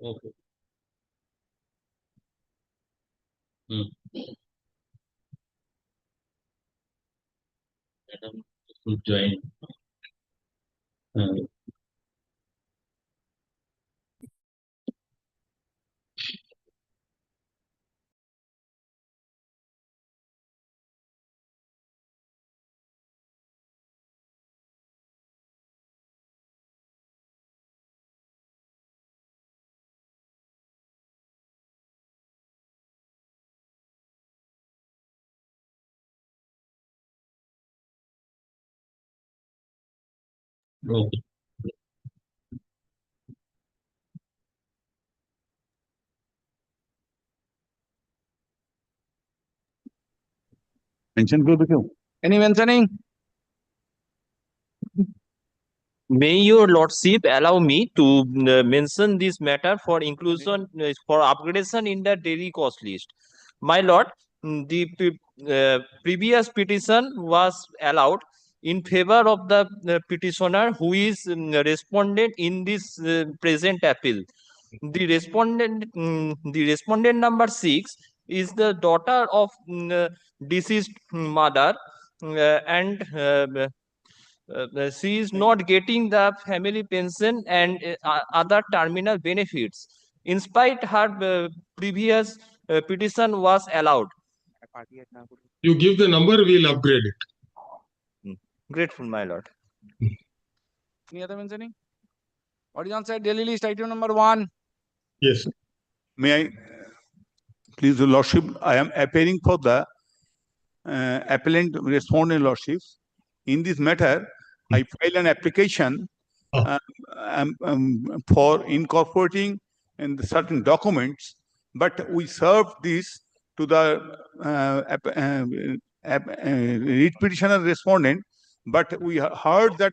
Okay. Hmm. Madam, should join. Uh, okay. Mention कर दो क्यों? Any mentioning? May your lordship allow me to mention this matter for inclusion for upgradation in the daily cost list. My lord, the previous petition was allowed in favor of the petitioner who is respondent in this present appeal. The respondent number 6 is the daughter of deceased mother, and she is not getting the family pension and other terminal benefits. In spite her previous petition was allowed. You give the number, we'll upgrade it. Grateful, my lord. Any other mentioning? What is on side? Daily list item number 1. Yes. May I, please, Your Lordship, I am appearing for the appellant respondent Lordship. In this matter, I filed an application for incorporating in the certain documents, but we served this to the writ petitioner respondent, but we heard that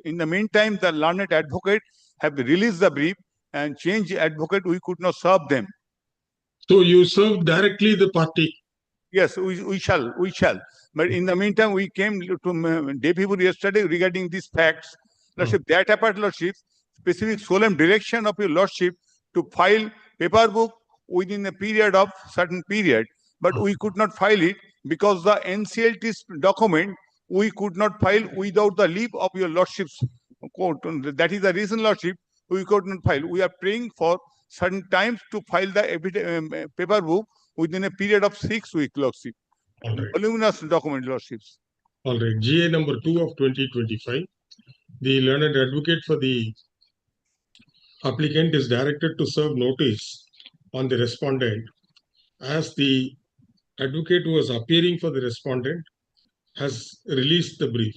in the meantime the learned advocate have released the brief and changed advocate, we could not serve them. So you serve directly the party. Yes, we shall. But in the meantime, we came to day before yesterday regarding these facts. Lordship, that apart, Lordship, specific solemn direction of your Lordship to file paper book within a period of certain period, but we could not file it because the NCLT document we could not file without the leave of your Lordship's court. That is the reason, Lordship, we could not file. We are praying for certain times to file the paper book within a period of 6 weeks, Lordship. All right. Voluminous document, Lordships. All right. GA number 2 of 2025. The learned advocate for the applicant is directed to serve notice on the respondent as the advocate who was appearing for the respondent has released the brief.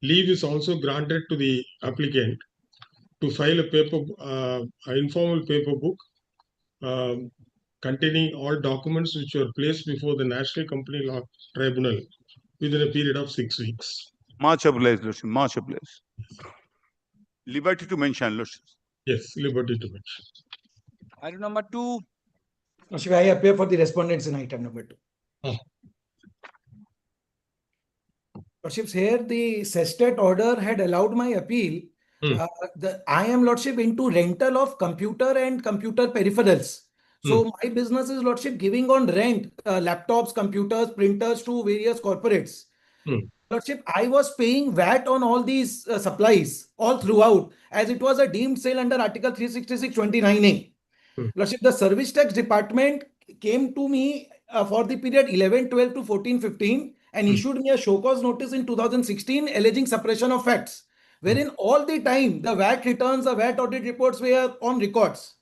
Leave is also granted to the applicant to file an informal paper book containing all documents which were placed before the National Company Law Tribunal within a period of 6 weeks. Much obliged, Lordship. Much obliged. Liberty to mention, Lordship. Yes, liberty to mention. Item number 2. Lordship, I appear for the respondents in item number 2. Lordships, here the sestet order had allowed my appeal. I am, Lordship, into rental of computer and computer peripherals. So my business is, Lordship, giving on rent laptops, computers, printers to various corporates. Lordship, I was paying VAT on all these supplies all throughout, as it was a deemed sale under Article 366(29)A. Lordship, the service tax department came to me for the period 11-12 to 14-15 and issued me a show cause notice in 2016 alleging suppression of facts, wherein all the time the VAT returns, the VAT audit reports were on records.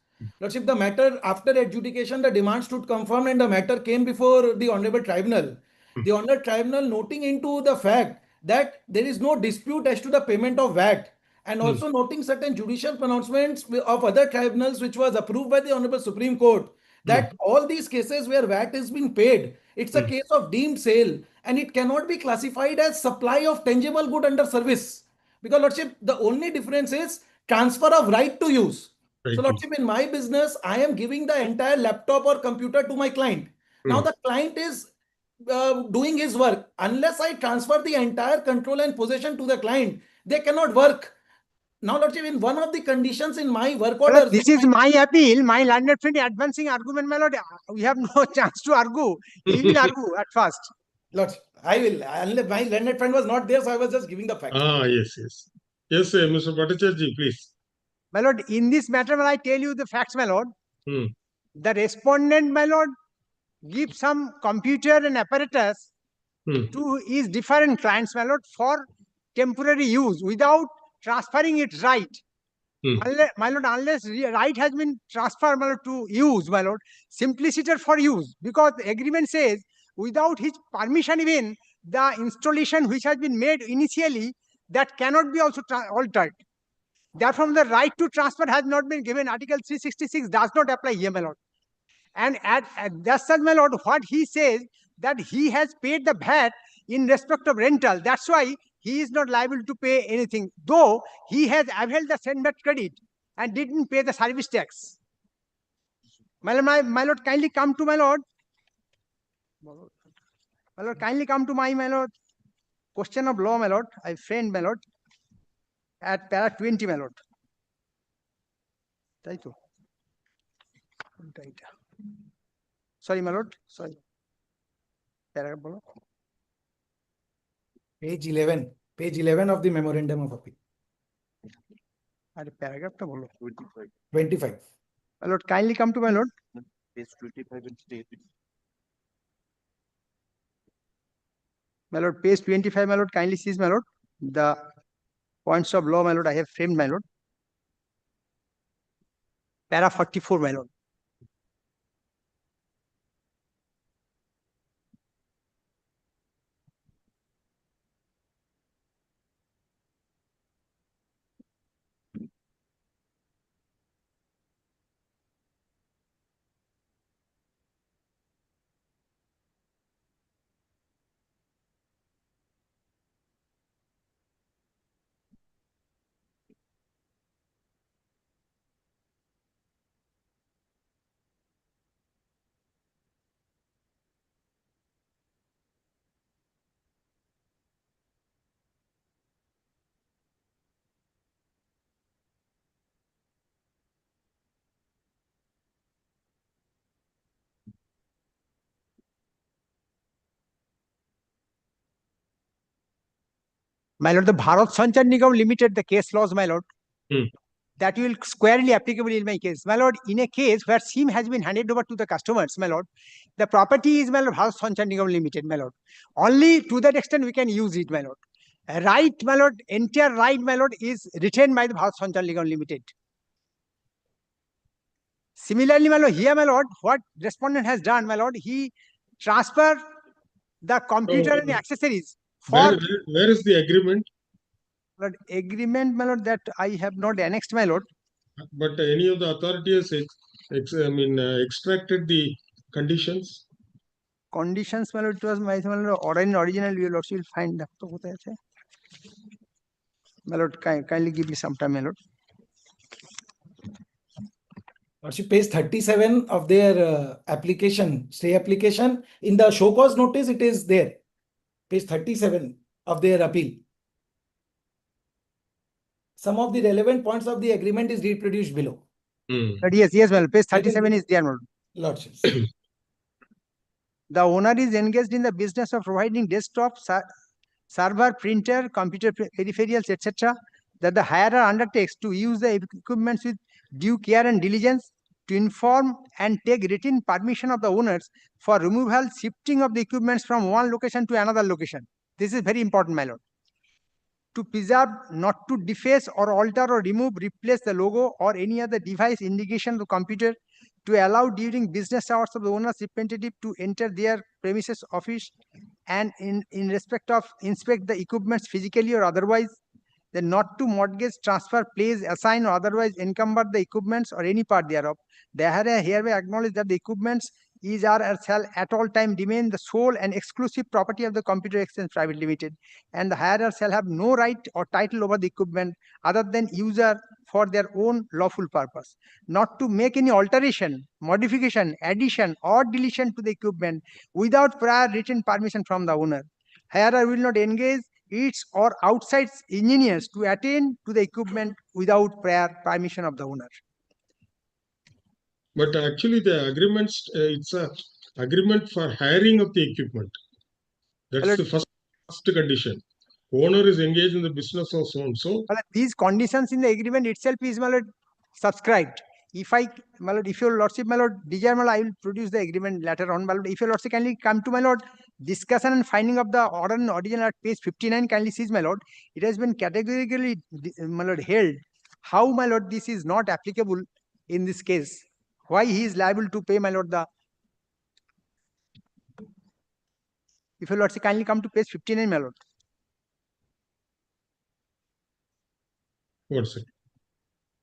Lordship, the matter after adjudication, the demand stood confirmed and the matter came before the Honorable Tribunal. The Honorable Tribunal noting into the fact that there is no dispute as to the payment of VAT, and also noting certain judicial pronouncements of other tribunals which was approved by the Honorable Supreme Court, that all these cases where VAT is being paid, it's a case of deemed sale and it cannot be classified as supply of tangible good under service. Because, Lordship, the only difference is transfer of right to use. So, Lordship, in my business, I am giving the entire laptop or computer to my client. Now, the client is doing his work. Unless I transfer the entire control and possession to the client, they cannot work. now, Lordship, in one of the conditions in my work My lord, orders. this is my appeal. My learned friend advancing argument, my lord. We have no chance to argue. He will argue at first. Lordship, I will. My learned friend was not there, so I was just giving the facts. Yes, yes. Yes, Mr. Bhattacharya, please. My lord, in this matter, when I tell you the facts, my lord, Hmm. the respondent, my lord, give some computer and apparatus Hmm. to his different clients, my lord, for temporary use without transferring it right. Hmm. My lord, unless right has been transferred, my lord, to use, my lord, simpliciter for use, because the agreement says without his permission even, the installation which has been made initially, that cannot be also altered. Therefore, the right to transfer has not been given. Article 366 does not apply here, my lord. And at that's such, my lord, what he says that he has paid the VAT in respect of rental. That's why he is not liable to pay anything, though he has availed the send back credit and didn't pay the service tax. My lord, kindly come to my lord. My lord, kindly come to my lord. Question of law, my lord. I framed, my lord, at para 20, my lord. Sorry, my lord. Sorry. Paragraph bolo. Page 11. Page 11 of the memorandum of appeal. Paragraph ta bolo. 25. My lord, kindly come to my lord. Page 25 and state. My lord, page 25, my lord, kindly seize, my lord. The points of law, my lord, I have framed, my lord. Para 44, my lord. My lord, the Bharat Sanchar Nigam Limited, the case laws, my lord, that will squarely applicable in my case. My lord, in a case where SIM has been handed over to the customers, my lord, the property is, my lord, Bharat Sanchar Nigam Limited, my lord. Only to that extent we can use it, my lord. Right, my lord, entire right, my lord, is retained by the Bharat Sanchar Nigam Limited. Similarly, my lord, here, my lord, what respondent has done, my lord, he transferred the computer and accessories for Where is the agreement? Lord, agreement, my lord, that I have not annexed, my lord. But any of the authority has extracted the conditions? Conditions, my lord, it was my lord, or in original, you will find that. My lord, kindly give me some time, my lord. Lordship, page 37 of their application, stay application, in the show cause notice, it is there. Page 37 of their appeal. Some of the relevant points of the agreement is reproduced below. But yes, my lord, page 37 is there, my lord. Lordships. The owner is engaged in the business of providing desktop, server, printer, computer peripherals, etc., that the hirer undertakes to use the equipments with due care and diligence, to inform and take written permission of the owners for removal, shifting of the equipments from one location to another location. This is very important, my lord. To preserve, not to deface or alter or remove, replace the logo or any other device indication of the computer, to allow during business hours of the owner's representative to enter their premises office and in respect of inspect the equipments physically or otherwise, then not to mortgage, transfer, place, assign or otherwise encumber the equipments or any part thereof. The hirer hereby acknowledge that the equipments is or shall at all time remain the sole and exclusive property of the Computer Exchange Private Limited, and the hirer shall have no right or title over the equipment other than user for their own lawful purpose, not to make any alteration, modification, addition or deletion to the equipment without prior written permission from the owner. Hirer will not engage its or outside engineers to attend to the equipment without prior permission of the owner. But actually, the agreements, it's a agreement for hiring of the equipment. That's Hello. the first condition. Owner is engaged in the business of so and so. These conditions in the agreement itself is, my lord, subscribed. If I, my lord, if your lordship, my lord, desire, my lord, I will produce the agreement later on, my lord. If your lordship kindly come to, my lord, discussion and finding of the order and original at page 59, kindly sees, my lord, it has been categorically, my lord, held how, my lord, this is not applicable in this case. Why he is liable to pay, my lord, the. If your lordship kindly come to page 59, my lord. What's it?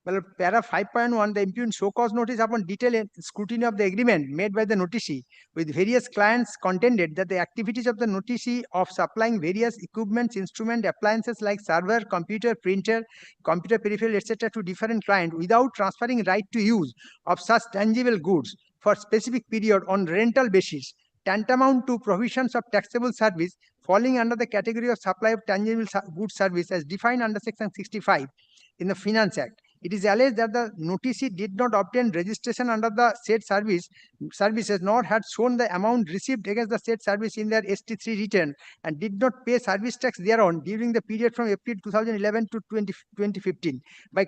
Well, para 5.1, the impugned show cause notice upon detailed scrutiny of the agreement made by the noticee with various clients contended that the activities of the noticee of supplying various equipments, instrument, appliances like server, computer, printer, computer peripheral, etc. to different clients without transferring right to use of such tangible goods for specific period on rental basis, tantamount to provisions of taxable service falling under the category of supply of tangible goods service as defined under section 65 in the Finance Act. It is alleged that the noticee did not obtain registration under the said services, nor had shown the amount received against the said service in their ST3 return, and did not pay service tax thereon during the period from April 2011 to 2015, by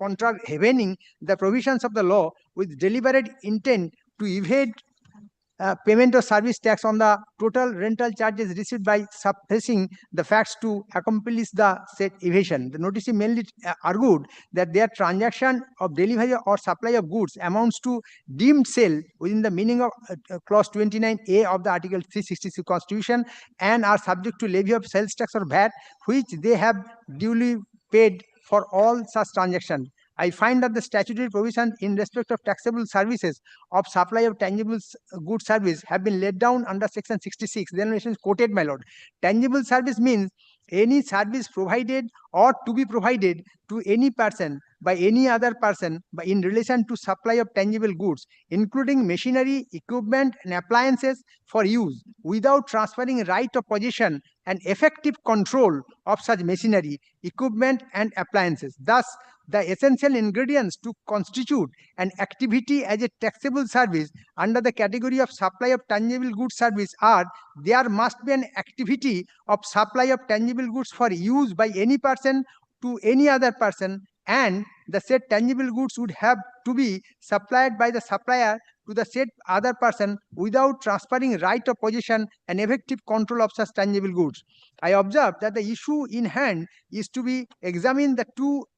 contravening the provisions of the law with deliberate intent to evade payment of service tax on the total rental charges received by suppressing the facts to accomplish the said evasion. The notice mainly argued that their transaction of delivery or supply of goods amounts to deemed sale within the meaning of clause 29A of the Article 366 Constitution and are subject to levy of sales tax or VAT, which they have duly paid for all such transactions. I find that the statutory provisions in respect of taxable services of supply of tangible goods service have been laid down under section 66. Then it is quoted, my lord. Tangible service means any service provided or to be provided to any person by any other person in relation to supply of tangible goods, including machinery, equipment, and appliances for use, without transferring right of possession and effective control of such machinery, equipment, and appliances. Thus, the essential ingredients to constitute an activity as a taxable service under the category of supply of tangible goods service are: there must be an activity of supply of tangible goods for use by any person to any other person, and the said tangible goods would have to be supplied by the supplier to the said other person without transferring right of possession and effective control of such tangible goods. I observe that the issue in hand is to be examined the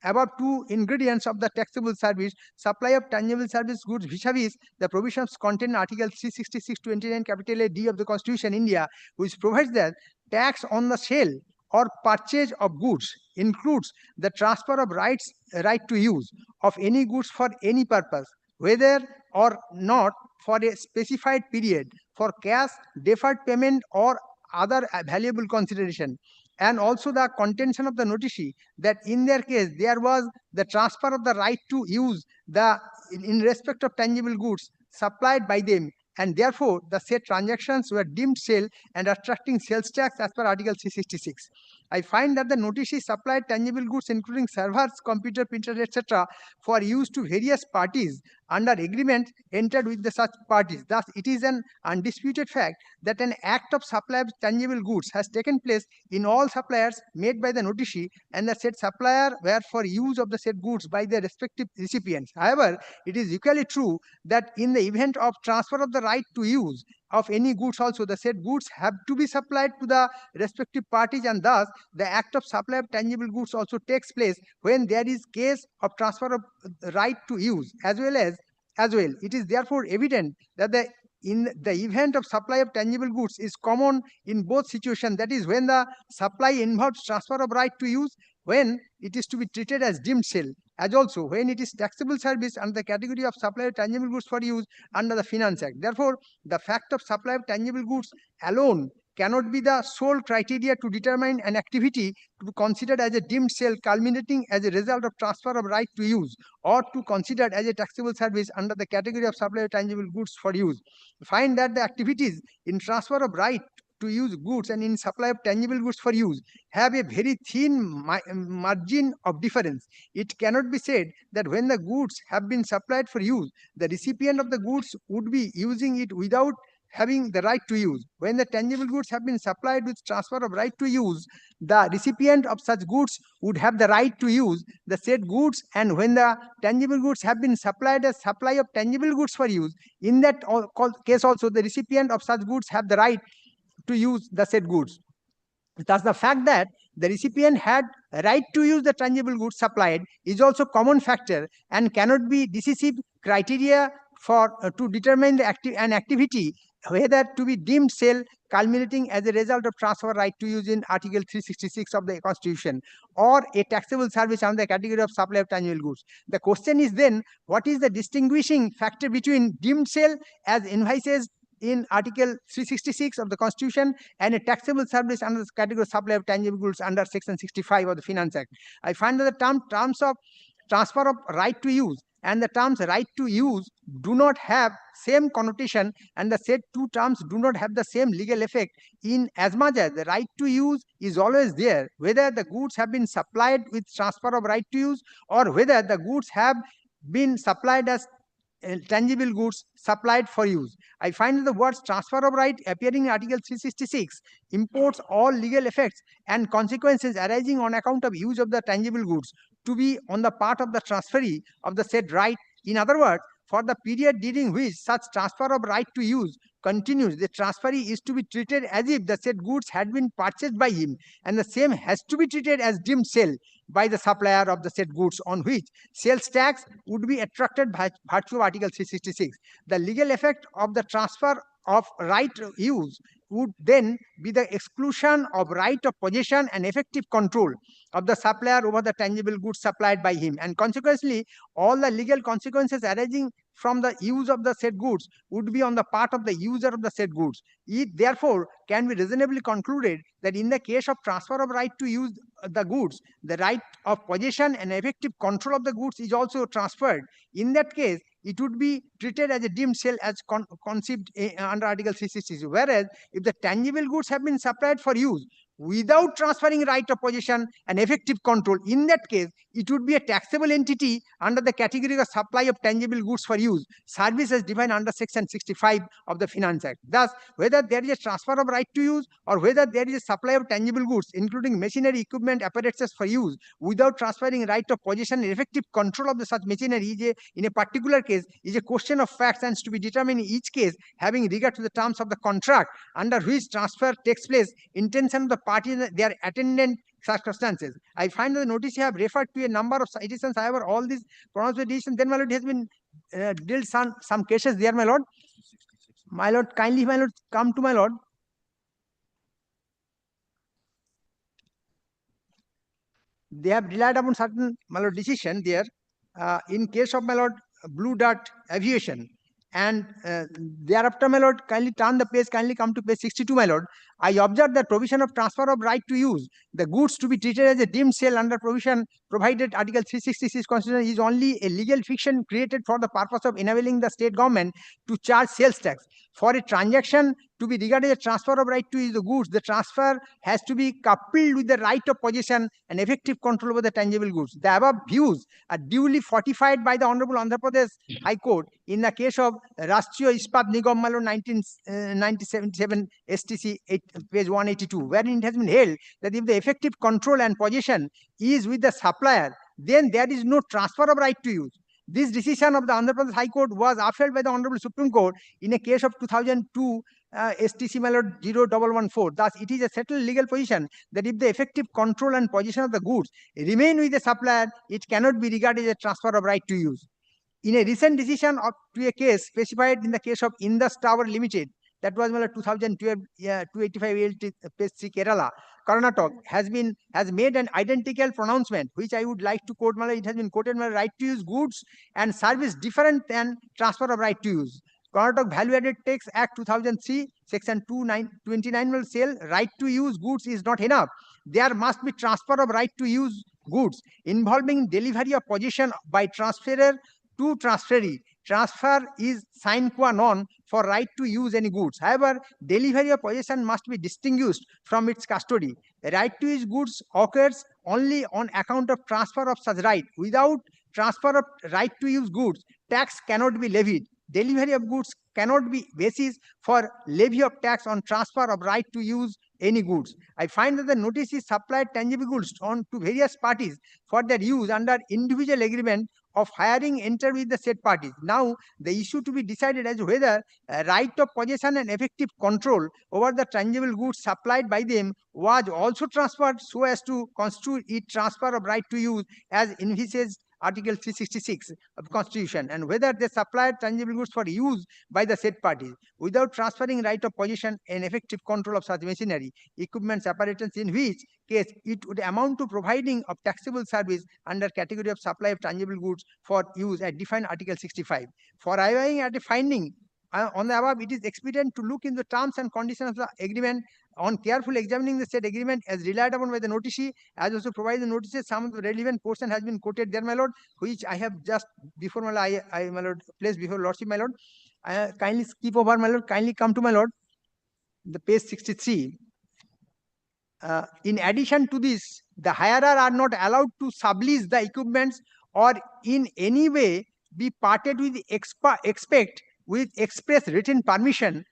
above two ingredients of the taxable service, supply of tangible service goods vis-a-vis the provisions contained in Article 366(29) capital A D of the Constitution India, which provides that tax on the sale or purchase of goods includes the transfer of right to use of any goods for any purpose, whether or not for a specified period, for cash, deferred payment, or other valuable consideration. And also the contention of the noticee that in their case there was the transfer of the right to use in respect of tangible goods supplied by them, and therefore the said transactions were deemed sale and attracting sales tax as per Article 366. I find that the noticee supplied tangible goods including servers, computer, printers, etc. for use to various parties under agreement entered with the such parties. Thus, it is an undisputed fact that an act of supply of tangible goods has taken place in all suppliers made by the noticee, and the said supplier were for use of the said goods by their respective recipients. However, it is equally true that in the event of transfer of the right to use of any goods also, the said goods have to be supplied to the respective parties, and thus the act of supply of tangible goods also takes place when there is case of transfer of right to use as well. It is therefore evident that in the event of supply of tangible goods is common in both situations, that is when the supply involves transfer of right to use, when it is to be treated as deemed sale, as also when it is taxable service under the category of supply of tangible goods for use under the Finance Act. Therefore, the fact of supply of tangible goods alone cannot be the sole criteria to determine an activity to be considered as a deemed sale culminating as a result of transfer of right to use, or to considered as a taxable service under the category of supply of tangible goods for use. Find that the activities in transfer of right to use goods and in supply of tangible goods for use have a very thin margin of difference. It cannot be said that when the goods have been supplied for use, the recipient of the goods would be using it without having the right to use. When the tangible goods have been supplied with transfer of right to use, the recipient of such goods would have the right to use the said goods, and when the tangible goods have been supplied as supply of tangible goods for use, in that case also the recipient of such goods have the right to use the said goods. Thus, the fact that the recipient had a right to use the tangible goods supplied is also common factor and cannot be decisive criteria for to determine the an activity whether to be deemed sale culminating as a result of transfer right to use in Article 366 of the Constitution, or a taxable service under the category of supply of tangible goods. The question is then, what is the distinguishing factor between deemed sale as invoices in Article 366 of the Constitution and a taxable service under the category of supply of tangible goods under Section 65 of the Finance Act? I find that the terms of transfer of right to use and the terms right to use do not have same connotation, and the said two terms do not have the same legal effect in as much as the right to use is always there, whether the goods have been supplied with transfer of right to use or whether the goods have been supplied as tangible goods supplied for use. I find that the words transfer of right appearing in Article 366 imports all legal effects and consequences arising on account of use of the tangible goods to be on the part of the transferee of the said right. In other words, for the period during which such transfer of right to use continues, the transferee is to be treated as if the said goods had been purchased by him, and the same has to be treated as deemed sale by the supplier of the said goods, on which sales tax would be attracted by virtue of Article 366. The legal effect of the transfer of right to use would then be the exclusion of right of possession and effective control of the supplier over the tangible goods supplied by him, and consequently all the legal consequences arising from the use of the said goods would be on the part of the user of the said goods. It therefore can be reasonably concluded that in the case of transfer of right to use the goods, the right of possession and effective control of the goods is also transferred. In that case, it would be treated as a deemed sale as conceived under Article 360. Whereas, if the tangible goods have been supplied for use without transferring right of possession and effective control, in that case, it would be a taxable entity under the category of supply of tangible goods for use, service as defined under Section 65 of the Finance Act. Thus, whether there is a transfer of right to use or whether there is a supply of tangible goods, including machinery, equipment, apparatus for use, without transferring right of possession and effective control of the such machinery in a particular case is a question of facts and to be determined in each case having regard to the terms of the contract under which transfer takes place, intention of the parties, their attendant circumstances. I find that the notice you have referred to a number of citations. However, all these pronunciations, then my lord, has been dealt some cases there, my lord. My lord, kindly, my lord, come to my lord. They have relied upon certain, my lord, decision there. In case of, my lord, Blue Dart Aviation, and thereafter, my lord, kindly turn the page, kindly come to page 62, my lord. I observe that provision of transfer of right to use the goods to be treated as a deemed sale under provision provided Article 366 Constitution is only a legal fiction created for the purpose of enabling the state government to charge sales tax. For a transaction to be regarded as a transfer of right to use the goods, the transfer has to be coupled with the right of possession and effective control over the tangible goods. The above views are duly fortified by the Honorable Andhra Pradesh High Court in the case of Rashtriya Ispat Nigam Malo 1977 STC 8, page 182, wherein it has been held that if the effective control and possession is with the supplier, then there is no transfer of right to use. This decision of the Andhra Pradesh High Court was upheld by the Honorable Supreme Court in a case of 2002 STC 0114. Thus, it is a settled legal position that if the effective control and possession of the goods remain with the supplier, it cannot be regarded as a transfer of right to use. In a recent decision to a case specified in the case of Indus Tower Limited, that was 2012 285 ALT page 3 Kerala, Karnataka has made an identical pronouncement, which I would like to quote. It has been quoted, right to use goods and service different than transfer of right to use. Karnataka Value Added Tax Act 2003, Section 29 sale right to use goods is not enough. There must be transfer of right to use goods involving delivery of possession by transferor to transferee. transfer is sine qua non for right to use any goods. However, delivery of possession must be distinguished from its custody. A right to use goods occurs only on account of transfer of such right. Without transfer of right to use goods, tax cannot be levied. Delivery of goods cannot be basis for levy of tax on transfer of right to use any goods. I find that the notice is supplied tangible goods on to various parties for their use under individual agreement of hiring entered with the said parties. Now, the issue to be decided as whether right of possession and effective control over the tangible goods supplied by them was also transferred so as to constitute it transfer of right to use as envisaged Article 366 of Constitution, and whether they supplied tangible goods for use by the said parties without transferring right of possession and effective control of such machinery, equipments, apparatus, in which case it would amount to providing of taxable service under category of supply of tangible goods for use as defined Article 65. For arriving at a finding on the above, it is expedient to look in the terms and conditions of the agreement. On carefully examining the said agreement as relied upon by the noticee, as also provided the notices, some of the relevant portion has been quoted there, my lord, which I have just before my lord, my lord, placed before lordship, my lord. Kindly skip over, my lord. Kindly come to my lord, the page 63. In addition to this, the hirer are not allowed to sublease the equipments or in any way be parted with except with written permission,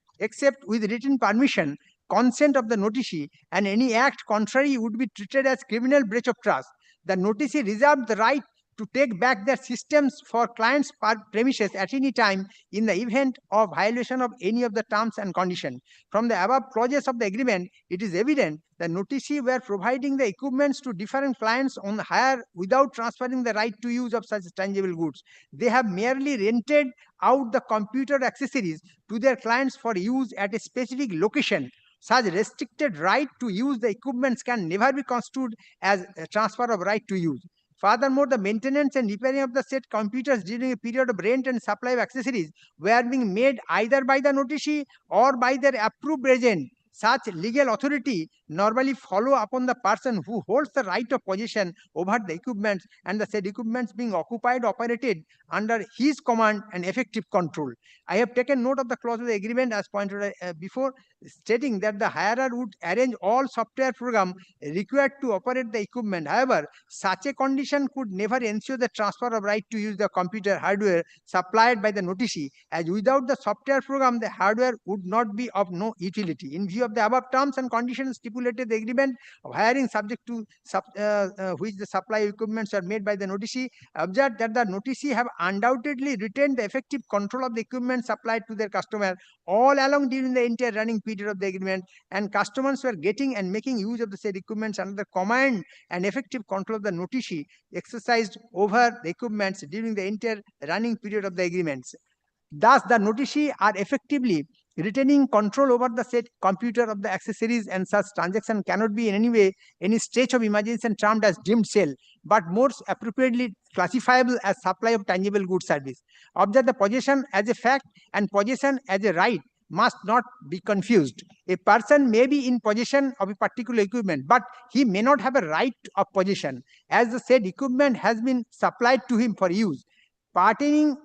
consent of the noticee, and any act contrary would be treated as criminal breach of trust. The noticee reserved the right to take back their systems for clients' premises at any time in the event of violation of any of the terms and conditions. From the above clauses of the agreement, it is evident the noticee were providing the equipments to different clients on hire without transferring the right to use of such tangible goods. They have merely rented out the computer accessories to their clients for use at a specific location. Such restricted right to use the equipments can never be construed as a transfer of right to use. Furthermore, the maintenance and repairing of the said computers during a period of rent and supply of accessories were being made either by the noticee or by their approved agent. Such legal authority normally follow upon the person who holds the right of possession over the equipments, and the said equipments being occupied, operated under his command and effective control. I have taken note of the clause of the agreement as pointed before, stating that the hirer would arrange all software program required to operate the equipment. However, such a condition could never ensure the transfer of right to use the computer hardware supplied by the noticee, as without the software program, the hardware would not be of no utility. In view of the above terms and conditions stipulated, the agreement of hiring subject to which the supply equipments are made by the noticee, observe that the noticee have undoubtedly retained the effective control of the equipment supplied to their customer all along during the entire running period of the agreement, and customers were getting and making use of the said equipments under the command and effective control of the noticee exercised over the equipments during the entire running period of the agreements. Thus, the noticee are effectively retaining control over the said computer of the accessories, and such transaction cannot be in any way, any stretch of imagination termed as deemed sale, but more appropriately classifiable as supply of tangible goods service. Observe the possession as a fact and possession as a right must not be confused. A person may be in possession of a particular equipment, but he may not have a right of possession, as the said equipment has been supplied to him for use. Parting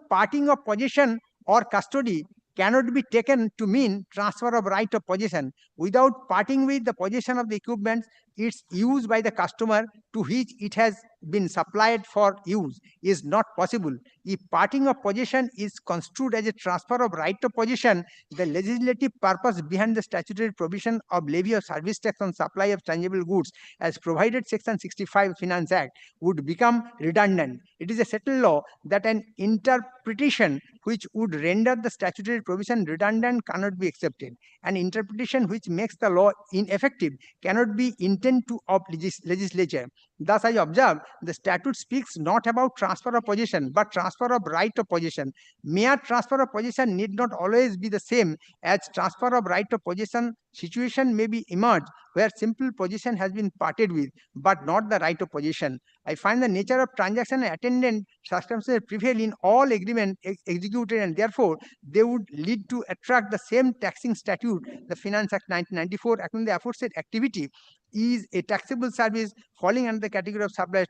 of possession or custody cannot be taken to mean transfer of right of possession. Without parting with the possession of the equipment, its use by the customer to which it has been supplied for use is not possible. If parting of possession is construed as a transfer of right of possession, the legislative purpose behind the statutory provision of levy of service tax on supply of tangible goods as provided Section 65 Finance Act would become redundant. It is a settled law that an interpretation which would render the statutory provision redundant cannot be accepted. An interpretation which makes the law ineffective cannot be intent to of legislature. Thus, I observe the statute speaks not about transfer of possession, but transfer of right of possession. Mere transfer of possession need not always be the same as transfer of right of possession. Situation may be emerged where simple possession has been parted with, but not the right of possession. I find the nature of transaction and attendant circumstances prevail in all agreement executed, and therefore they would lead to attract the same taxing statute, the Finance Act 1994, acting the aforesaid activity is a taxable service falling under the category of supplies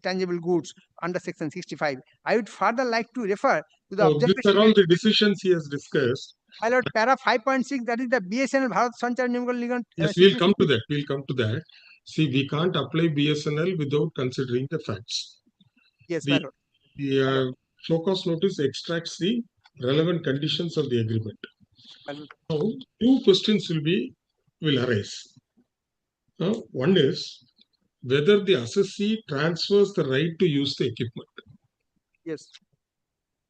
tangible goods under section 65. I would further like to refer to the So these observation. are all the decisions he has discussed. My lord, para 5.6, that is the BSNL Bharat Sanchar Nigam. Yes, we'll come to that. We'll come to that. See, we can't apply BSNL without considering the facts. Yes, my lord. The show cause notice extracts the relevant conditions of the agreement. My lord. Now, two questions will arise. One is whether the assessee transfers the right to use the equipment. Yes.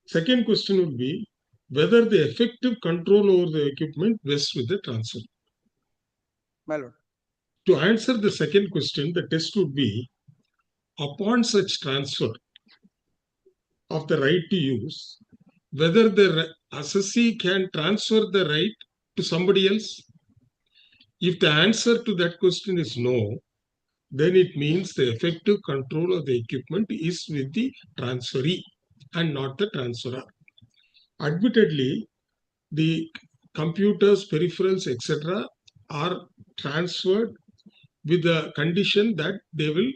Second question would be whether the effective control over the equipment vests with the transfer. My lord. To answer the second question, the test would be upon such transfer of the right to use, whether the assessee can transfer the right to somebody else. If the answer to that question is no, then it means the effective control of the equipment is with the transferee and not the transferor. Admittedly, the computers, peripherals, etc. are transferred with the condition that they will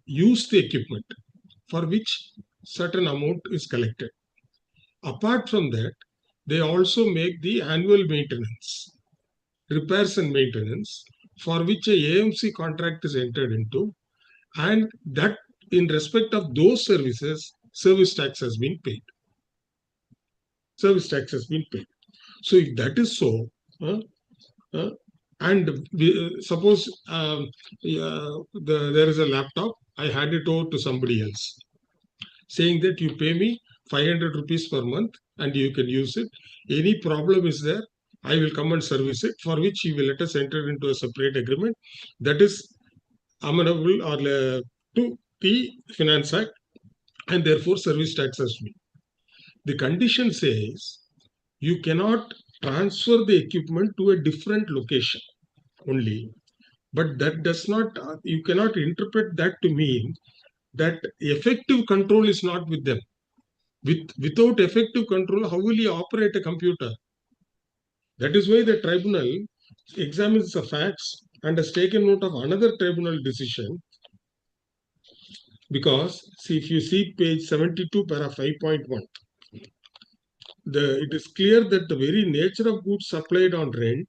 use the equipment for which certain amount is collected. Apart from that, they also make the annual maintenance, repairs and maintenance, for which a AMC contract is entered into, and that in respect of those services, service tax has been paid. Service tax has been paid. So if that is so, and suppose there is a laptop, I hand it over to somebody else, saying that you pay me 500 rupees per month and you can use it. Any problem is there, I will come and service it, for which you will let us enter into a separate agreement that is amenable or to the Finance Act, and therefore service tax has to be. The condition says you cannot transfer the equipment to a different location only, but that does not, you cannot interpret that to mean that effective control is not with them. Without effective control, how will you operate a computer? That is why the tribunal examines the facts and has taken note of another tribunal decision. Because, see, if you see page 72, para 5.1, it is clear that the very nature of goods supplied on rent,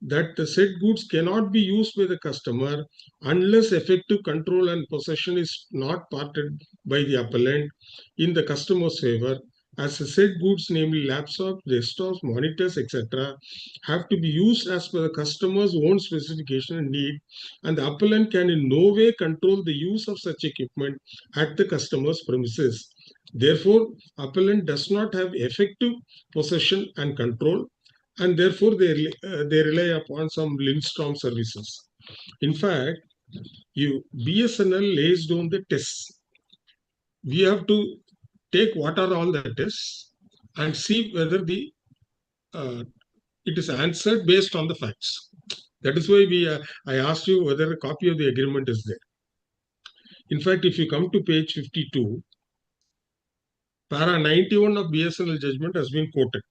that the said goods cannot be used by the customer unless effective control and possession is not parted by the appellant in the customer's favor, as the said goods, namely laptops, desktops, monitors, etc., have to be used as per the customer's own specification and need, and the appellant can in no way control the use of such equipment at the customer's premises. Therefore, appellant does not have effective possession and control, and therefore they rely upon some Lindstrom services. In fact, BSNL lays down the tests. We have to take what are all the tests and see whether it is answered based on the facts. That is why I asked you whether a copy of the agreement is there. In fact, if you come to page 52, para 91 of BSNL judgment has been quoted.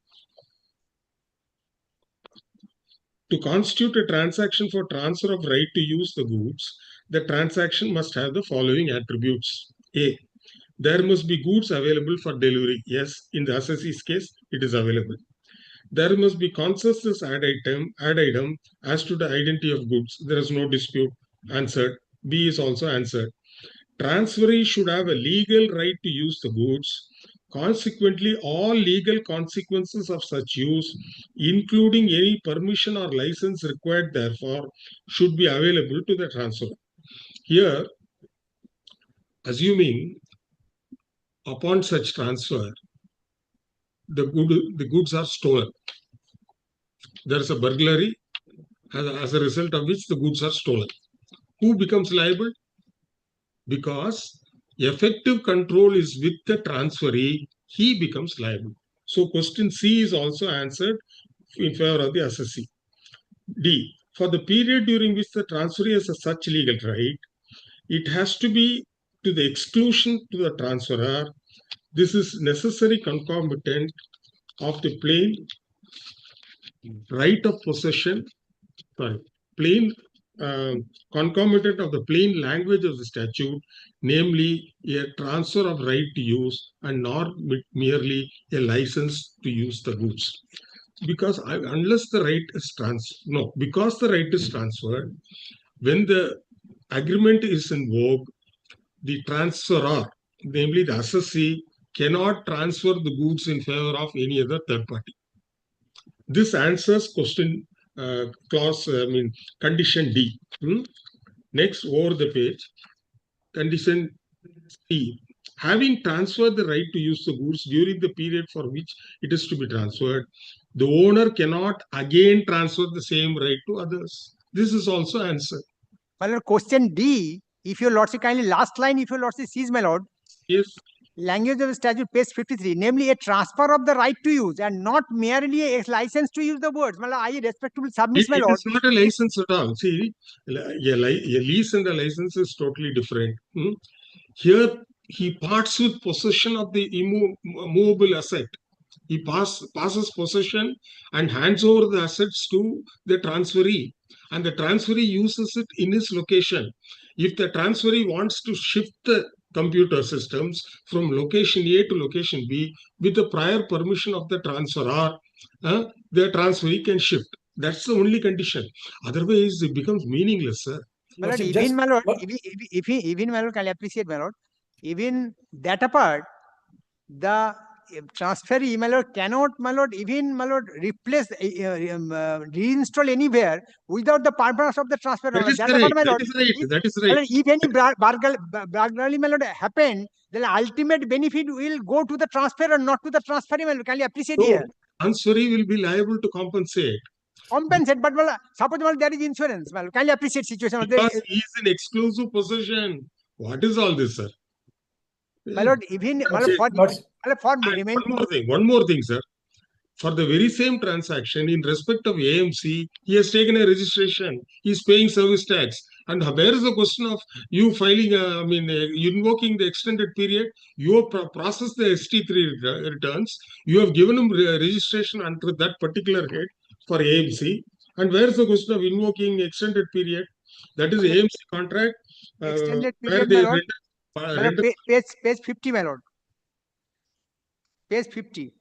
To constitute a transaction for transfer of right to use the goods, the transaction must have the following attributes. A, there must be goods available for delivery. Yes, in the assessee's case, it is available. There must be consensus ad item as to the identity of goods. There is no dispute. Answered. B is also answered. Transferee should have a legal right to use the goods. Consequently, all legal consequences of such use, including any permission or license required therefore, should be available to the transferor. Here, assuming upon such transfer, the goods are stolen. There is a burglary, as a result of which the goods are stolen. Who becomes liable? Because effective control is with the transferee, he becomes liable. So question C is also answered in favor of the assessee. D, for the period during which the transferee has such legal right, it has to be to the exclusion to the transferor. This is necessary concomitant of the plain right of possession, plain concomitant of the plain language of the statute, namely a transfer of right to use and not merely a license to use the goods. Because unless the right is because the right is transferred, when the agreement is in vogue, the transferor, namely the assessee, cannot transfer the goods in favor of any other third party. This answers question condition D. Next, over the page, condition C. Having transferred the right to use the goods during the period for which it is to be transferred, the owner cannot again transfer the same right to others. This is also answered. My lord, question D, if your lordship kindly, last line, if your lordship sees, my lord. Yes. Language of the statute, page 53, namely a transfer of the right to use and not merely a license to use the words. My lord, I respectfully submit, my lord. It is not a license at all. See, a lease and a license is totally different. Here, he parts with possession of the immovable asset. He passes possession and hands over the assets to the transferee, and the transferee uses it in his location. If the transferee wants to shift the computer systems from location A to location B with the prior permission of the transferor, the transferee can shift. That's the only condition. Otherwise, it becomes meaningless, sir. My lord, even my lord, even my lord, can I appreciate, my lord, even that apart, the transferee, my lord, cannot, my lord, even my lord, replace, reinstall anywhere without the purpose of the transfer. That is That right. apart, my lord, That is right. That is right. If any burglary, my lord, happen, then ultimate benefit will go to the transfer or not to the transferee. My lord, can you appreciate here? Transferee will be liable to compensate. Compensate, but well, suppose well, there is insurance. Well, can you appreciate situation? Because he is in exclusive possession. What is all this, sir? My lord, even for One more thing, sir. For the very same transaction, in respect of AMC, he has taken a registration. He is paying service tax. And where is the question of you filing, invoking the extended period? You have processed the ST3 returns. You have given him registration under that particular head for AMC. And where is the question of invoking extended period? That is AMC contract. Extended period, my lord. Page 50, my lord. Page 50.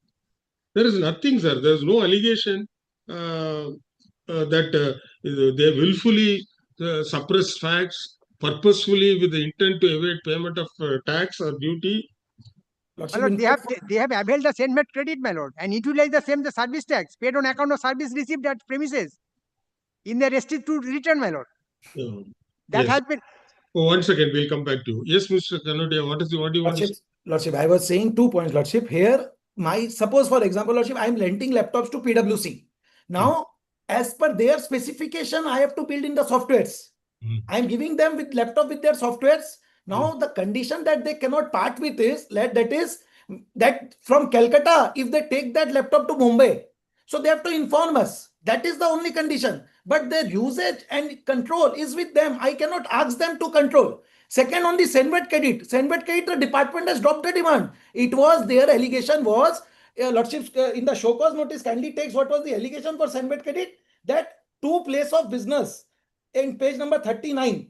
There is nothing, sir. There is no allegation that they willfully suppress facts purposefully with the intent to evade payment of tax or duty. My lord, they have availed the same made credit, my lord, and utilized the same the service tax paid on account of service received at premises in the restituted return, my lord. That yes. has been. Oh, 1 second, we'll come back to you. Yes, Mr. Kanodia, what do you want to say? Lordship, I was saying 2 points, Lordship. Here, suppose, for example, Lordship, I'm renting laptops to PwC. Now, as per their specification, I have to build in the softwares. I'm giving them with laptop with their softwares. Now, the condition that they cannot part with is that from Calcutta, if they take that laptop to Mumbai, so they have to inform us. That is the only condition. But their usage and control is with them. I cannot ask them to control. Second, on the Senvet credit, the department has dropped the demand. It was their allegation was, Lordship, in the show cause notice, kindly takes what was the allegation for Senvet credit, that 2 place of business in page number 39,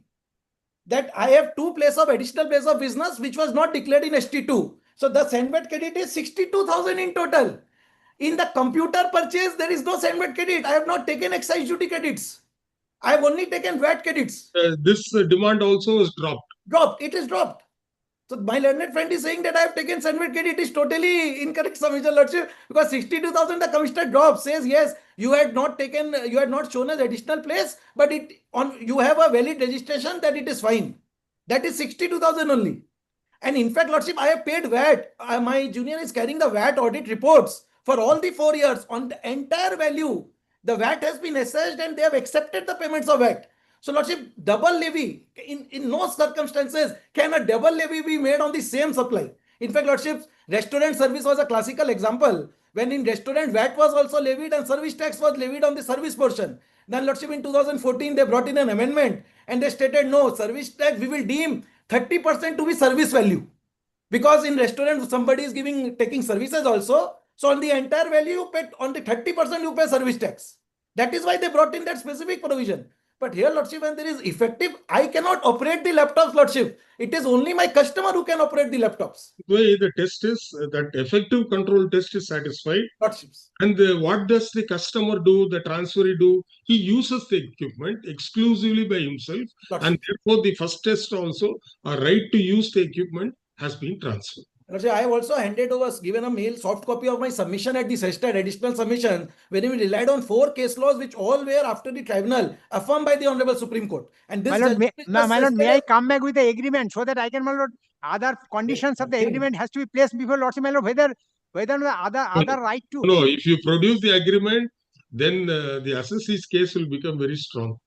that I have 2 additional place of business which was not declared in ST2. So the Senvet credit is 62,000 in total. In the computer purchase, there is no Senvet credit. I have not taken excise duty credits. I have only taken VAT credits. This demand also is dropped. It is dropped. So my learned friend is saying that I have taken Senvet credit. It is totally incorrect, submission, Lordship, because 62,000 the commissioner drops, says yes, you had not shown as additional place, but you have a valid registration that it is fine. That is 62,000 only. And in fact, Lordship, I have paid VAT. My junior is carrying the VAT audit reports for all the 4 years on the entire value. The VAT has been assessed and they have accepted the payments of VAT. So, Lordship, double levy, in no circumstances can a double levy be made on the same supply. In fact, Lordship, restaurant service was a classical example. When in restaurant, VAT was also levied and service tax was levied on the service portion. Then, Lordship, in 2014, they brought in an amendment and they stated, no, service tax, we will deem 30% to be service value. Because in restaurant, somebody is taking services also. So on the entire value, you pay on the 30% you pay service tax. That is why they brought in that specific provision. But here, Lordship, when there is effective, I cannot operate the laptops, Lordship. It is only my customer who can operate the laptops. The test is that effective control test is satisfied. Lordships. And what does the customer do, the transferee do? He uses the equipment exclusively by himself. Lordship. And therefore, the first test also, a right to use the equipment has been transferred. Lordship, I have also handed over, given a mail, soft copy of my submission at the session, additional submission, wherein we relied on 4 case laws, which all were after the tribunal affirmed by the Honorable Supreme Court. And this My lord, judgment is just my lord, may I suspended. come back with the agreement so that I can, my lord, other conditions of the agreement has to be placed before Lordship, my lord, whether the other right to. No, if you produce the agreement, then the assessee's case will become very strong.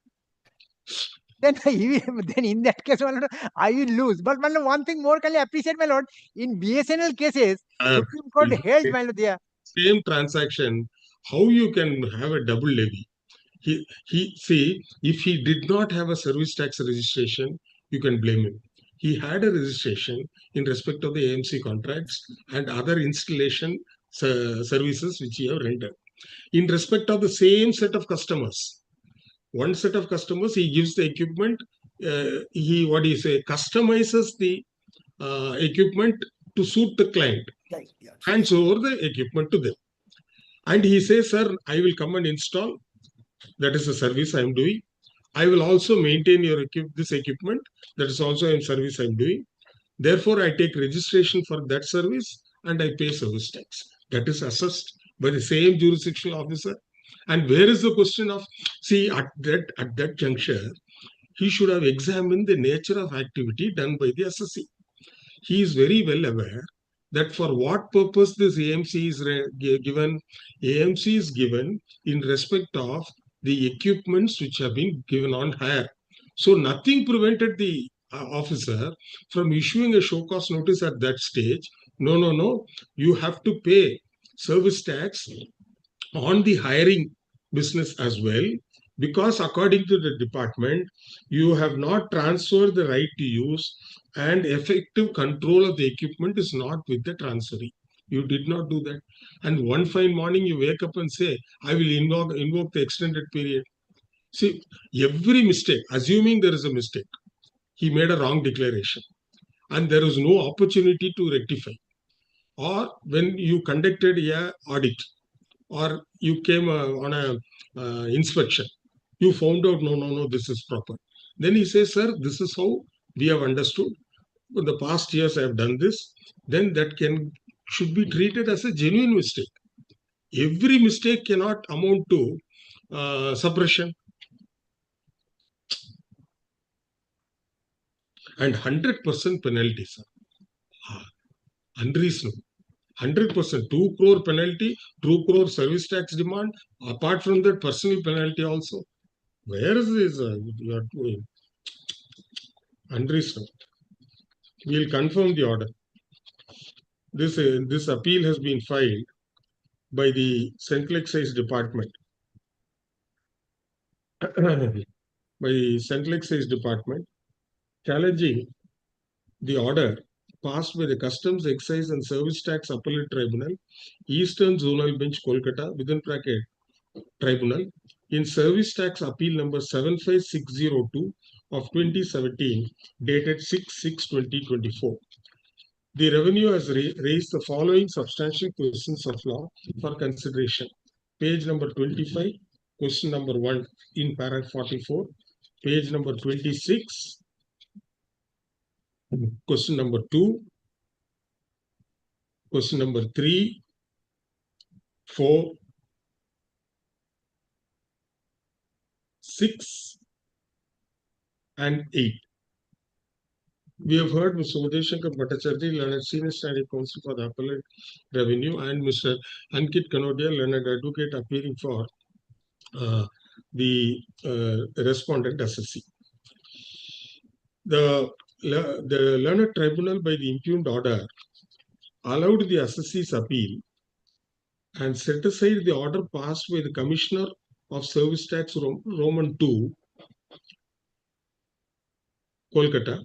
Then in that case, my lord, I will lose. But my lord, one thing more can I appreciate, my lord, in BSNL cases, Supreme Court held, my lord, there. Same transaction, how you can have a double levy? See, if he did not have a service tax registration, you can blame him. He had a registration in respect of the AMC contracts and other installation services which he have rendered. In respect of the same set of customers, one set of customers, he gives the equipment, he customizes the equipment to suit the client, hands over the equipment to them. And he says, sir, I will come and install. That is the service I am doing. I will also maintain this equipment. That is also a service I am doing. Therefore, I take registration for that service and I pay service tax. That is assessed by the same jurisdictional officer. And where is the question of, see, at that juncture, he should have examined the nature of activity done by the assessee. He is very well aware that for what purpose this AMC is given. AMC is given in respect of the equipments which have been given on hire. So nothing prevented the officer from issuing a show cause notice at that stage. No, you have to pay service tax on the hiring business as well, because according to the department, you have not transferred the right to use and effective control of the equipment is not with the transferee. You did not do that. And one fine morning you wake up and say, I will invoke the extended period. See, every mistake, assuming there is a mistake, he made a wrong declaration and there is no opportunity to rectify. Or when you conducted a audit or you came on a inspection, you found out, no, this is proper. Then he says, sir, this is how we have understood. For the past years I have done this. Then that should be treated as a genuine mistake. Every mistake cannot amount to suppression. And 100% penalty, sir. Unreasonable. 100%, 2 crore penalty, 2 crore service tax demand. Apart from that, personal penalty also. Where is this you are doing? Unreasonable. We will confirm the order. This appeal has been filed by the Central Excise Department. Challenging the order passed by the Customs, Excise and Service Tax Appellate Tribunal, Eastern Zonal Bench, Kolkata, within bracket Tribunal, in Service Tax Appeal number 75602 of 2017, dated 6/6/2024. The revenue has raised the following substantial questions of law for consideration. Page number 25, question number 1 in paragraph 44. Page number 26, question number 2, question number 3, 4, 6, and 8. We have heard Mr. Uday Shankar Bhattacharya, learned senior standing counsel for the appellate revenue, and Mr. Ankit Kanodia, learned advocate appearing for the respondent assessee. The learned tribunal, by the impugned order, allowed the assessee's appeal and set aside the order passed by the Commissioner of Service Tax Roman II, Kolkata,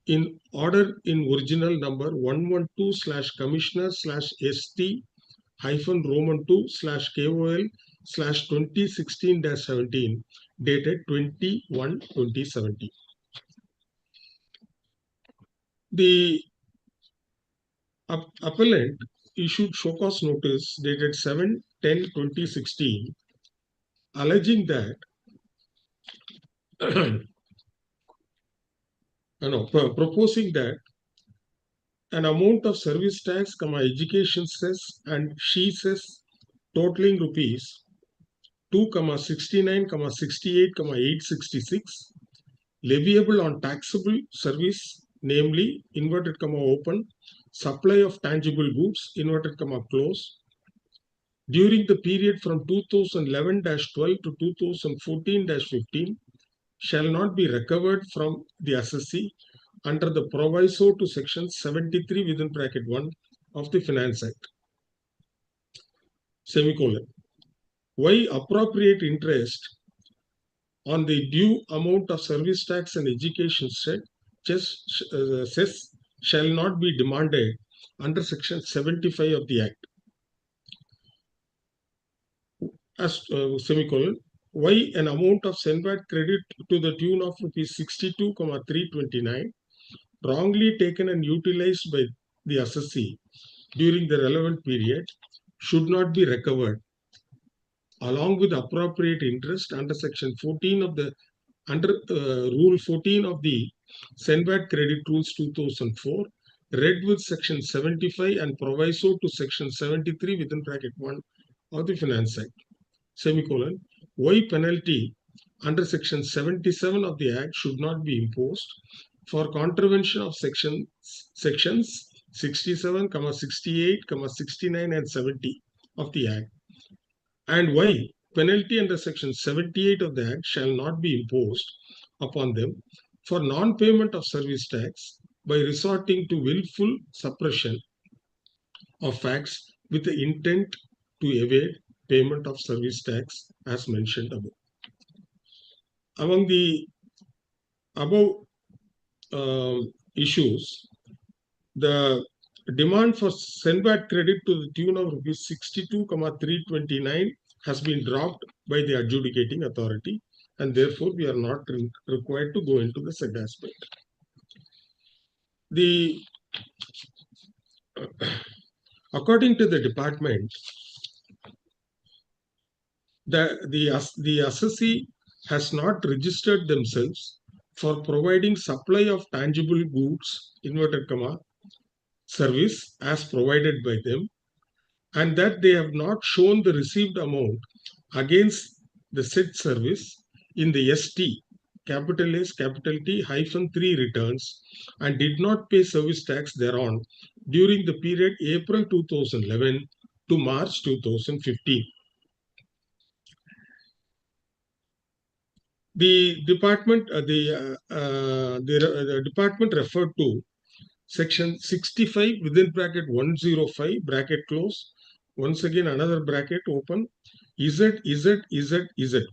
in order in original number 112/Commissioner/ST-Roman II/KOL 2016-17 dated 21/2017. The appellant issued show cause notice dated 7/10/2016 alleging that proposing that an amount of service tax, education cess and she cess totaling rupees 2,69, 68, 866 leviable on taxable service, namely inverted comma open supply of tangible goods inverted comma close during the period from 2011-12 to 2014-15 shall not be recovered from the assessee under the proviso to section 73 within bracket 1 of the Finance Act. Semicolon. Why appropriate interest on the due amount of service tax and education cess shall not be demanded under section 75 of the Act. As semicolon. Why an amount of SENVAT credit to the tune of rupees 62,329 wrongly taken and utilized by the assessee during the relevant period should not be recovered along with appropriate interest under section 14 of the rule 14 of the SENVAT credit rules 2004 read with section 75 and proviso to section 73 within bracket 1 of the Finance Act. Semicolon. Why penalty under section 77 of the Act should not be imposed for contravention of sections 67, 68, 69 and 70 of the Act, and why penalty under section 78 of the Act shall not be imposed upon them for non-payment of service tax by resorting to willful suppression of facts with the intent to evade payment of service tax as mentioned above. Among the above issues, the demand for SENVAT credit to the tune of rupees 62,329 has been dropped by the adjudicating authority, and therefore we are not required to go into the said aspect. According to the department, the assessee has not registered themselves for providing supply of tangible goods, inverted comma, service as provided by them, and that they have not shown the received amount against the said service in the ST, capital S, capital T, -3 returns, and did not pay service tax thereon during the period April 2011 to March 2015. The department referred to section 65 within bracket 105 bracket close. Once again, another bracket open. Z,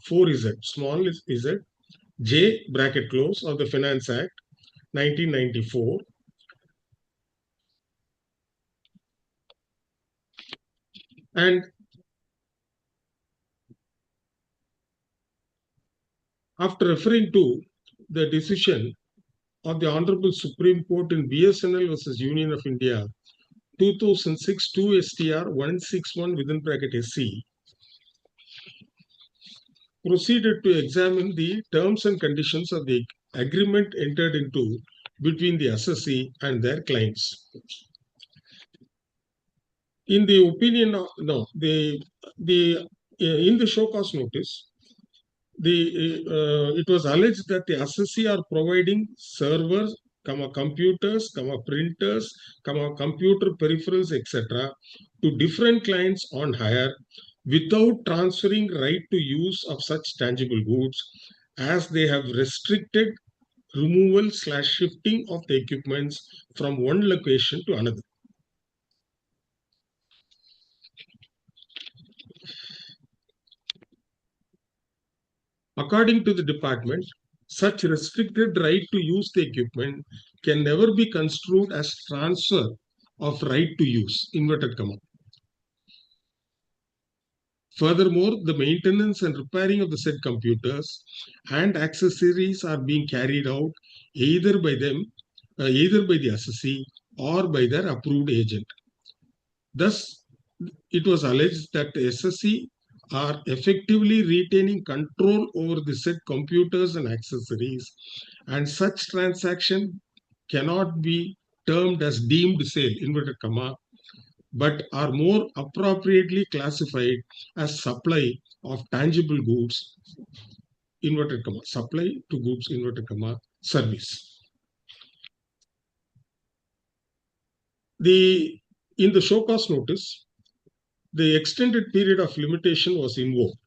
4Z, small Z, J bracket close of the Finance Act 1994. And after referring to the decision of the Honorable Supreme Court in BSNL versus Union of India, 2006 2 STR 161 within bracket SC, proceeded to examine the terms and conditions of the agreement entered into between the assessee and their clients. In the opinion of in the show cause notice, it was alleged that the assessee are providing servers, computers, printers, computer peripherals, etc. to different clients on hire without transferring right to use of such tangible goods, as they have restricted removal/shifting of the equipments from one location to another. According to the department, such restricted right to use the equipment can never be construed as transfer of right to use, inverted comma. Furthermore, the maintenance and repairing of the said computers and accessories are being carried out either by them, either by the assessee or by their approved agent. Thus, it was alleged that the SSC are effectively retaining control over the said computers and accessories, and such transaction cannot be termed as deemed sale, inverted comma, but are more appropriately classified as supply of tangible goods, inverted comma, supply to goods, inverted comma, service. In the show cause notice, the extended period of limitation was invoked.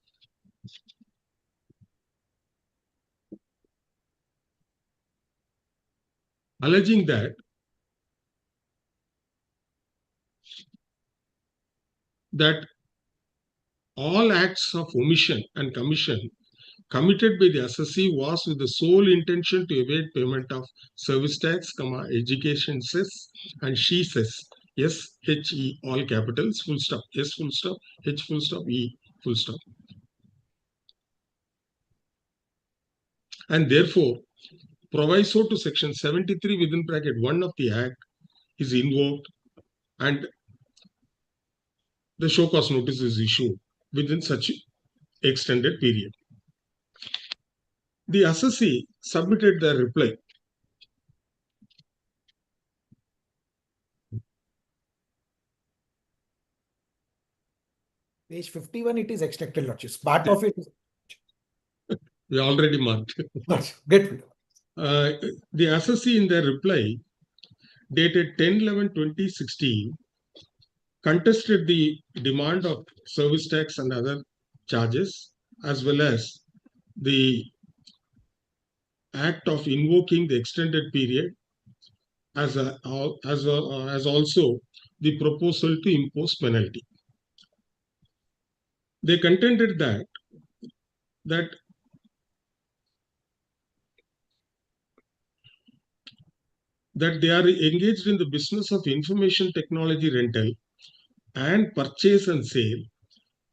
Alleging that all acts of omission and commission committed by the assessee was with the sole intention to evade payment of service tax, education cess, and she cess, S, H, E, all capitals, full stop, S, full stop, H, full stop, E, full stop. And therefore, proviso to section 73 within bracket 1 of the Act is invoked and the show cause notice is issued within such extended period. The assessee submitted their reply. Page 51, it is extracted, Lordships. Part of it is. We already marked. Get The assessee in their reply dated 10/11/2016 contested the demand of service tax and other charges, as well as the act of invoking the extended period, as also the proposal to impose penalty. They contended that they are engaged in the business of information technology rental and purchase and sale,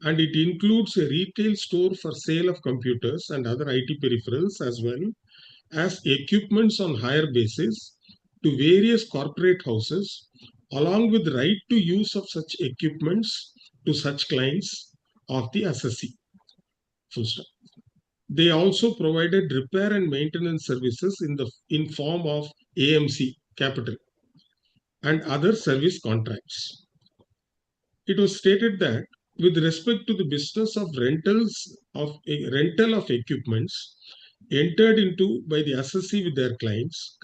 and it includes a retail store for sale of computers and other IT peripherals, as well as equipments on hire basis to various corporate houses, along with right to use of such equipments to such clients of the assessee. Full stop. They also provided repair and maintenance services in form of AMC capital and other service contracts. It was stated that with respect to the business of rental of equipments entered into by the assessee with their clients,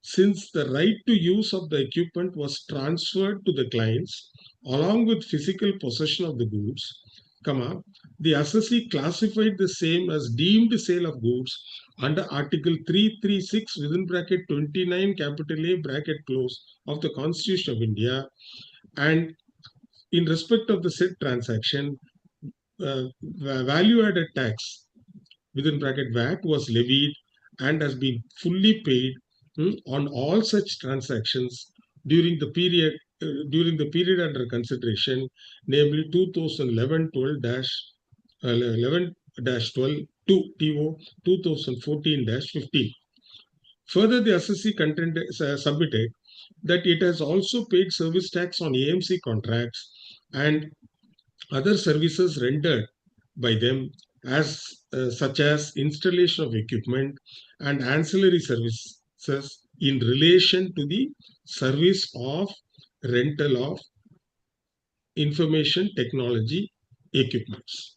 since the right to use of the equipment was transferred to the clients along with physical possession of the goods, the assessee classified the same as deemed sale of goods under Article 336 within bracket 29 capital A bracket close of the Constitution of India, and in respect of the said transaction, value-added tax within bracket VAT was levied and has been fully paid on all such transactions during the period under consideration, namely 2011-12 to TO 2014-15. Further, the assessee submitted that it has also paid service tax on AMC contracts and other services rendered by them, as such as installation of equipment and ancillary services in relation to the service of rental of information technology equipments.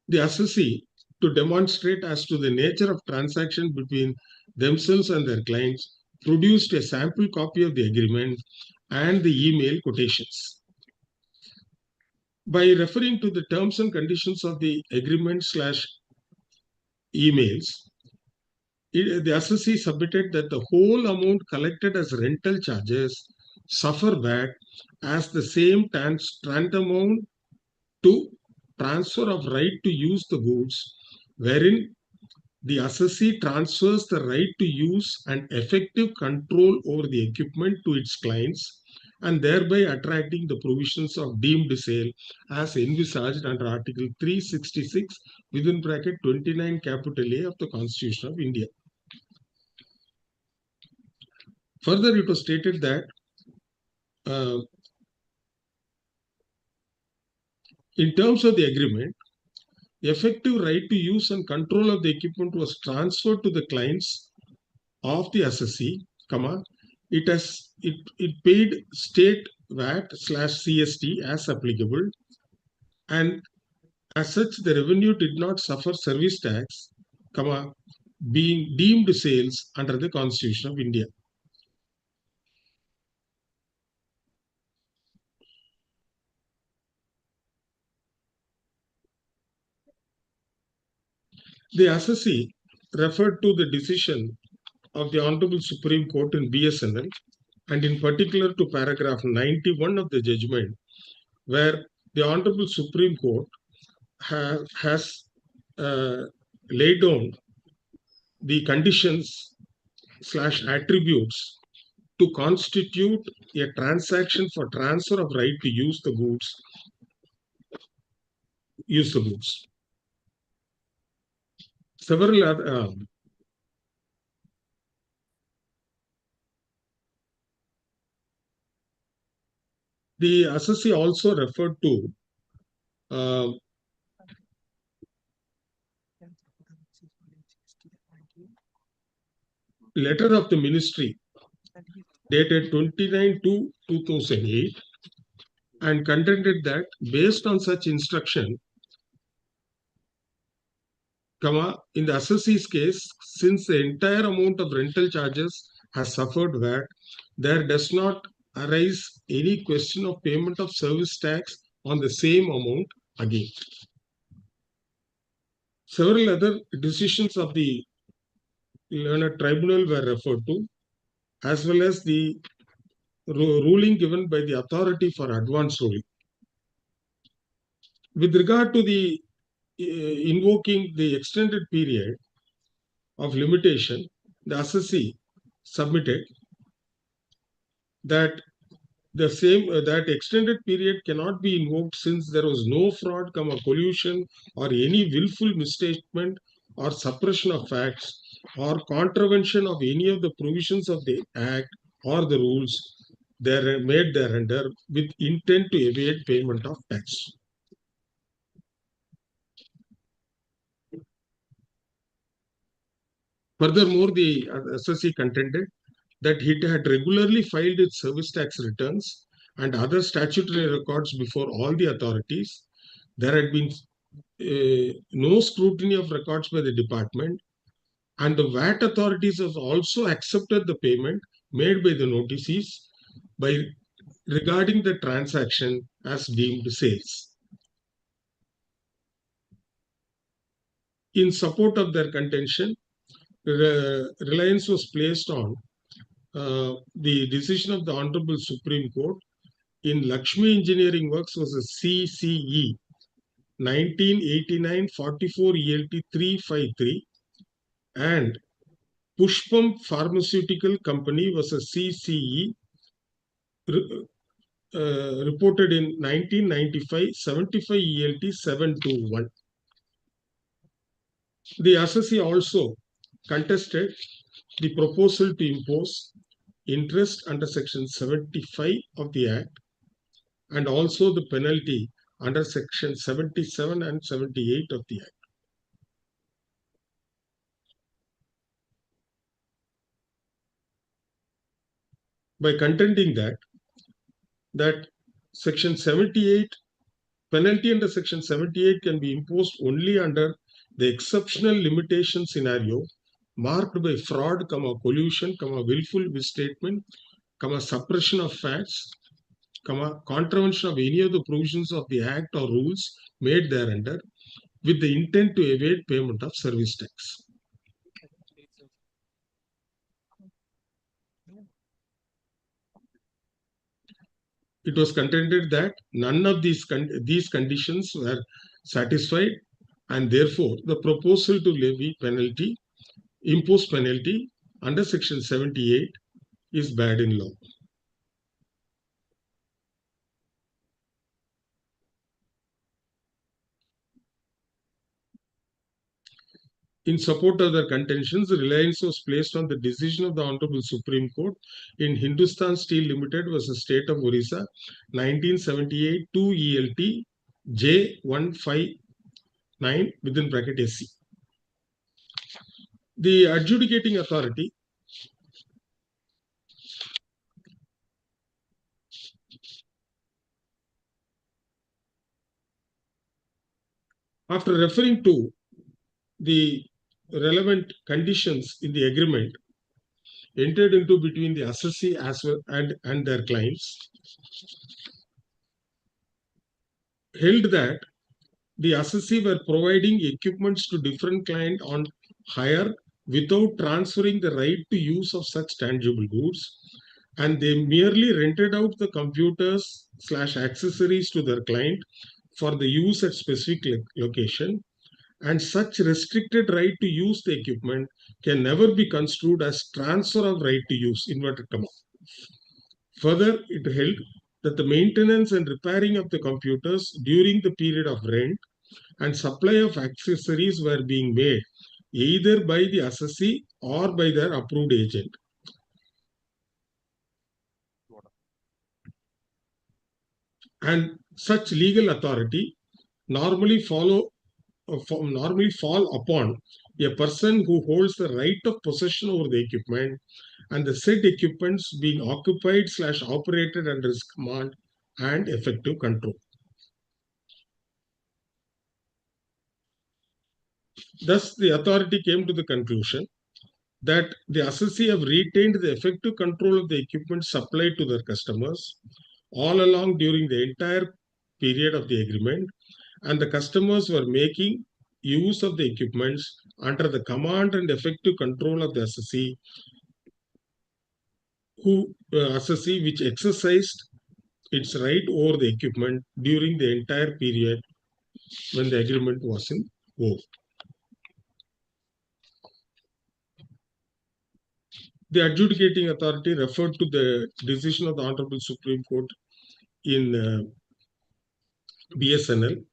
The assessee, to demonstrate as to the nature of transaction between themselves and their clients, produced a sample copy of the agreement and the email quotations. By referring to the terms and conditions of the agreement / emails, the assessee submitted that the whole amount collected as rental charges suffer VAT as the same tantamount to transfer of right to use the goods, wherein the assessee transfers the right to use and effective control over the equipment to its clients, and thereby attracting the provisions of deemed sale as envisaged under Article 366 within bracket 29 capital A of the Constitution of India. Further, it was stated that in terms of the agreement, effective right to use and control of the equipment was transferred to the clients of the assessee, it paid state VAT/CST as applicable, and as such the revenue did not suffer service tax, being deemed sales under the Constitution of India. The assessee referred to the decision of the Honorable Supreme Court in BSNL, and in particular to paragraph 91 of the judgment, where the Honorable Supreme Court has laid down the conditions/attributes to constitute a transaction for transfer of right to use the goods. Several other the assessee also referred to letter of the ministry dated 29/2/2008 and contended that based on such instruction, in the assessee's case, since the entire amount of rental charges has suffered VAT, there does not arise any question of payment of service tax on the same amount again. Several other decisions of the learned tribunal were referred to, as well as the ruling given by the authority for advance ruling. With regard to the invoking the extended period of limitation, the assessee submitted that that extended period cannot be invoked since there was no fraud, collusion, or any willful misstatement or suppression of facts or contravention of any of the provisions of the Act or the rules made thereunder with intent to evade payment of tax. Furthermore, the assessee contended that it had regularly filed its service tax returns and other statutory records before all the authorities. There had been no scrutiny of records by the department, and the VAT authorities have also accepted the payment made by the notices regarding the transaction as deemed sales. In support of their contention, reliance was placed on the decision of the Honorable Supreme Court in Lakshmi Engineering Works was a CCE 1989 44 ELT 353, and Pushpam Pharmaceutical Company was a CCE reported in 1995 75 ELT 721. The assessee also contested the proposal to impose interest under Section 75 of the Act and also the penalty under Section 77 and 78 of the Act. By contending that Section 78, penalty under Section 78 can be imposed only under the exceptional limitation scenario marked by fraud, collusion, willful misstatement, suppression of facts, contravention of any of the provisions of the Act or rules made thereunder with the intent to evade payment of service tax. It was contended that none of these conditions were satisfied, and therefore the proposal to impose penalty under Section 78 is bad in law. In support of their contentions, reliance was placed on the decision of the Honorable Supreme Court in Hindustan Steel Limited versus State of Orissa, 1978, 2 ELT J159 within bracket SC. The adjudicating authority after referring to the relevant conditions in the agreement entered into between the assessee as well and their clients, held that the assessee were providing equipments to different clients on hire without transferring the right to use of such tangible goods, and they merely rented out the computers / accessories to their client for the use at specific location, and such restricted right to use the equipment can never be construed as transfer of right to use, inverted comma. Further, it held that the maintenance and repairing of the computers during the period of rent and supply of accessories were being made either by the assessee or by their approved agent. And such legal authority normally fall upon a person who holds the right of possession over the equipment and the said equipments being occupied / operated under his command and effective control. Thus, the authority came to the conclusion that the assessee have retained the effective control of the equipment supplied to their customers all along during the entire period of the agreement, and the customers were making use of the equipments under the command and effective control of the assessee, which exercised its right over the equipment during the entire period when the agreement was in vogue. The adjudicating authority referred to the decision of the Honorable Supreme Court in BSNL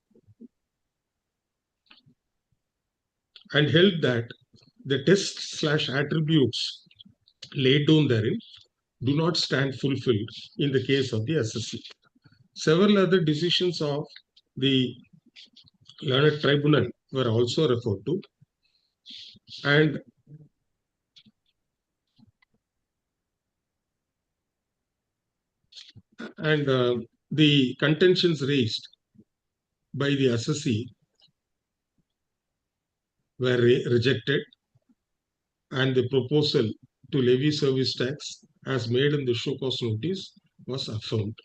and held that the tests / attributes laid down therein do not stand fulfilled in the case of the assessee. Several other decisions of the learned tribunal were also referred to, and the contentions raised by the assessee were rejected, and the proposal to levy service tax as made in the show cause notice was affirmed.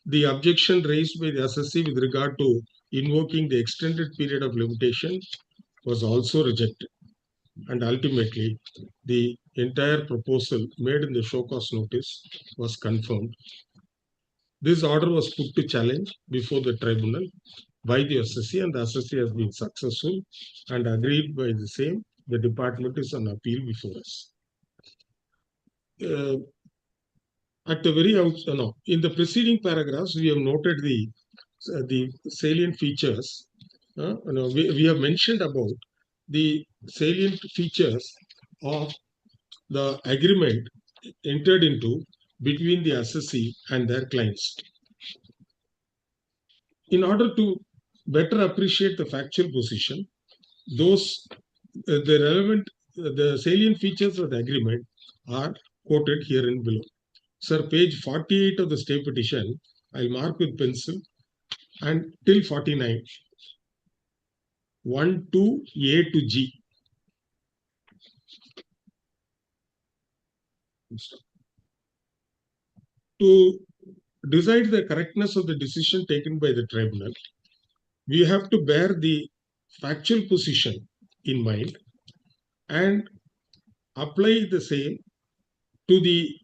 The objection raised by the assessee with regard to invoking the extended period of limitation was also rejected, and ultimately the entire proposal made in the show cause notice was confirmed. This order was put to challenge before the tribunal by the assessee, and the assessee has been successful and agreed by the same. The department is on appeal before us. At the very outset, in the preceding paragraphs, we have noted the salient features. We have mentioned about the salient features of the agreement entered into between the assessee and their clients. In order to better appreciate the factual position, the salient features of the agreement are quoted here and below. Sir, page 48 of the stay petition, I'll mark with pencil, and till 49, 1 to A to G. To decide the correctness of the decision taken by the tribunal, we have to bear the factual position in mind and apply the same to the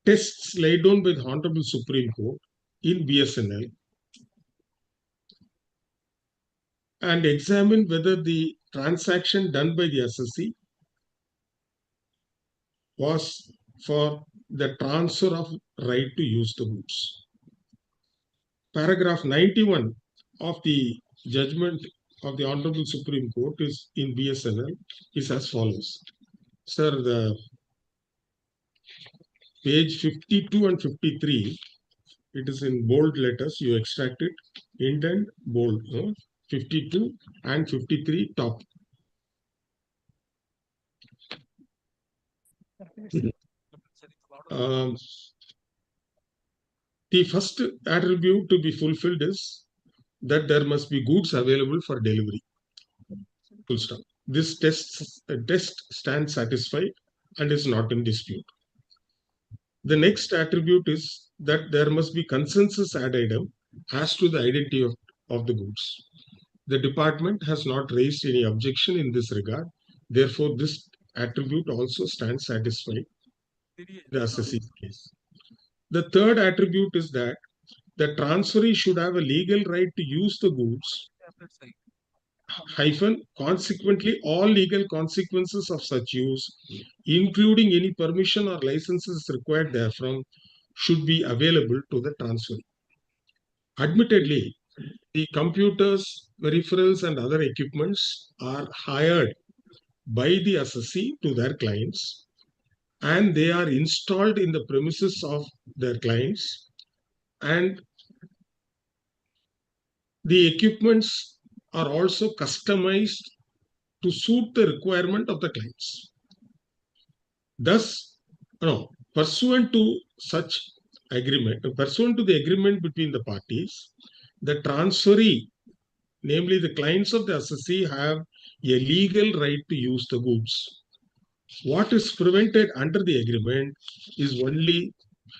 tests laid down by the Honorable Supreme Court in BSNL and examine whether the transaction done by the assessee was for the transfer of right to use the goods. Paragraph 91 of the judgment of the Honorable Supreme Court is in BSNL is as follows. Sir, the page 52 and 53, it is in bold letters. You extract it, indent, bold, 52 and 53 top. The first attribute to be fulfilled is that there must be goods available for delivery. Full stop. This test stands satisfied and is not in dispute. The next attribute is that there must be consensus ad idem as to the identity of the goods. The department has not raised any objection in this regard. Therefore, this attribute also stands satisfied in the assessee's case. The third attribute is that the transferee should have a legal right to use the goods, consequently, all legal consequences of such use, including any permission or licenses required therefrom, should be available to the transferee. Admittedly, the computers, peripherals, and other equipments are hired by the assessee to their clients, and they are installed in the premises of their clients, and the equipments are also customized to suit the requirement of the clients. Thus, pursuant to such agreement, pursuant to the agreement between the parties, the transferee, namely the clients of the assessee, have a legal right to use the goods. What is prevented under the agreement is only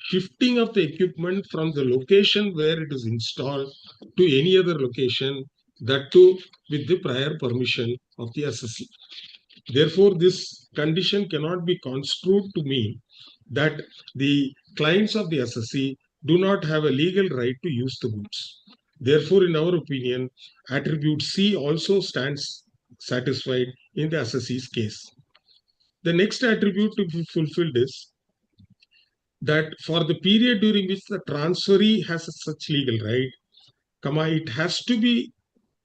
shifting of the equipment from the location where it is installed to any other location, that too with the prior permission of the assessee. Therefore, this condition cannot be construed to mean that the clients of the assessee do not have a legal right to use the goods. Therefore, in our opinion, attribute C also stands satisfied in the assessee's case. The next attribute to be fulfilled is that for the period during which the transferee has such legal right, it has to be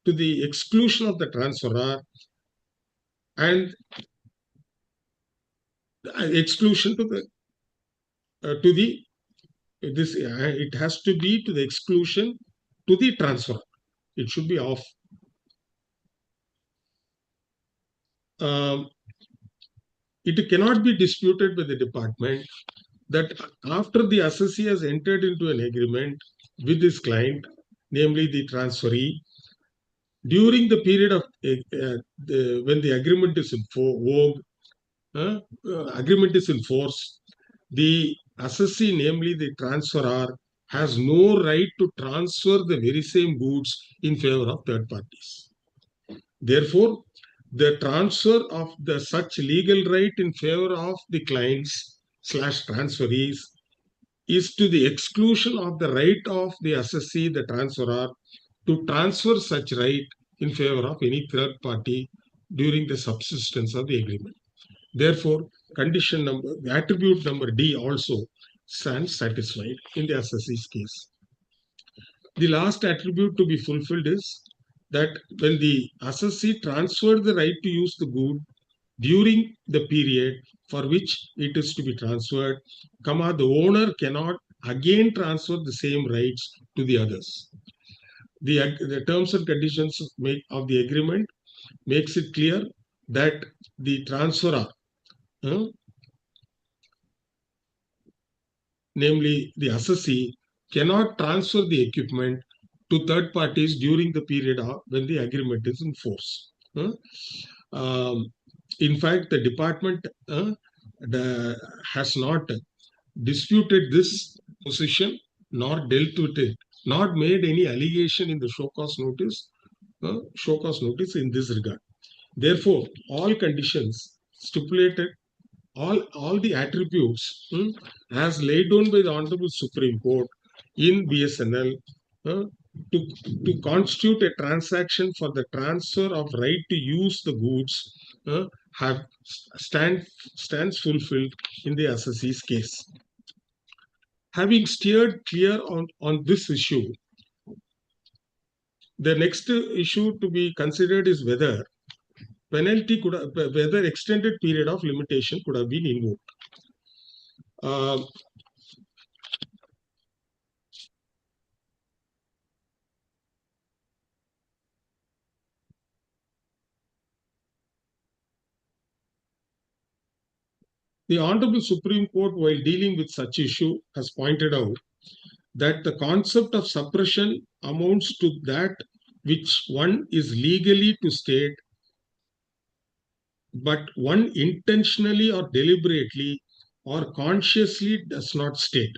to the exclusion of the transferor and exclusion to the it has to be to the exclusion to the transferor. It should be off. It cannot be disputed by the department that after the assessee has entered into an agreement with his client, namely the transferee, during the period of when the agreement is in force, the assessee, namely the transferor, has no right to transfer the very same goods in favor of third parties. Therefore, the transfer of the such legal right in favor of the clients / transferees is to the exclusion of the right of the assessee, the transferor, to transfer such right in favor of any third party during the subsistence of the agreement. Therefore, attribute number D also stands satisfied in the assessee's case. The last attribute to be fulfilled is that when the assessee transferred the right to use the good during the period for which it is to be transferred, the owner cannot again transfer the same rights to the others. The terms and conditions of the agreement makes it clear that the transferor, namely the assessee, cannot transfer the equipment to third parties during the period when the agreement is in force. In fact, the department has not disputed this position, nor dealt with it, not made any allegation in the show cause notice in this regard. Therefore, all conditions stipulated all the attributes as laid down by the Honorable Supreme Court in BSNL to constitute a transaction for the transfer of right to use the goods stands fulfilled in the assessee's case. Having steered clear on this issue, the next issue to be considered is whether whether extended period of limitation could have been invoked. The Honorable Supreme Court, while dealing with such issue, has pointed out that the concept of suppression amounts to that which one is legally to state, but one intentionally or deliberately or consciously does not state.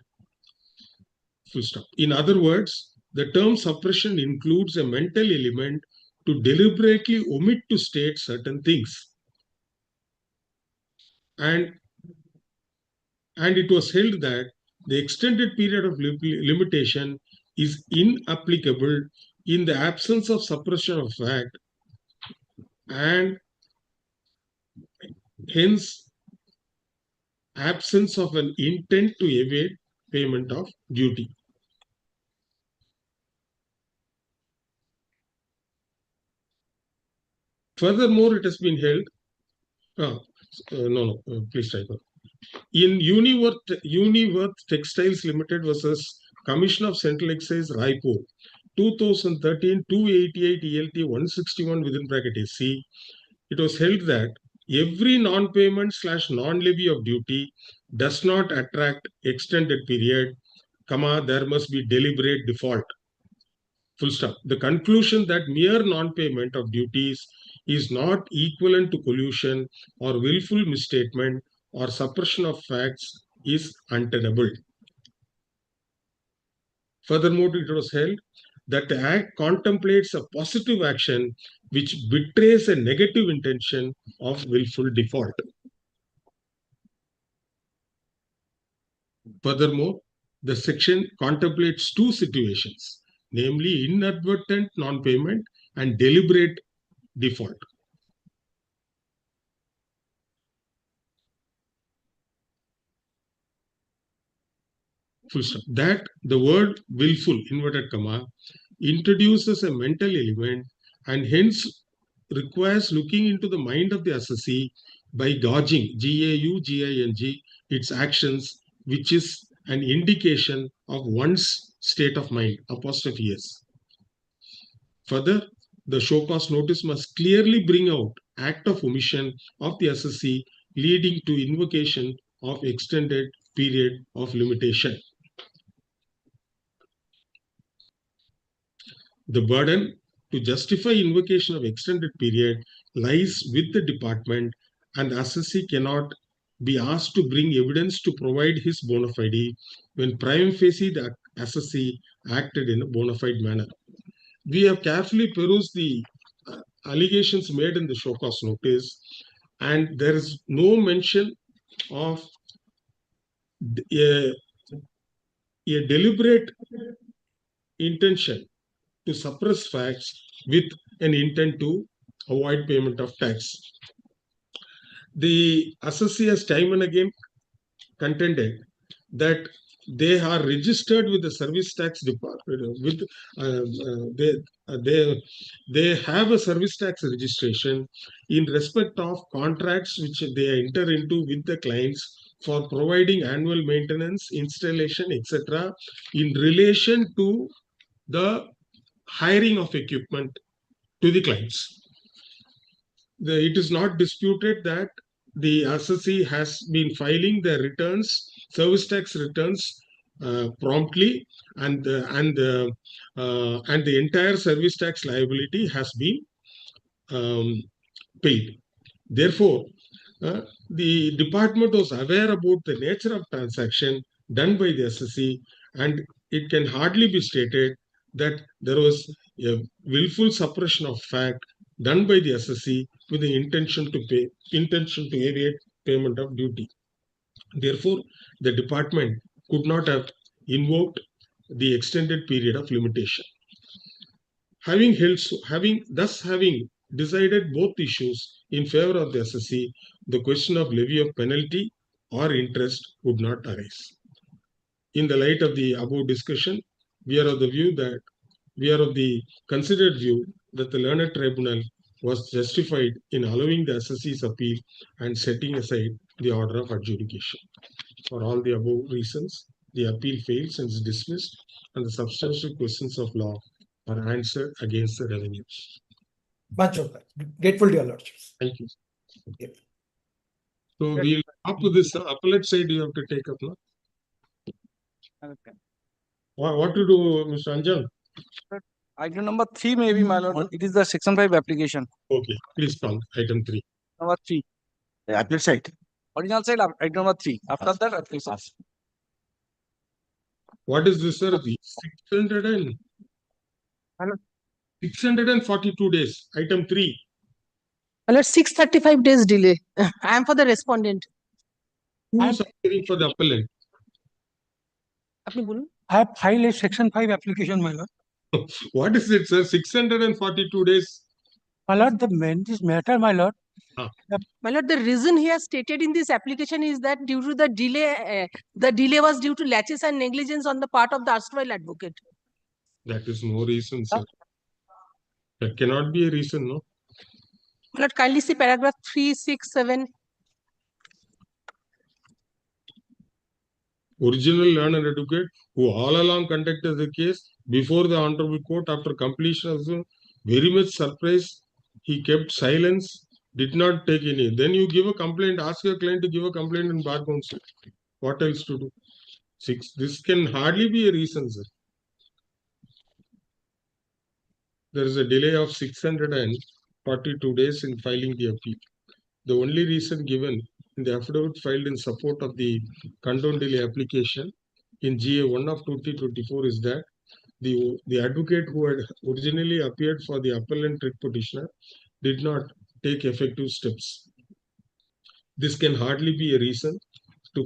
Full stop. In other words, the term suppression includes a mental element to deliberately omit to state certain things. And it was held that the extended period of limitation is inapplicable in the absence of suppression of fact, and hence absence of an intent to evade payment of duty. Furthermore, it has been held, please type up. In Uniworth Textiles Limited versus Commission of Central Excise Raipur, 2013 288 ELT 161 within bracket SC, it was held that every non-payment / non-levy of duty does not attract extended period, there must be deliberate default. Full stop. The conclusion that mere non-payment of duties is not equivalent to collusion or willful misstatement or suppression of facts is untenable. Furthermore, it was held that the Act contemplates a positive action which betrays a negative intention of willful default. Furthermore, the section contemplates two situations, namely inadvertent non-payment and deliberate default. Full stop. That the word willful, inverted comma, introduces a mental element and hence requires looking into the mind of the assessee by gauging, G-A-U-G-I-N-G, its actions, which is an indication of one's state of mind, apostrophe S. Further, the show cause notice must clearly bring out act of omission of the assessee leading to invocation of extended period of limitation. The burden to justify invocation of extended period lies with the department, and the assessee cannot be asked to bring evidence to provide his bona fide when prima facie the assessee acted in a bona fide manner. We have carefully perused the allegations made in the show cause notice, and there is no mention of a deliberate intention to suppress facts with an intent to avoid payment of tax. The assessee has time and again contended that they are registered with the service tax department. They have a service tax registration in respect of contracts which they enter into with the clients for providing annual maintenance, installation, etc., in relation to the hiring of equipment to the clients. It is not disputed that the assessee has been filing their returns, service tax returns promptly, and the entire service tax liability has been paid. Therefore, the department was aware about the nature of transaction done by the assessee, and it can hardly be stated that there was a willful suppression of fact done by the assessee with the intention to evade payment of duty. Therefore, the department could not have invoked the extended period of limitation. Having decided both issues in favor of the assessee, the question of levy of penalty or interest would not arise. In the light of the above discussion, we are of the considered view that the learned tribunal was justified in allowing the assessee's appeal and setting aside the order of adjudication. For all the above reasons, the appeal fails and is dismissed, and the substantial questions of law are answered against the revenues. Much obliged. Grateful to your lordships. Thank you. Yeah. So we'll up to this appellate side you have to take up now. Okay. What to do, Mr. Anjan? Item number 3 maybe, my lord. It is the section 5 application. Okay, please call item 3. Number 3. The appellate side. Original side, item number 3. After that, application. What is this, sir? The 642 days. Item 3. Well, 635 days delay. I am for the respondent. Who is appearing for the appellant? আপনি বলুন। I have filed a section 5 application, my lord. What is it, sir? 642 days. My lord, this matter, my lord. My lord, the reason he has stated in this application is that due to the delay was due to laches and negligence on the part of the erstwhile advocate. That is no reason, sir. That cannot be a reason, no? My lord, kindly see paragraph 367. Original learned advocate who all along conducted the case before the honorable court after completion of the very much surprise, he kept silence, did not take any. Then you give a complaint, ask your client to give a complaint in bar council. What else to do? This can hardly be a reason, sir. There is a delay of 642 days in filing the appeal. The only reason given in the affidavit filed in support of the condoned delay application in GA 1 of 2024 is that the advocate who had originally appeared for the appellant writ petitioner did not take effective steps. This can hardly be a reason to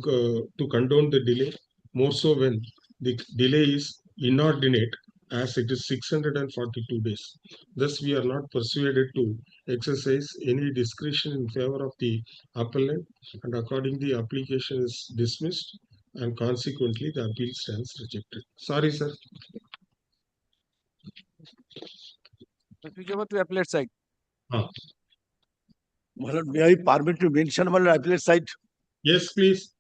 condone the delay, more so when the delay is inordinate, as it is 642 days. Thus, we are not persuaded to exercise any discretion in favor of the appellant, and accordingly, the application is dismissed, and consequently, the appeal stands rejected. Sorry, sir. Switch over to appellate side. My lord, may I permit to mention, my lord, appellate side? Yes, please.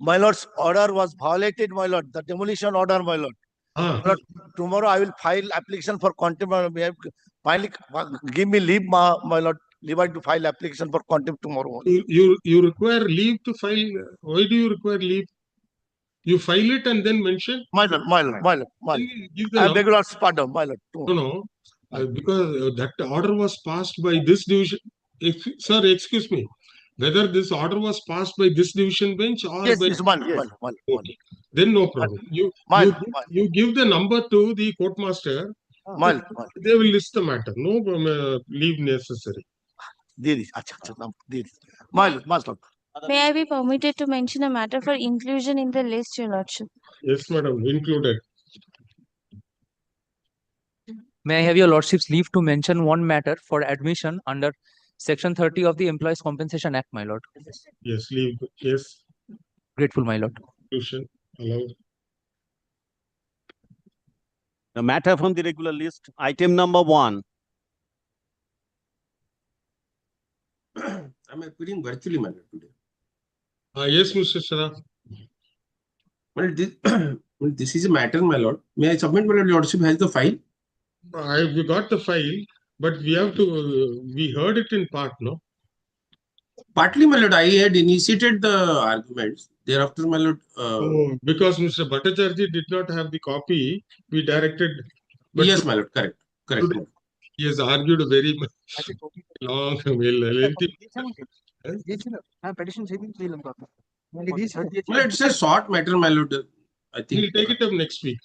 My lord's order was violated, my lord. The demolition order, my lord. My lord, tomorrow I will file application for contempt. Finally, give me leave, my lord. Leave to file application for contempt tomorrow. You require leave to file. Why do you require leave? You file it and then mention. My lord. Give the I beg your pardon, my lord. No. Because that order was passed by this division. Sir, excuse me. Whether this order was passed by this division bench or Yes, by yes, okay. Then no problem. You give the number to the court master. They will list the matter. No leave necessary. May I be permitted to mention a matter for inclusion in the list, Your Lordship? Yes, madam. Included. May I have your lordship's leave to mention one matter for admission under Section 30 of the Employees Compensation Act, my lord? Yes, leave. Yes. Grateful, my lord. Inclusion allowed. The matter from the regular list, item number 1. I'm appearing virtually, my lord, today. Yes, Mr. Shara. Well, this is a matter, my lord. May I submit, my lord? Lordship has the file. We got the file, but we have to. We heard it in part, no? Partly, my lord. I had initiated the arguments. Thereafter, my lord. Because Mr. Bhattacharya did not have the copy, we directed. Yes, my lord. Correct. Today, he has argued very long, lengthy. Well, it's a short matter, my lord. I think we'll take it up next week.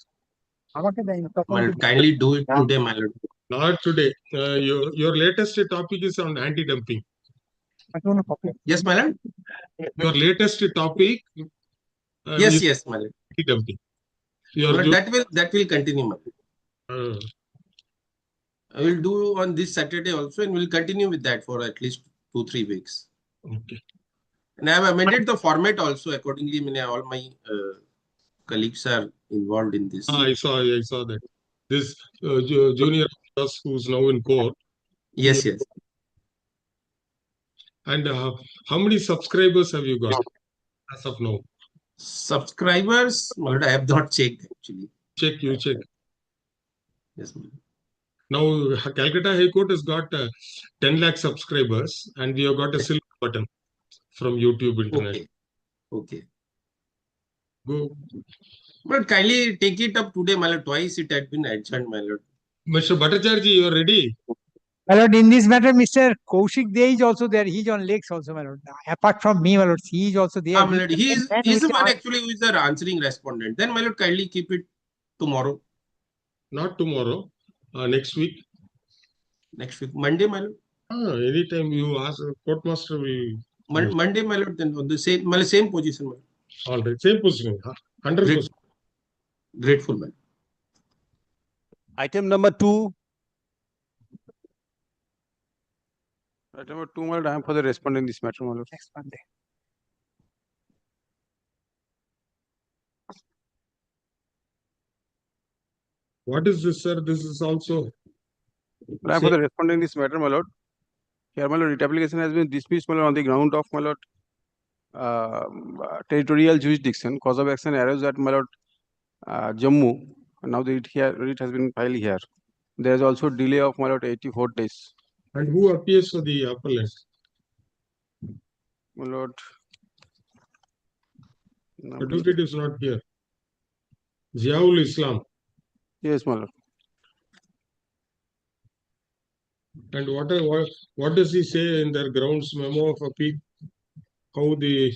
My lord, kindly do it today, my lord. Not today. Your latest topic is on anti-dumping. Yes, my lord. Your latest topic. Yes, yes, my lord. Your That will continue, my lord. I will do on this Saturday also, and we'll continue with that for at least 2-3 weeks. Okay. And I have amended the format also accordingly. I mean, all my colleagues are involved in this. I saw that. This junior who's now in court. Yes, yes. And how many subscribers have you got as of now? Subscribers, but I have not checked actually. You check. Yes, ma'am. Now, Calcutta High Court has got 10 lakh subscribers, and we have got a silver button from YouTube Internet. Okay. Go. But kindly take it up today, my lord. Twice it had been adjourned, my lord. Mr. Bhattacharya, you are ready? My lord, in this matter, Mr. Kaushik Dey is also there. He's on legs also, my lord. Apart from me, my lord, he is also there. My lord, he is the one actually who is the answering respondent. Then, my lord, kindly keep it tomorrow. Not tomorrow. Next week. Next week, Monday, my lord. Anytime you ask, courtmaster will. Monday, my lord, then on the same position, my lord. All right, same position. 100%. Grateful, man. Item number 2. Item number 2, my lord, I am for the respondent in this matter, my lord. Next Monday. What is this, sir? This is also. I am for the respondent in this matter, my lord. Here, my lord, writ application has been dismissed, my lord, on the ground of, my lord, territorial jurisdiction. Cause of action arose at, my lord, Jammu. And now the writ has been filed here. There is also delay of, my lord, 84 days. And who appears for the appellant? My lord. Advocate is not here. Ziaul Islam. Yes, my lord. And what does he say in their grounds memo of appeal? How the,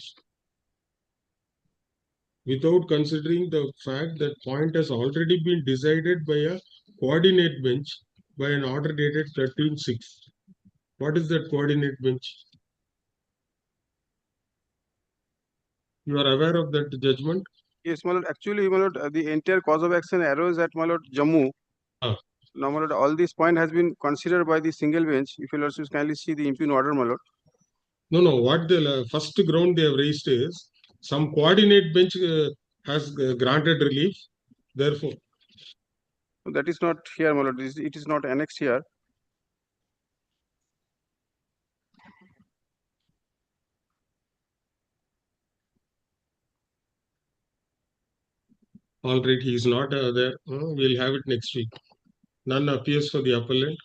without considering the fact that point has already been decided by a coordinate bench by an order dated 13/6. What is that coordinate bench? You are aware of that judgment? Yes, my lord. Actually, my lord, the entire cause of action arose at, my lord, Jammu. Now, my lord, all this point has been considered by the single bench. If you lordships kindly see the impugn order, my lord. No. What the first ground they have raised is some coordinate bench has granted relief. Therefore, that is not here, my lord. It is not annexed here. all right, he is not there. We'll have it next week. None appears for the appellant.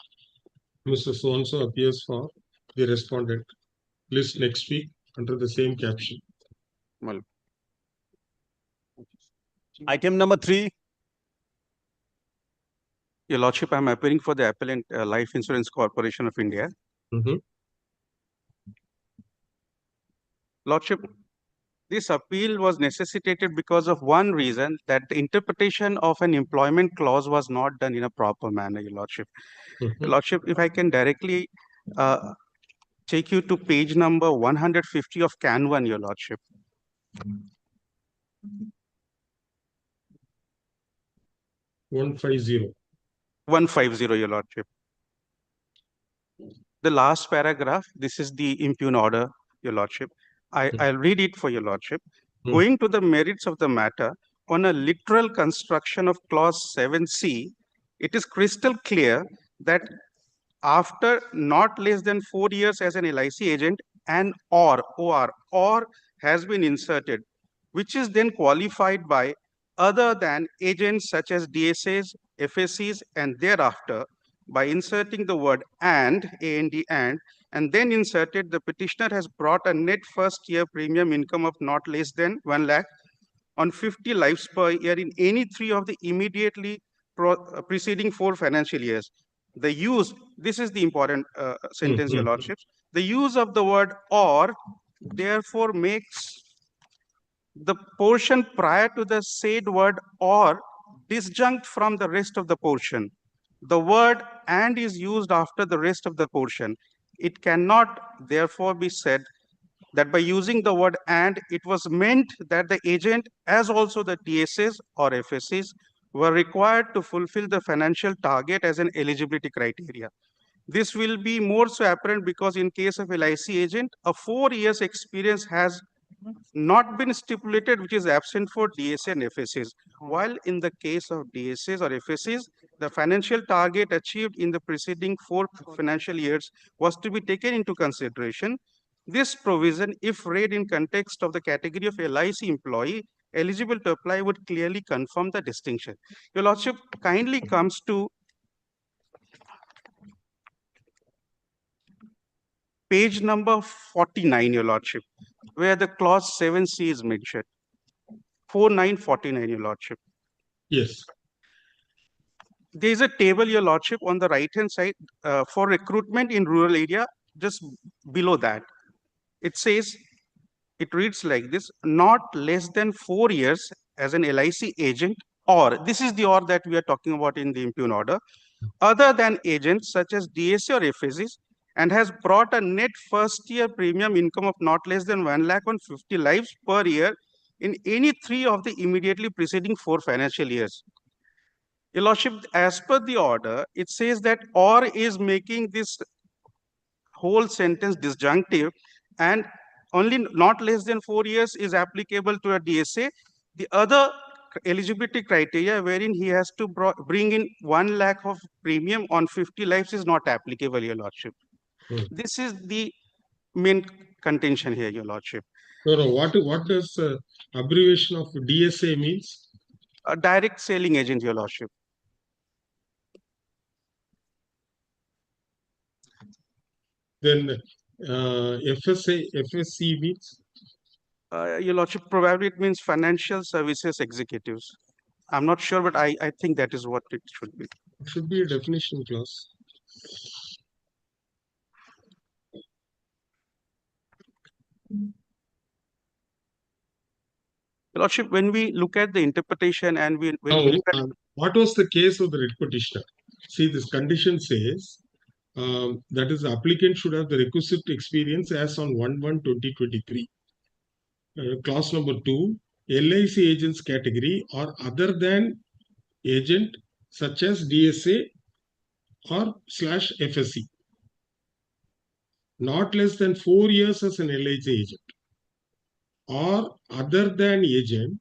Mr. So-and-so appears for the respondent. List next week under the same caption. Well. Item number 3. Your lordship, I am appearing for the appellant Life Insurance Corporation of India. Lordship, this appeal was necessitated because of one reason, that the interpretation of an employment clause was not done in a proper manner, your lordship. Your lordship, if I can directly take you to page number 150 of Can 1, your lordship. One five zero, your lordship. The last paragraph, this is the impugn order, your lordship. I'll read it for your lordship. Going to the merits of the matter, on a literal construction of clause 7C, it is crystal clear that after not less than 4 years as an LIC agent, an or has been inserted, which is then qualified by other than agents such as DSAs, FSCs, and thereafter by inserting the word and then inserted, the petitioner has brought a net first year premium income of not less than 1 lakh on 50 lives per year in any 3 of the immediately preceding 4 financial years. The use, this is the important sentence, your lordships, the use of the word or therefore makes the portion prior to the said word or disjunct from the rest of the portion. The word and is used after the rest of the portion. it cannot therefore be said that by using the word and, it was meant that the agent as also the DSAs or FSCs were required to fulfill the financial target as an eligibility criteria. This will be more so apparent because in case of LIC agent, a 4 years experience has not been stipulated, which is absent for DSA and FSCs. While in the case of DSAs or FSCs, the financial target achieved in the preceding 4 financial years was to be taken into consideration. This provision, if read in context of the category of LIC employee eligible to apply, would clearly confirm the distinction. Your Lordship kindly comes to page number 49, Your Lordship, where the clause 7C is mentioned. 4949, Your Lordship. Yes. There is a table, Your Lordship, on the right-hand side for recruitment in rural area, just below that. It says, it reads like this, not less than 4 years as an LIC agent, or, this is the or that we are talking about in the impugn order, other than agents such as DSA or FSCs, and has brought a net first year premium income of not less than 1 lakh on 50 lives per year in any 3 of the immediately preceding 4 financial years. Your Lordship, as per the order, it says that or is making this whole sentence disjunctive, and only not less than 4 years is applicable to a DSA. The other eligibility criteria wherein he has to bring in 1 lakh of premium on 50 lives is not applicable, Your Lordship. This is the main contention here, Your Lordship. No, what does abbreviation of DSA means? A direct selling agent, Your Lordship. Then FSC means? Your Lordship, probably it means financial services executives. I'm not sure, but I think that is what it should be. It should be a definition clause. Your Lordship, when we look at the interpretation and we what was the case of the writ petitioner? See, this condition says that is, the applicant should have the requisite experience as on 1/1/2023. Clause number 2, LIC agents category or other than agent such as DSA or /FSC. Not less than 4 years as an LIC agent or other than agent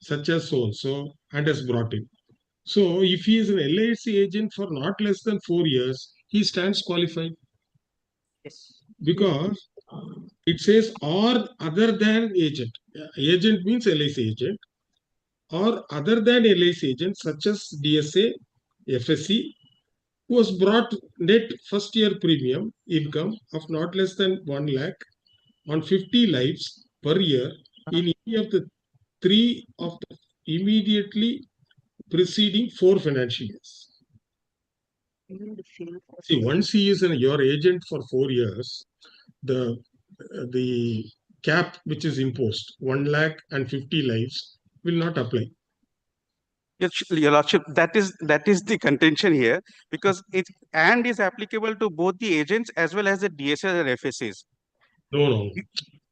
such as so-and-so and has brought in. So if he is an LIC agent for not less than 4 years, he stands qualified. Yes. Because it says or other than agent. Agent means LIC agent or other than LIC agent such as DSA, FSC, who has brought net first year premium income of not less than 1 lakh on 50 lives per year in any of the 3 of the immediately preceding 4 financial years. See, once he is your agent for 4 years, the cap which is imposed, 1 lakh and 50 lives, will not apply. Your Lordship, that is the contention here, because it and is applicable to both the agents as well as the DSA and FSCs. No.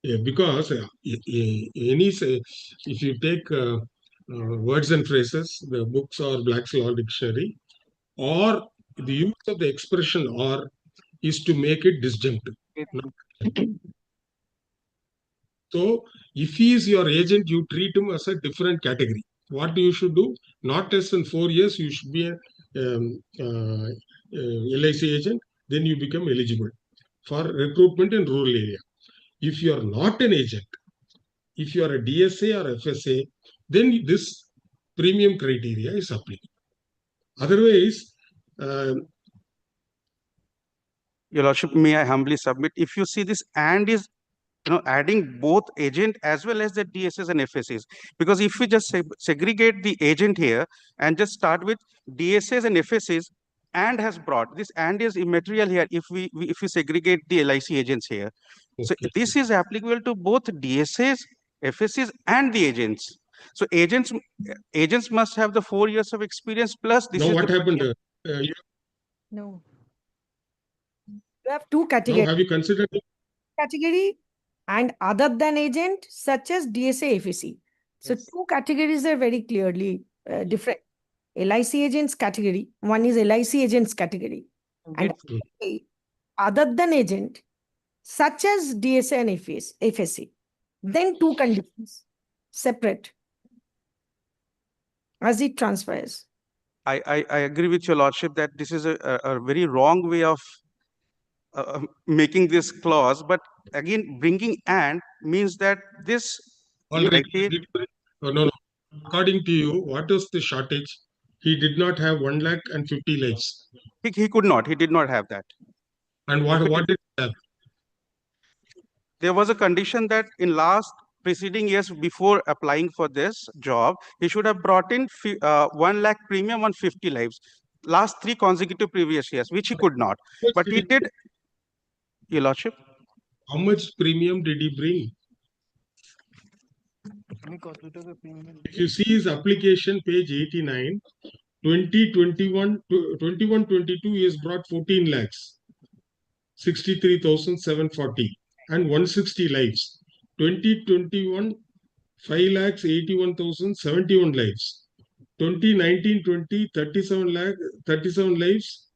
Yeah, because if you take words and phrases, the books or Black's Law Dictionary, or the use of the expression or is to make it disjunctive. So if he is your agent, you treat him as a different category. What you should do? Not less than 4 years, you should be a LIC agent. Then you become eligible for recruitment in rural area. If you are not an agent, if you are a DSA or FSA, then this premium criteria is applicable. Otherwise, Your Lordship, may I humbly submit, if you see this and is adding both agent as well as the DSAs and FSAs, because if we just segregate the agent here and just start with DSAs and FSAs, and has brought this and is immaterial here if we segregate the LIC agents here. Okay. So this is applicable to both DSAs, FSCs and the agents. So agents must have the 4 years of experience plus this. Now what happened? No. You have two Now, categories. have you considered it? Category and other than agent, such as DSA FAC. So two categories are very clearly different. LIC agents category, one is LIC agents category. And other than agent, such as DSA and FAC. Then two conditions, separate, as it transpires. I agree with your lordship that this is a very wrong way of making this clause, but again, bringing and means that this. No. According to you, what is the shortage? He did not have 1,50,000 lives. He could not. He did not have that. And what did he have? There was a condition that in last preceding years before applying for this job, he should have brought in 1 lakh premium on 50 lives. Last 3 consecutive previous years, which he could not. But he did. Your lordship. How much premium did he bring? If you see his application, page 89, 21-22, he has brought 14 lakhs, 63,740 and 160 lives. 2021, 5 lakhs, 81,071 lives. 2019-20, 37 lives.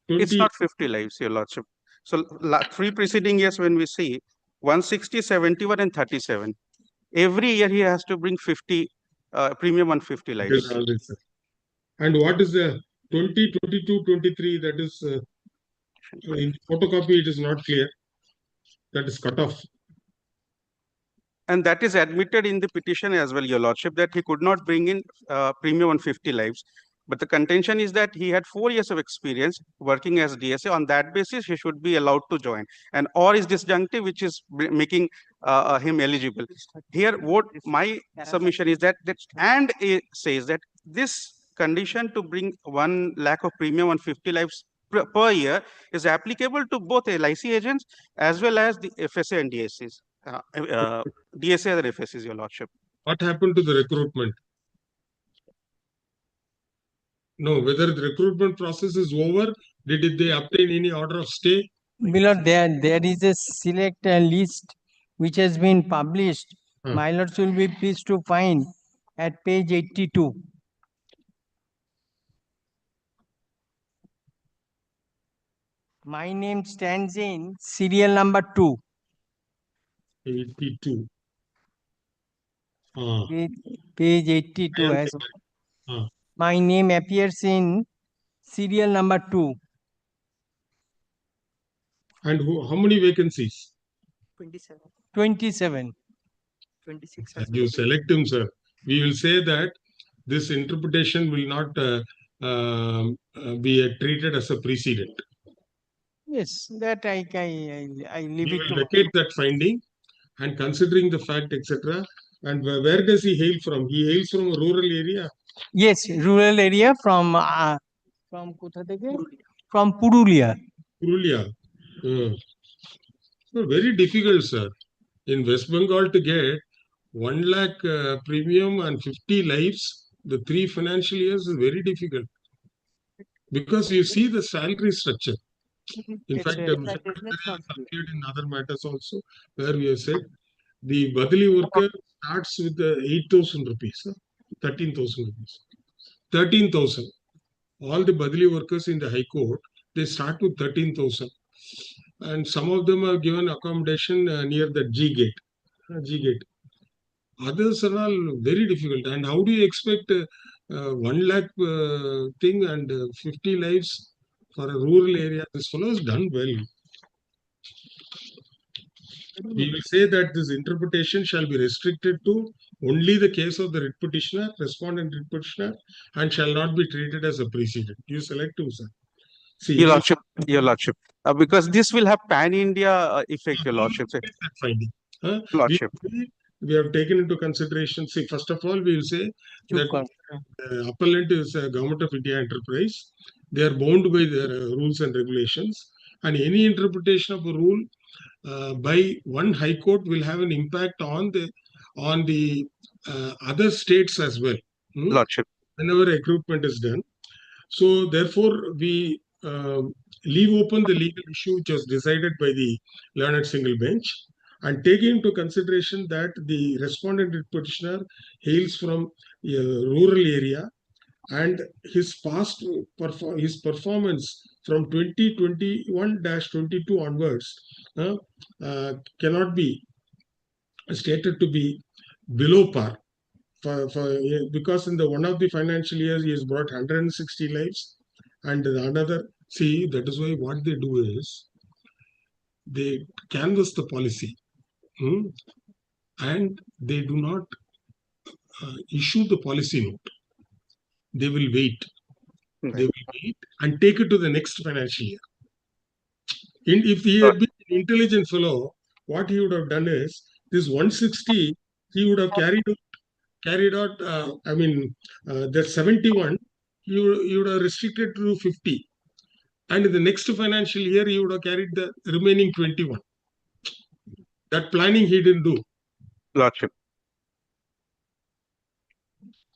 It's not 50 lives, your lordship. So 3 preceding years when we see 160, 71 and 37. Every year he has to bring 50 premium on 50 lives. And what is the 2022-23? That is in photocopy, it is not clear. That is cut off. And that is admitted in the petition as well, your lordship, that he could not bring in premium on 50 lives. But the contention is that he had 4 years of experience working as DSA. On that basis, he should be allowed to join. And or is disjunctive, which is making him eligible. Here, what my submission is that and it says that this condition to bring 1 lakh of premium on 50 lives per year is applicable to both LIC agents as well as the FSA and DSAs. DSA and FSAs, your lordship. What happened to the recruitment? No, whether the recruitment process is over, did they obtain any order of stay? Milord, there is a select list which has been published. My lords will be pleased to find at page 82. My name stands in serial number 2. 82. Page 82 has. My name appears in serial number 2. And how many vacancies? 27. 27. 26. You select him, sir. We will say that this interpretation will not be treated as a precedent. Yes, that I leave it to vacate that finding and considering the fact, etc. And where does he hail from? He hails from a rural area. Yes, rural area from Purulia. Purulia. So very difficult, sir. In West Bengal to get 1 lakh premium and 50 lives, the 3 financial years is very difficult. Because you see the salary structure. In fact, appeared in other matters also, where we have said the Badali worker starts with 8,000 rupees, 13,000 rupees. 13,000. All the Badali workers in the High Court, they start with 13,000. And some of them are given accommodation near the G gate. Others are all very difficult. And how do you expect 1 lakh thing and 50 lives for a rural area? This fellow has done well. We will say that this interpretation shall be restricted to only the case of the writ petitioner, respondent writ petitioner, and shall not be treated as a precedent. You select him, sir. See, your lordship, because this will have pan-India effect, your lordship. Finding. Lordship. We have taken into consideration. See, first of all, we will say that appellant is a Government of India enterprise. They are bound by their rules and regulations, and any interpretation of a rule by one High Court will have an impact on the other states as well. Lordship. Whenever recruitment is done. So therefore, we leave open the legal issue which was decided by the learned single bench, and taking into consideration that the respondent petitioner hails from a rural area and his past his performance from 2021-22 onwards cannot be stated to be below par. Because in the one of the financial years he has brought 160 lives, and the another, see, that is why what they do is they canvass the policy, and they do not issue the policy note. They will wait. They will wait and take it to the next financial year. If he had been an intelligent fellow, what he would have done is this 160 he would have carried out. That 71 you would have restricted to 50, and in the next financial year he would have carried the remaining 21. That planning he didn't do. Lordship.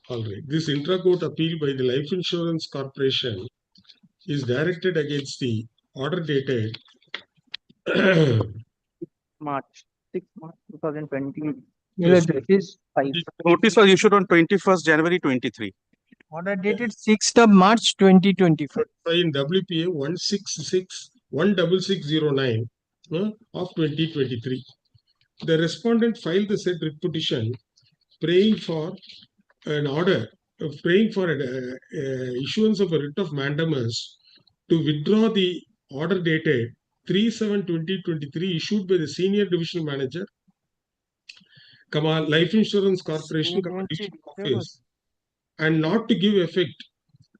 All right. This intra-court appeal by the Life Insurance Corporation is directed against the order dated March 2020. Yes. Notice Notice was issued on 21st January 23. Order dated 6th of March 2024. In WPA 16609 of 2023. The respondent filed the said writ petition praying for an order, praying for issuance of a writ of mandamus to withdraw the order dated 3/7/2023 issued by the Senior Divisional Manager, Life Insurance Corporation, Office, and not to give effect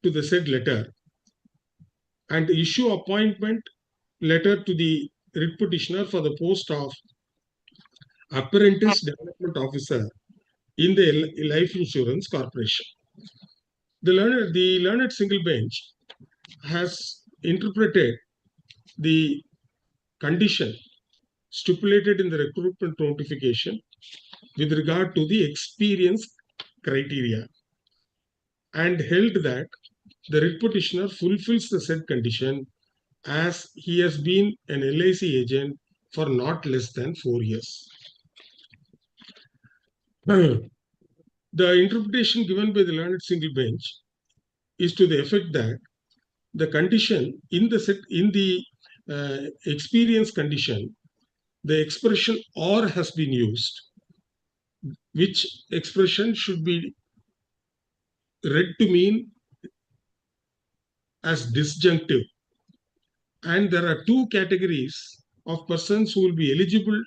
to the said letter, and issue appointment letter to the writ petitioner for the post of Apprentice Development Officer in the Life Insurance Corporation. The learned single bench has interpreted the condition stipulated in the recruitment notification with regard to the experience criteria, and held that the writ petitioner fulfills the said condition as he has been an LIC agent for not less than 4 years. The interpretation given by the learned single bench is to the effect that the condition in the experience condition, the expression "or" has been used, which expression should be read to mean as disjunctive. And there are two categories of persons who will be eligible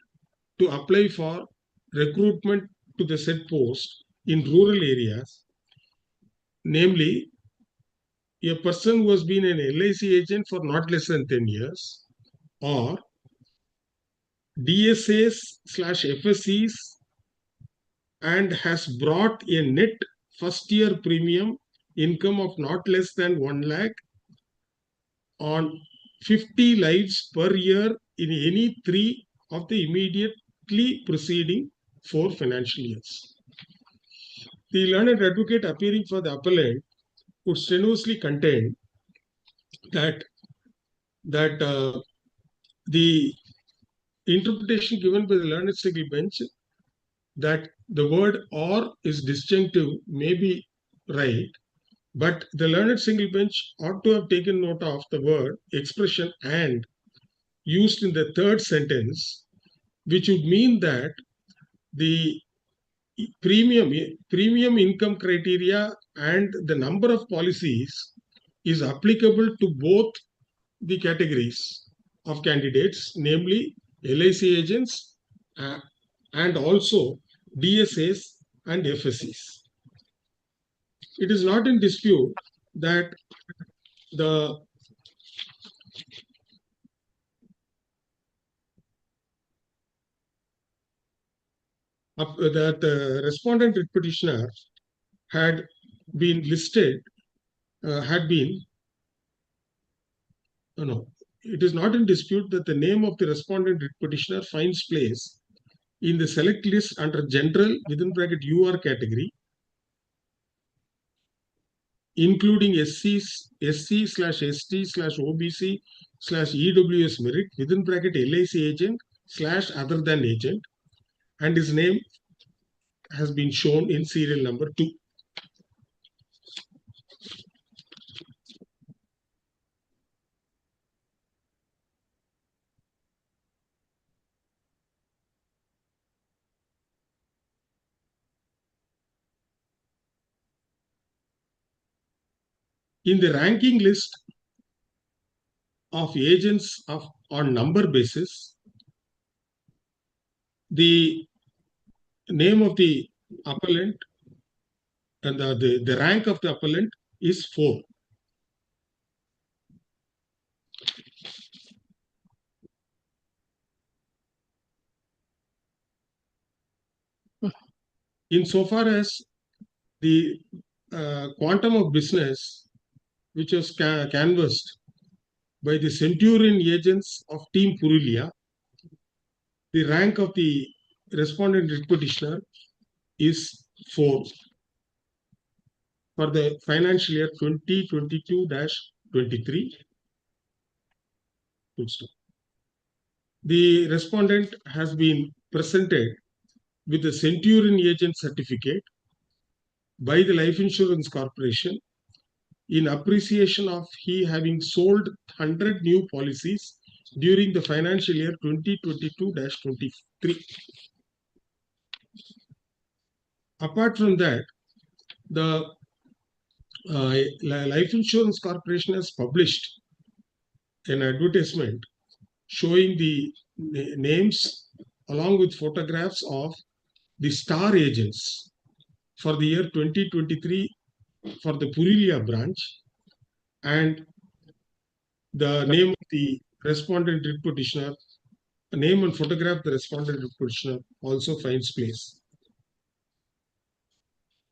to apply for recruitment to the said post in rural areas, namely a person who has been an LIC agent for not less than 10 years, or DSAs/FSCs and has brought a net first year premium income of not less than 1 lakh on 50 lives per year in any 3 of the immediately preceding 4 financial years. The learned advocate appearing for the appellant would strenuously contend that the interpretation given by the learned single bench, that the word "or" is disjunctive, may be right, but the learned single bench ought to have taken note of the word expression "and" used in the third sentence, which would mean that the premium income criteria and the number of policies is applicable to both the categories of candidates, namely LIC agents and also DSAs and FSCs. It is not in dispute that the respondent petitioner had been listed, it is not in dispute that the name of the respondent petitioner finds place in the select list under general (UR) category including SC/ST/OBC/EWS merit within bracket LIC agent / other than agent, and his name has been shown in serial number 2. In the ranking list of agents on number basis, the name of the appellant and the rank of the appellant is 4. Insofar as the quantum of business which was canvassed by the Centurion agents of Team Purulia, the rank of the respondent writ petitioner is 4 for the financial year 2022-23. The respondent has been presented with the Centurion agent certificate by the Life Insurance Corporation in appreciation of he having sold 100 new policies during the financial year 2022-23. Apart from that, the Life Insurance Corporation has published an advertisement showing the names along with photographs of the star agents for the year 2023 for the Purulia branch, and the name of the respondent writ petitioner, name and photograph of the respondent writ petitioner also finds place.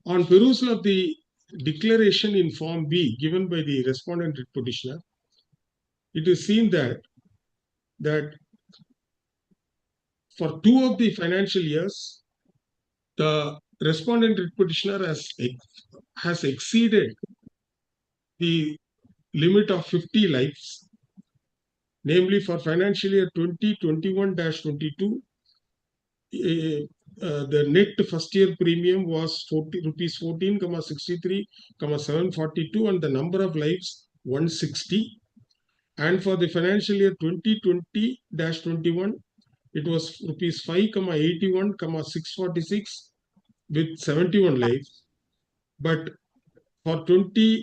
On perusal of the declaration in Form B given by the respondent writ petitioner, it is seen that for 2 of the financial years, the respondent writ petitioner has exceeded the limit of 50 lives, namely for financial year 2021-22, the net first year premium was rupees 14,63,742 and the number of lives 160. And for the financial year 2020-21, it was rupees 5,81,646 with 71 lives. But for 19-20,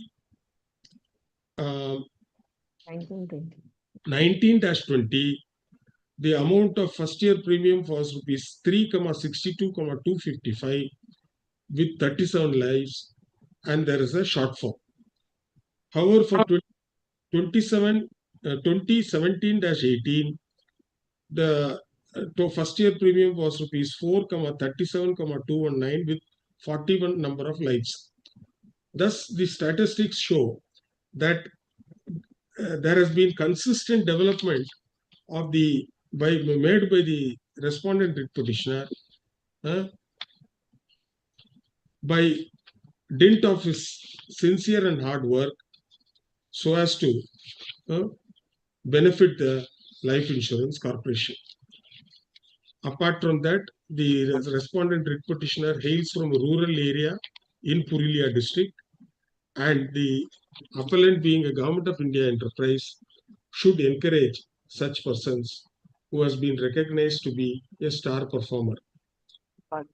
the amount of first year premium was rupees 3,62,255 with 37 lives, and there is a shortfall. However, for 2017-18, the first year premium was rupees 4,37,219 with 41 number of lives. Thus, the statistics show that there has been consistent development of made by the respondent writ petitioner by dint of his sincere and hard work so as to benefit the Life Insurance Corporation. Apart from that, the respondent writ petitioner hails from a rural area in Purulia district, and the appellant, being a Government of India enterprise, should encourage such persons who has been recognized to be a star performer.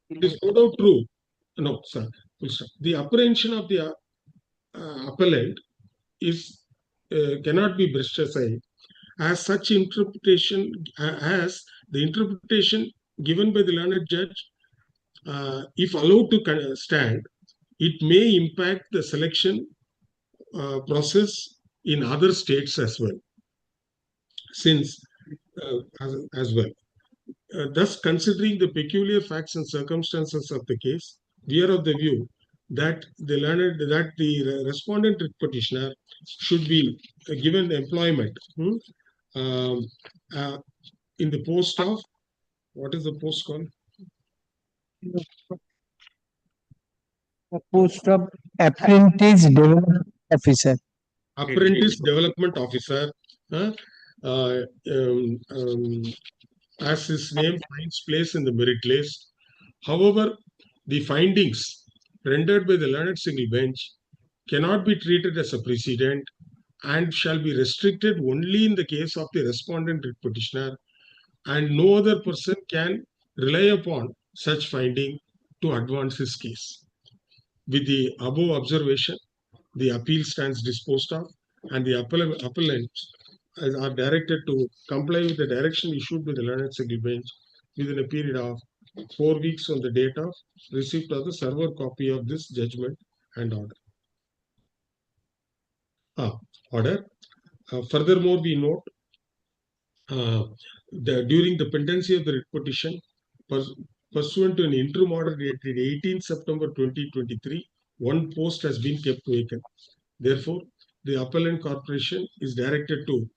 It is no doubt true. No, sir. The apprehension of the appellant is cannot be brushed aside, as such interpretation, as the interpretation given by the learned judge, if allowed to stand, it may impact the selection process in other states as well. Thus, considering the peculiar facts and circumstances of the case, we are of the view that the respondent writ petitioner should be given employment in the post of, what is the post called? The post of apprentice development officer. Apprentice Development Officer, uh, uh, um, um, as his name finds place in the merit list. However, the findings rendered by the learned single bench cannot be treated as a precedent and shall be restricted only in the case of the respondent writ petitioner, and no other person can rely upon such finding to advance his case. With the above observation, the appeal stands disposed of, and the appellants are directed to comply with the direction issued by the learned single bench within a period of 4 weeks from the date of receipt of the server copy of this judgment and order. Order. Furthermore, we note during the pendency of the writ petition, pursuant to an interim order dated 18 September 2023, one post has been kept vacant. Therefore, the appellant corporation is directed to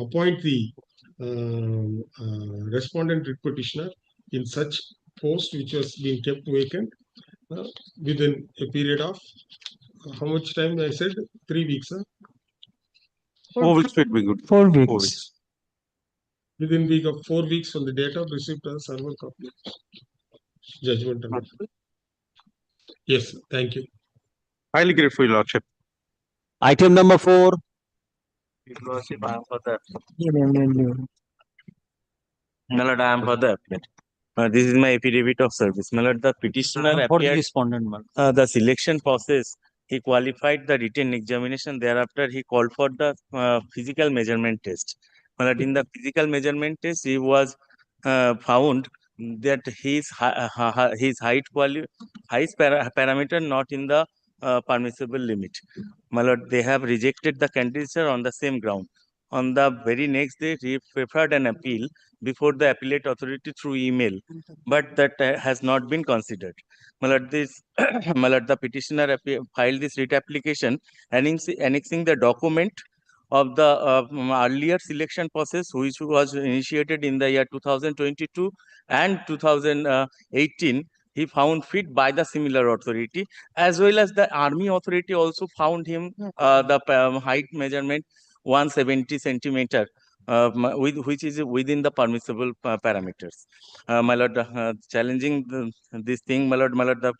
appoint the respondent writ petitioner in such post which has been kept vacant within a period of how much time I said? 3 weeks. 4 weeks would be good. 4 weeks. 4 weeks. Within week of 4 weeks from the date of receipt of the server copy judgment. Yes, thank you. Highly grateful, Your Lordship. Item number 4. Your Lordship, I am for the Lord, I am for the applicant. This is my affidavit of service. My Lord, the petitioner For the appeared respondent, the selection process. He qualified the written examination. Thereafter, he called for the physical measurement test. My Lord, in the physical measurement test, he was found that his height parameter not in the permissible limit. My Lord, they have rejected the candidature on the same ground. On the very next day, he preferred an appeal before the appellate authority through email, but that has not been considered. My Lord, the petitioner filed this writ application annexing the document of the earlier selection process, which was initiated in the year 2022 and 2018. He found fit by the similar authority, as well as the army authority also found him the height measurement 170 centimeter, which is within the permissible parameters. My Lord, challenging this thing, my Lord, the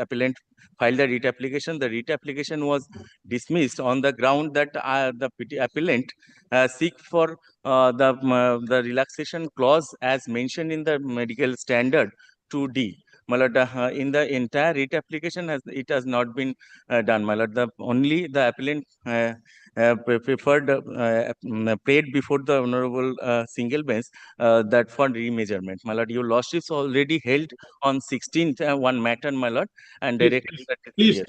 appellant filed a writ application. The writ application was dismissed on the ground that the appellant seek for the relaxation clause as mentioned in the medical standard 2D. My Lord, in the entire writ application, it has not been done. My Lord, only the appellant preferred prayed before the honorable single bench that for remeasurement. My Lord, your lordships already held on 16th one matter, my Lord, and directed that. Please.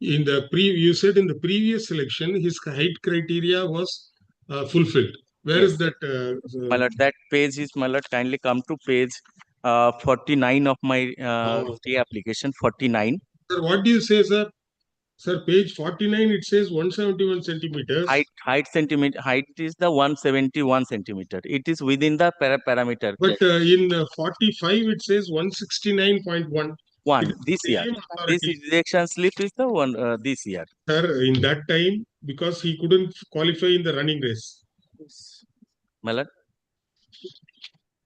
In the you said in the previous selection, his height criteria was fulfilled. Where is that? My Lord, that page is, my Lord, kindly come to page 49 of my stay application, 49. Sir, what do you say, sir? Sir, page 49, it says 171 centimeters. Height is the 171 centimeter. It is within the parameter. But in 45, it says 169.1. This year. This rejection slip is the one this year. Sir, in that time, because he couldn't qualify in the running race. Malad?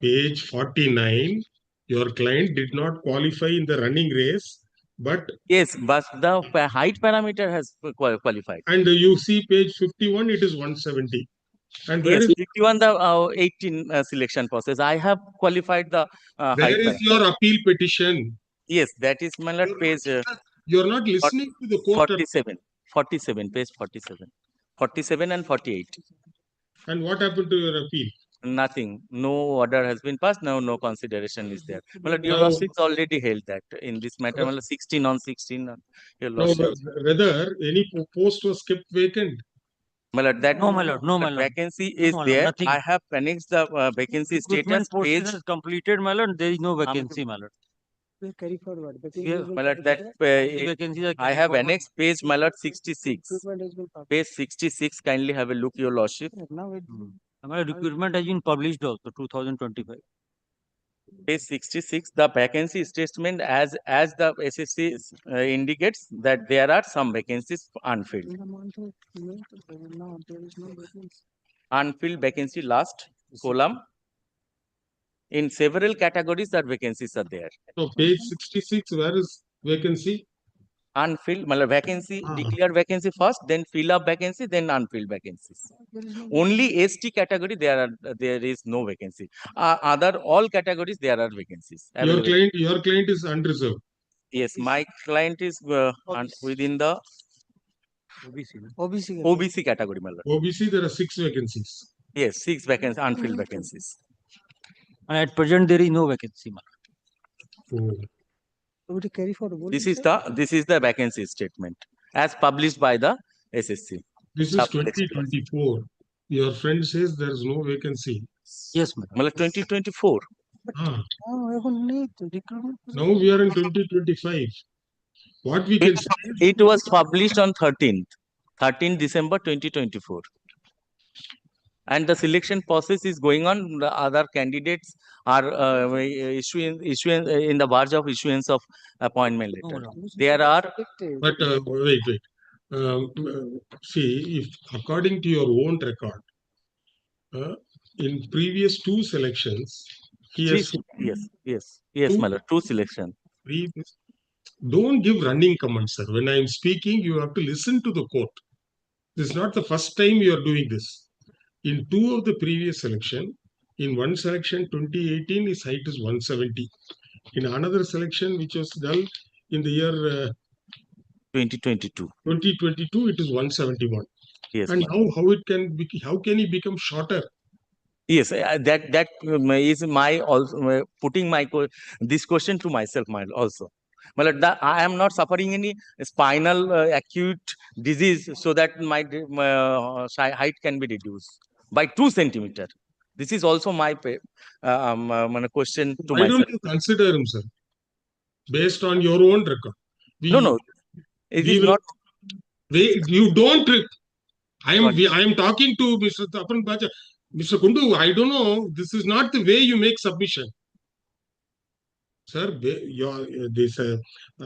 Page 49, your client did not qualify in the running race, but... Yes, but the height parameter has qualified. And you see page 51, it is 170. And where yes, is 51 the 18 selection process. I have qualified the height. Where is your appeal petition? Yes, that is my Lord, page. You are not listening to the court. 47, page 47. 47 and 48. And what happened to your appeal? Nothing. No order has been passed. Now, no consideration is there. Well, your lordship already held that in this matter. Well, 16 on 16. Your lordship. Whether any post was kept vacant? My lord, that no, my lord, no, my lord. Vacancy is no, there. Nothing. I have annexed the vacancy status page. Is completed, my lord. There is no vacancy, my lord. We'll carry forward. Yeah, my lord, that I have annexed page, my lord, 66. Page 66. Kindly have a look, your lordship. My recruitment has been published also, 2025. Page 66, the vacancy statement as the SSC indicates that there are some vacancies unfilled. Unfilled vacancy last column. In several categories, that vacancies are there. So page 66, where is vacancy? Unfilled, vacancy, declare vacancy first, then fill up vacancy, then unfilled vacancies. Only ST category there is no vacancy. Other all categories there are vacancies. Your client is unreserved. Yes, my client is within the OBC category. OBC, there are 6 vacancies. Yes, 6 vacancies, unfilled vacancies. And at present there is no vacancy. This is the vacancy statement as published by the SSC. This is 2024. Your friend says there is no vacancy. Yes, madam. 2024. Now we are in 2025. What we can say? It was published on 13th December 2024. And the selection process is going on. The other candidates are issuing in the verge of issuance of appointment letter. There are. But wait. See, if according to your own record, in previous 2 selections, he has. Yes, my lord. 2 selection. Don't give running comments, sir. When I am speaking, you have to listen to the court. This is not the first time you are doing this. In 2 of the previous selection, in one selection 2018, his height is 170. In another selection, which was done in the year 2022, it is 171. Yes. And how can he become shorter? Yes, that is my also putting this question to myself also. I am not suffering any spinal acute disease, so that my height can be reduced by 2 centimeters. This is also my question to Why myself. don't you consider him, sir? Based on your own record. No. It is not. You don't. I am talking to Mr. Tapan Baja. Mr. Kundu, I don't know. This is not the way you make submission. Sir,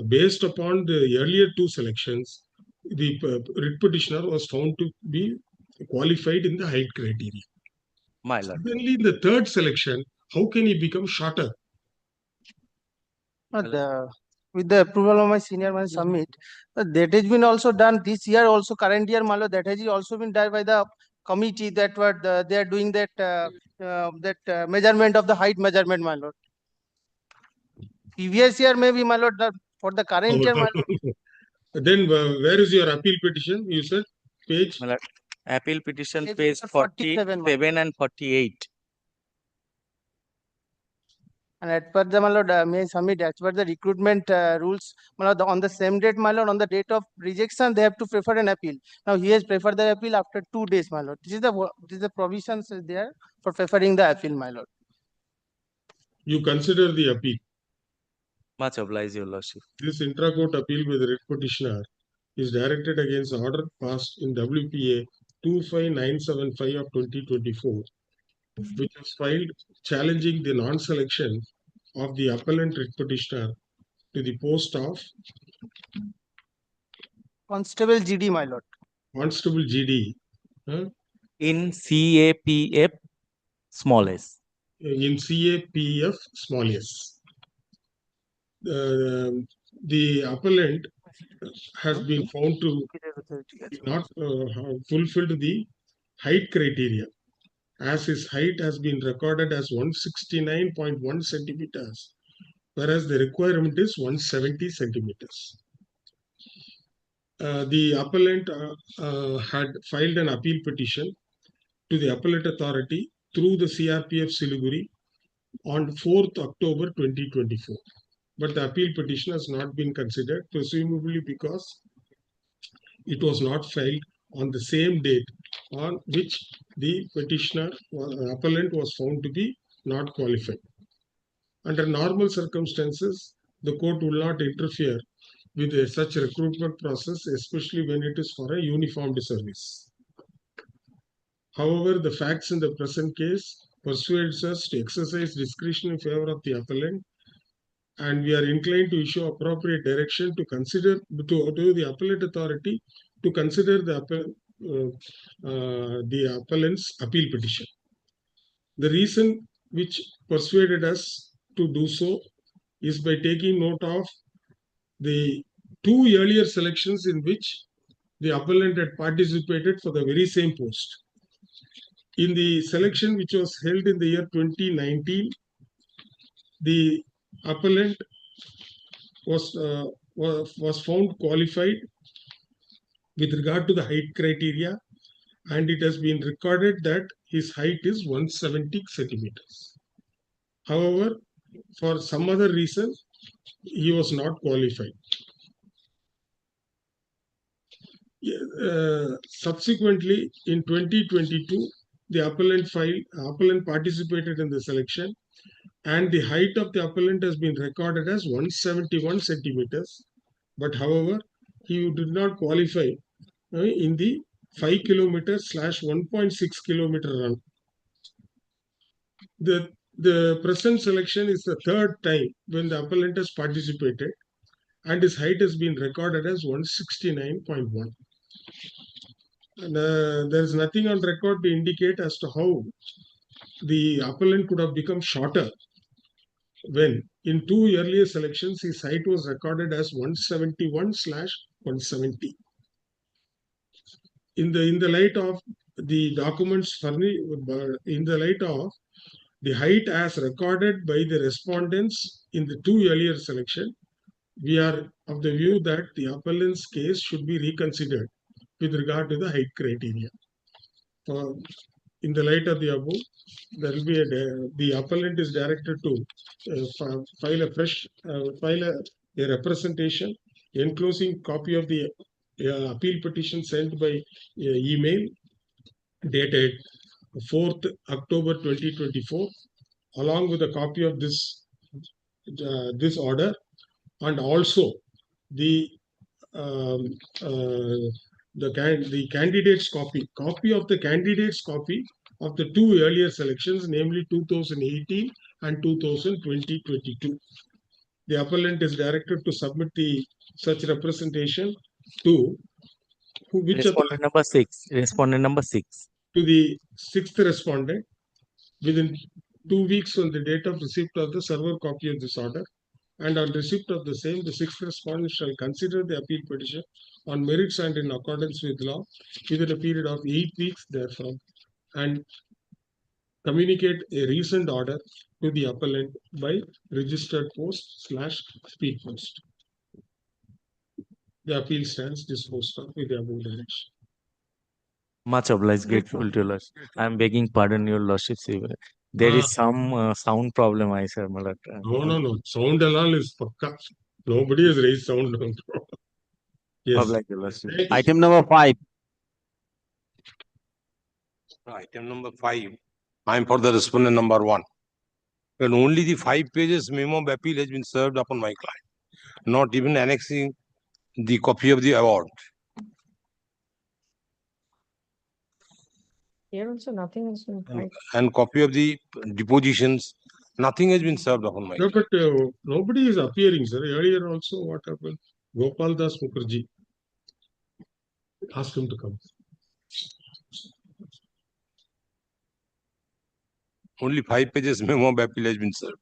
based upon the earlier 2 selections, the writ petitioner was found to be qualified in the height criteria. My lord. Suddenly, in the 3rd selection, how can he become shorter? With the approval of my senior man submit, that has been also done this year, also current year, my lord, that has also been done by the committee that they are doing that measurement of the height measurement, my lord. Previous year, maybe, my lord, for the current year, my lord. Then where is your appeal petition? You said page? Appeal petition page 47 and 48. And as per the, my lord, may I submit as per the recruitment rules, my lord, on the same date, my lord, on the date of rejection, they have to prefer an appeal. Now he has preferred the appeal after 2 days, my lord. This is the provisions there for preferring the appeal, my lord. You consider the appeal. Much obliged, your lordship. This intra-court appeal with the writ petitioner is directed against order passed in WPA 25975 of 2024, which was filed challenging the non-selection of the appellant writ petitioner to the post of Constable GD, my lord. Constable GD. In CAPF small s. In CAPF small s. The appellant has been found to not have fulfilled the height criteria, as his height has been recorded as 169.1 centimeters, whereas the requirement is 170 centimeters. The appellant had filed an appeal petition to the appellate authority through the CRPF Siliguri on 4th October 2024. But the appeal petition has not been considered, presumably because it was not filed on the same date on which the petitioner appellant was found to be not qualified. Under normal circumstances, the court will not interfere with such recruitment process, especially when it is for a uniformed service. However, the facts in the present case persuades us to exercise discretion in favor of the appellant, and we are inclined to issue appropriate direction to consider to the appellate authority to consider the appellant's appeal petition. The reason which persuaded us to do so is by taking note of the two earlier selections in which the appellant had participated for the very same post. In the selection which was held in the year 2019, the appellant was found qualified with regard to the height criteria, and it has been recorded that his height is 170 centimeters. However, for some other reason, he was not qualified. Subsequently, in 2022, the appellant participated in the selection, and the height of the appellant has been recorded as 171 centimeters. But however, he did not qualify in the 5 km / 1.6 kilometer run. The present selection is the third time when the appellant has participated, and his height has been recorded as 169.1. And there is nothing on record to indicate as to how the appellant could have become shorter when in two earlier selections his height was recorded as 171/170. In the light of the documents furnished, in the light of the height as recorded by the respondents in the two earlier selection, we are of the view that the appellant's case should be reconsidered with regard to the height criteria. In the light of the above, there will be the appellant is directed to file a representation enclosing copy of the appeal petition sent by email dated 4th October 2024, along with a copy of this order, and also the candidate's copy of the candidate's copy of the two earlier selections, namely 2018 and 2022. The appellant is directed to submit such representation to Respondent number 6. Respondent number 6. To the sixth respondent within 2 weeks from the date of receipt of the server copy of this order, and on receipt of the same, the sixth respondent shall consider the appeal petition on merits and in accordance with law within a period of 8 weeks therefrom, and communicate a recent order to the appellant by registered post/speed post. The appeal stands disposed of with the above direction. Much obliged, grateful to Lordship. I am begging pardon, Your Lordship. There is some sound problem, I said. No. Sound and all is pakka. Nobody has raised sound. Yes. Item number 5. Item number 5. I am for the respondent number 1. And only the 5 pages memo of appeal has been served upon my client, not even annexing the copy of the award. Here also nothing has been filed. And copy of the depositions, nothing has been served upon my client. But nobody is appearing, sir. Earlier also, what happened? Gopal Das Mukherjee. Ask him to come. Only 5 pages memo of appeal has been served.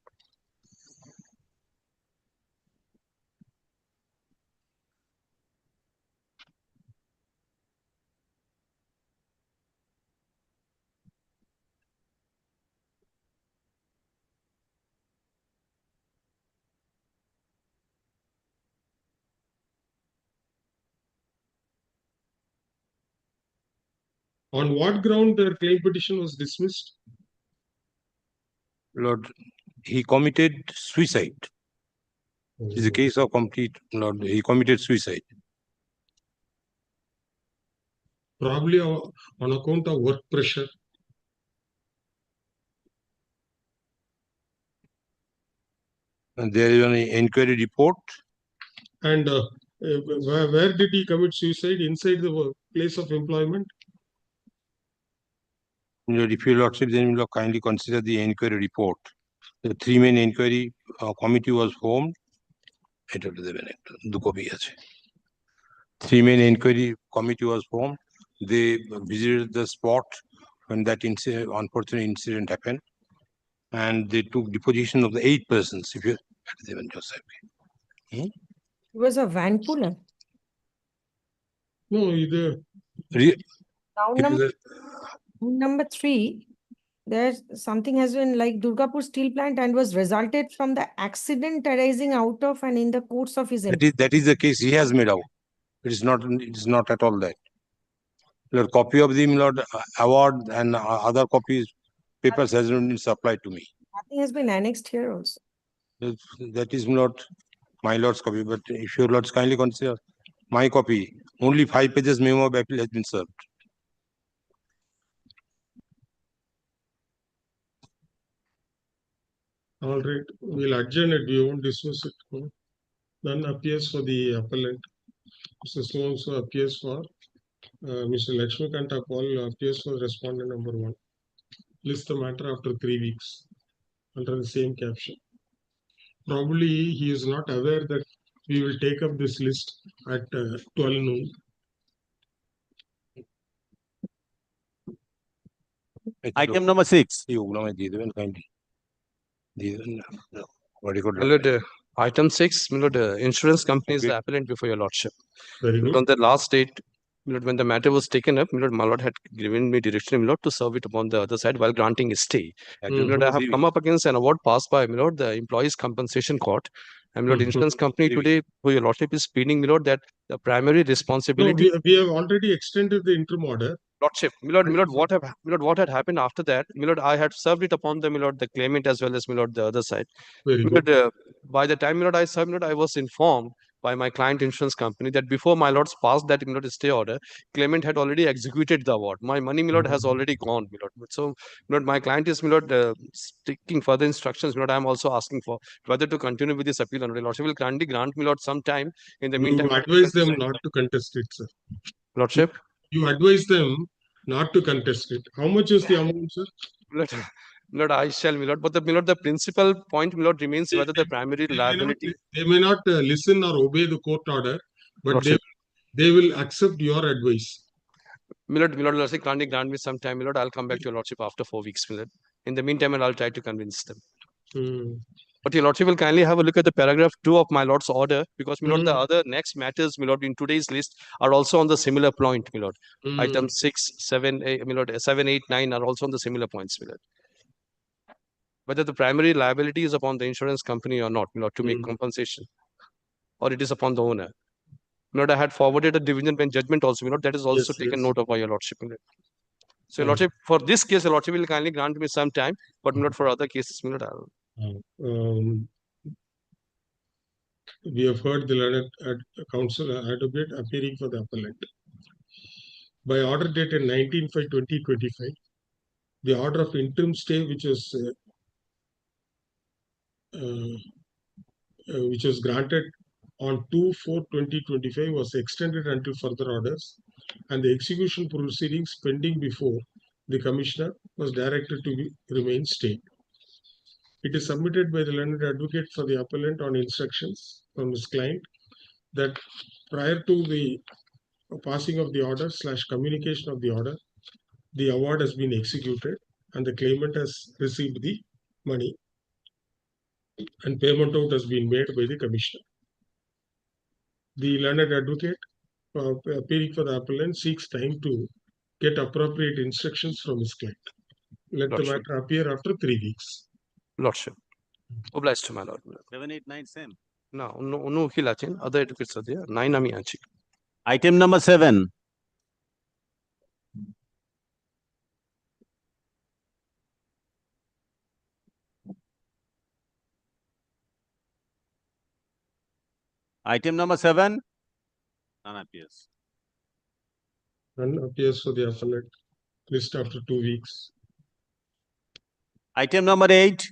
On what ground their claim petition was dismissed? Lord, he committed suicide. It's a case of complete, Lord, he committed suicide. Probably on account of work pressure. And there is an inquiry report. And where did he commit suicide? Inside the place of employment? If your lordship then will kindly consider the inquiry report. The three-man inquiry committee was formed. Three-man inquiry committee was formed. They visited the spot when that unfortunate incident happened, and they took deposition of the 8 persons. If you It was a van puller. No, either. Round number 3, there's something has been like Durgapur steel plant and was resulted from the accident arising out of and in the course of his that is the case he has made out. It is not at all that. Your copy of the award and other copies papers has not been supplied to me. Nothing has been annexed here also. That is not my lord's copy, but if your lords kindly consider my copy, only 5 pages memo of appeal has been served. All right, we'll adjourn it. We won't dismiss it. None appears for the appellant. Mr. So appears for Mr. Lakshmikanta Paul appears for respondent number 1. List the matter after 3 weeks under the same caption. Probably he is not aware that we will take up this list at 12 noon. Item number 6. Item 6, insurance company is the appellant before your lordship. Very good. On the last date, when the matter was taken up, my lord had given me direction, to serve it upon the other side while granting a stay. I have come up against an award passed by, the Employees Compensation Court. And insurance company today, for your lordship, is pleading, that the primary responsibility. No, we have already extended the interim order. Lordship, what had happened after that? I had served it upon the claimant as well as the other side. Very good. By the time I served, I was informed by my client insurance company that before my lords passed that stay order, claimant had already executed the award. My money, has already gone. So, my client is taking further instructions. I am also asking for whether to continue with this appeal. Lordship will kindly grant me some time. In the meantime, you advise them not to contest it, sir. Lordship. You advise them not to contest it. How much is the amount, sir? I shall, but the principal point, remains whether the primary liability. They may not listen or obey the court order, but they will accept your advice. Lordship, kindly grant me some time, I'll come back to your lordship after 4 weeks, In the meantime, I'll try to convince them. But your lordship will kindly have a look at the paragraph 2 of my lord's order, because the other next matters, in today's list are also on the similar point, Item 6, 7, 7, 8, 9 are also on the similar points, whether the primary liability is upon the insurance company or not, to make compensation, or it is upon the owner. I had forwarded a division bench judgment also, that is also taken note of by your lordship. So, your lordship, for this case, your lordship will kindly grant me some time, but not for other cases, we have heard the learned counsel advocate appearing for the appellant. By order dated 19/5/2025, the order of interim stay, which was granted on 2/4/2025, was extended until further orders, and the execution proceedings pending before the commissioner was directed to remain stayed. It is submitted by the learned advocate for the appellant on instructions from his client that prior to the passing of the order / communication of the order, the award has been executed and the claimant has received the money and payment out has been made by the commissioner. The learned advocate appearing for the appellant seeks time to get appropriate instructions from his client. Let the matter appear after 3 weeks. Lordship. Obliged to my lord. 7, 8, 9, same. No, other advocates are there. 9 ami achi. Item number 7. Item number 7. None appears. None appears for the appellant. List after 2 weeks. Item number 8.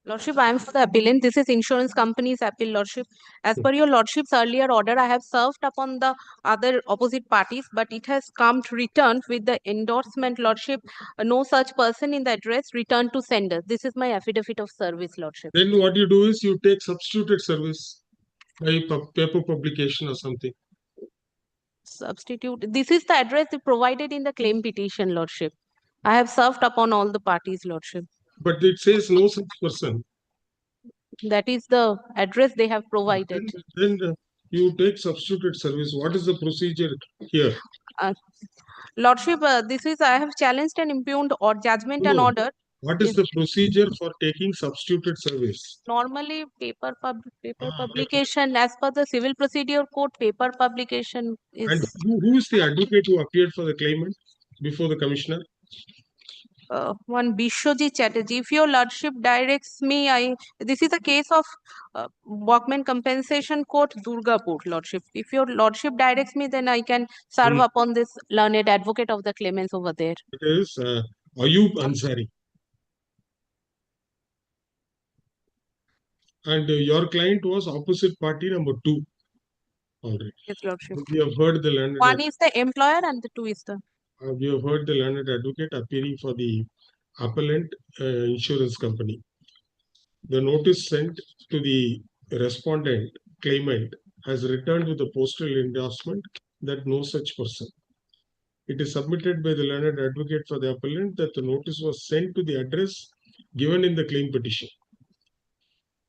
Lordship, I am for the appellant. This is insurance company's appeal, Lordship. As per your Lordship's earlier order, I have served upon the other opposite parties, but it has come to return with the endorsement, Lordship. No such person in the address returned to sender. This is my affidavit of service, Lordship. Then what you do is you take substituted service by paper publication or something. Substitute. This is the address provided in the claim petition, Lordship. I have served upon all the parties, Lordship. But it says no such person. That is the address they have provided. Then you take substituted service. What is the procedure here? Lordship, this is, I have challenged and impugned or judgment and order. What is the procedure for taking substituted service? Normally, paper publication, as per the civil procedure code, paper publication is. And who is the advocate who appeared for the claimant before the commissioner? One Bishwajit Chatterjee. If your Lordship directs me, this is a case of workman compensation court, Durgapur, Lordship. If your Lordship directs me, then I can serve upon this learned advocate of the claimants over there. It is Ayub Ansari. And your client was opposite party number 2. Already. Yes, Lordship. We have heard the learned. One is the employer and the 2 is the. We have heard the learned advocate appearing for the appellant insurance company. The notice sent to the respondent claimant has returned with a postal endorsement that no such person. It is submitted by the learned advocate for the appellant that the notice was sent to the address given in the claim petition.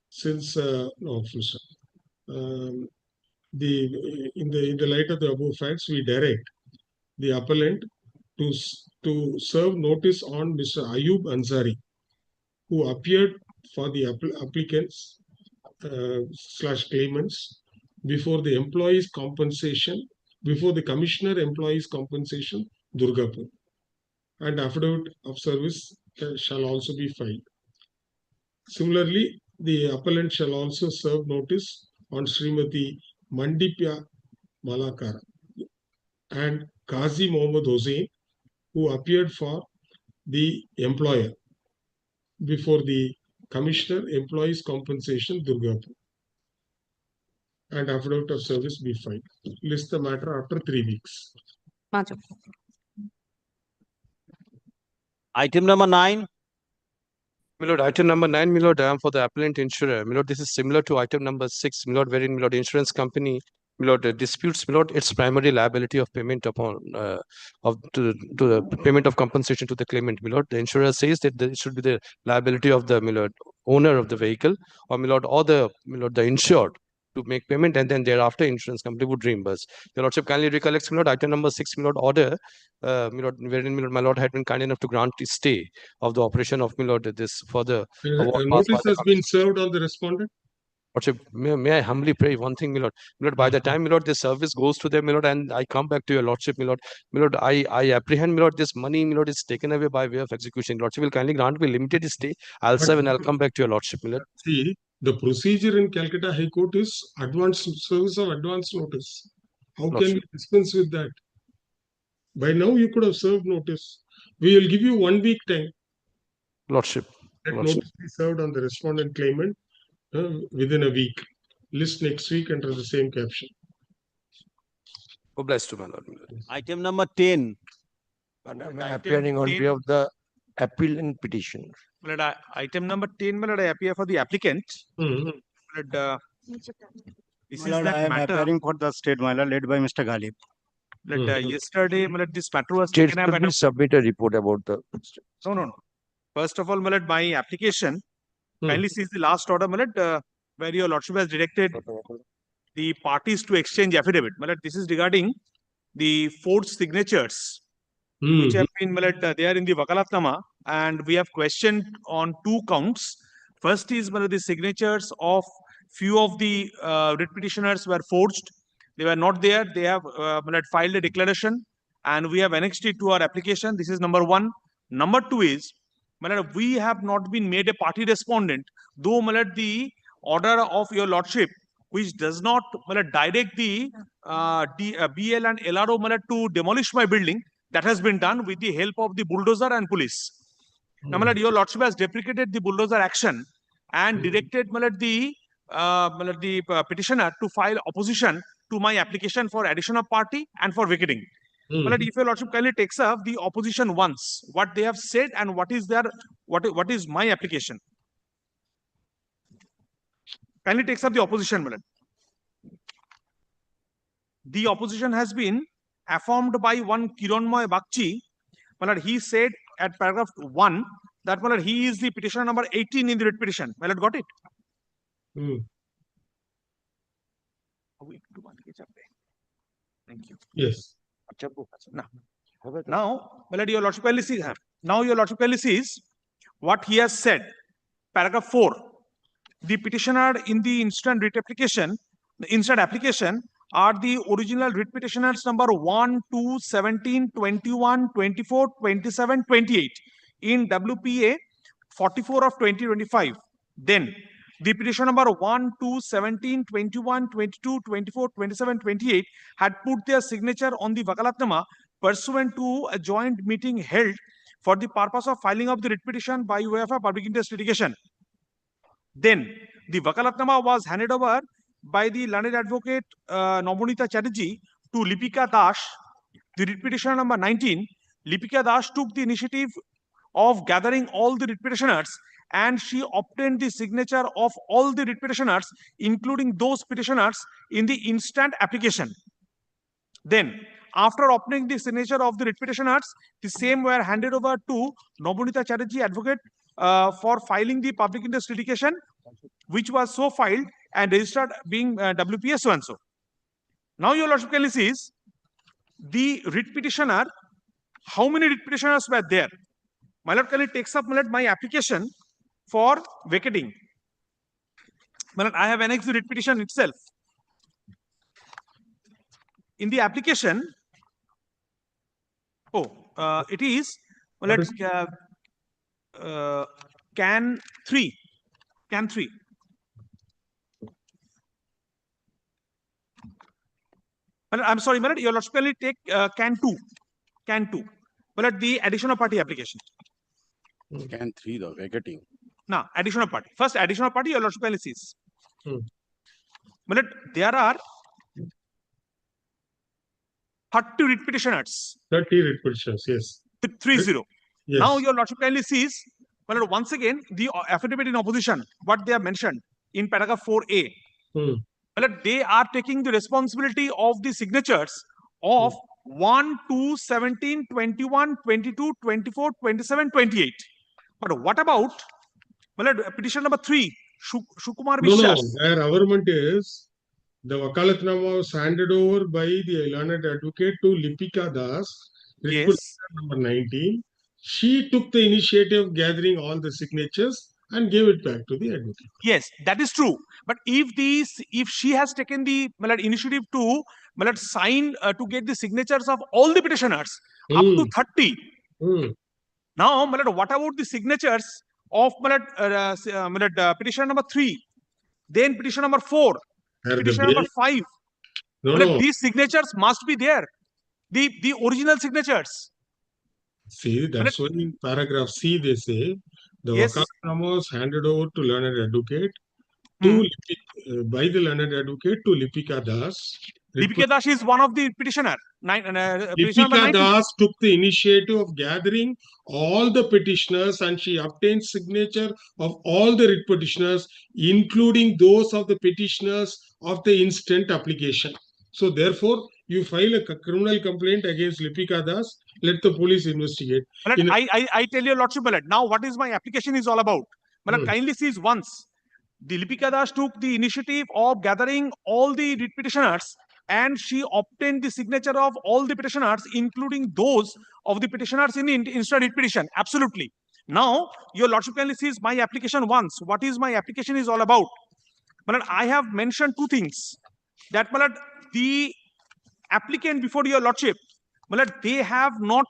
Since in the light of the above facts, we direct the appellant to serve notice on Mr. Ayub Ansari, who appeared for the applicants / claimants before the employees compensation, before the commissioner employees compensation, Durgapur. And affidavit of service shall also be filed. Similarly, the appellant shall also serve notice on Srimati Mandipya Malakara and Qazi Mohammad Hossain, who appeared for the employer before the commissioner employees compensation, Durgapur. And affidavit of service be filed. List the matter after 3 weeks. Item number 9. My lord, item number 9, my lord, I am for the appellant insurer. My lord, this is similar to item number 6, my lord, wherein my lord, insurance company, my lord, disputes, my lord, its primary liability of payment upon to the payment of compensation to the claimant. My lord, the insurer says that it should be the liability of the, my lord, owner of the vehicle, or my lord, or the, my lord, the insured to make payment, and then thereafter insurance company would reimburse. Your lordship kindly recollects, my lord, item number 6, my lord, order, my lord, wherein my lord had been kind enough to grant a stay of the operation of, my lord, this further. Notice has been served on the respondent. Lordship, may I humbly pray one thing, my lord. My lord, by the time, my lord, this service goes to them, my lord, and I come back to your lordship, my lord. My lord, I apprehend, my lord, this money, my lord, is taken away by way of execution. Lordship will kindly grant me limited stay. I'll serve and I'll come back to your lordship, my lord. See, the procedure in Calcutta High Court is advance service of advance notice. How can we dispense with that? By now, you could have served notice. We will give you 1 week time. Lordship. That notice be served on the respondent claimant within a week. List next week under the same caption. Oh, bless to my lord. Item number 10. Appearing on behalf of the appellant petition. Item number 10, my lord, I appear for the applicant. My This lord, is that I am matter. appearing for the state, my lord, led by Mr. Ghalib. Yesterday, my lord, this matter was State, taken up. could we submit a report about the. No. First of all, my lord, my application kindly sees the last order, my lord, where your lordship has directed the parties to exchange affidavit. My lord, this is regarding the forged signatures, which have been, my lord, they are in the Vakalatnama, and we have questioned on 2 counts. First is, my lord, the signatures of few of the writ petitioners were forged. They were not there. They have my lord, filed a declaration, and we have annexed it to our application. This is number 1. Number 2 is, my lord, we have not been made a party respondent, though, my lord, the order of your lordship, which does not, my lord, direct the BL and LRO, my lord, to demolish my building, that has been done with the help of the bulldozer and police. Now, my lord, your lordship has deprecated the bulldozer action, and directed the petitioner to file opposition to my application for addition of party and for vacating. If your lordship kindly takes up the opposition once, what they have said and what is their what is my application. Kindly takes up the opposition, my lord. The opposition has been affirmed by one Kiranmoy Bakchi. My lord, he said at paragraph 1 that my lord, he is the petitioner number 18 in the writ petition. My lord, got it? Thank you. Yes. Now, my lord, your lordship kindly sees. Now your lordship kindly sees what he has said. Paragraph 4. The petitioner in the instant writ application, are the original writ petitioners number 1, 2, 17, 21, 24, 27, 28 in WPA 44 of 2025. Then the petition number 1, 2, 17, 21, 22, 24, 27, 28 had put their signature on the Vakalatnama pursuant to a joint meeting held for the purpose of filing of the writ petition by way of a public interest litigation. Then the Vakalatnama was handed over by the learned advocate Nobonita Chatterjee to Lipika Das. The writ petition number 19, Lipika Das took the initiative of gathering all the writ petitioners and she obtained the signature of all the writ petitioners, including those petitioners in the instant application. Then, after obtaining the signature of the writ petitioners, the same were handed over to Nobonita Chatterjee advocate for filing the public interest litigation, which was so filed and registered being WPS so and so. Now your lordship kindly sees the writ petitioner. How many writ petitioners were there? My lord kindly takes up my application for vacating. My lord, I have annexed the writ petition itself. In the application, it is can 3. I'm sorry, my lord, your lordship kindly take can 2. My lord, the additional party application. Can 3 the vacating. Now, additional party. First, additional party, your lordship kindly sees. My lord, there are 30 writ petitioners. 30 writ petitioners, yes. 30. Yes. Now your lordship kindly sees, well, once again, the affidavit in opposition, what they have mentioned in paragraph 4A. Well, they are taking the responsibility of the signatures of 1, 2, 17, 21, 22, 24, 27, 28. But what about petition number 3, Shukumar Vishwas? No, their government is the Vakalatnama was handed over by the learned advocate to Lipika Das, yes. Number 19. She took the initiative of gathering all the signatures and gave it back to the advocate. Yes, that is true. But if she has taken the initiative to sign to get the signatures of all the petitioners up to 30. Now, what about the signatures of petition number 3, then petition number 4, petition number 5? No. These signatures must be there. The original signatures. See, that's why in paragraph C they say the Vakalatnama was handed over to learned advocate by the learned advocate to Lipika Das. Lipika Das is one of the petitioner. Lipika Das took the initiative of gathering all the petitioners and she obtained signature of all the writ petitioners, including those of the petitioners of the instant application. So therefore, you file a criminal complaint against Lipika Das, let the police investigate. I tell you, lordship, now what is my application is all about. Kindly sees once. The Lipika Das took the initiative of gathering all the writ petitioners and she obtained the signature of all the petitioners, including those of the petitioners in the instant writ petition. Absolutely. Now, your lordship kindly sees my application once. What is my application is all about? I have mentioned two things. That the applicant before your lordship, they have not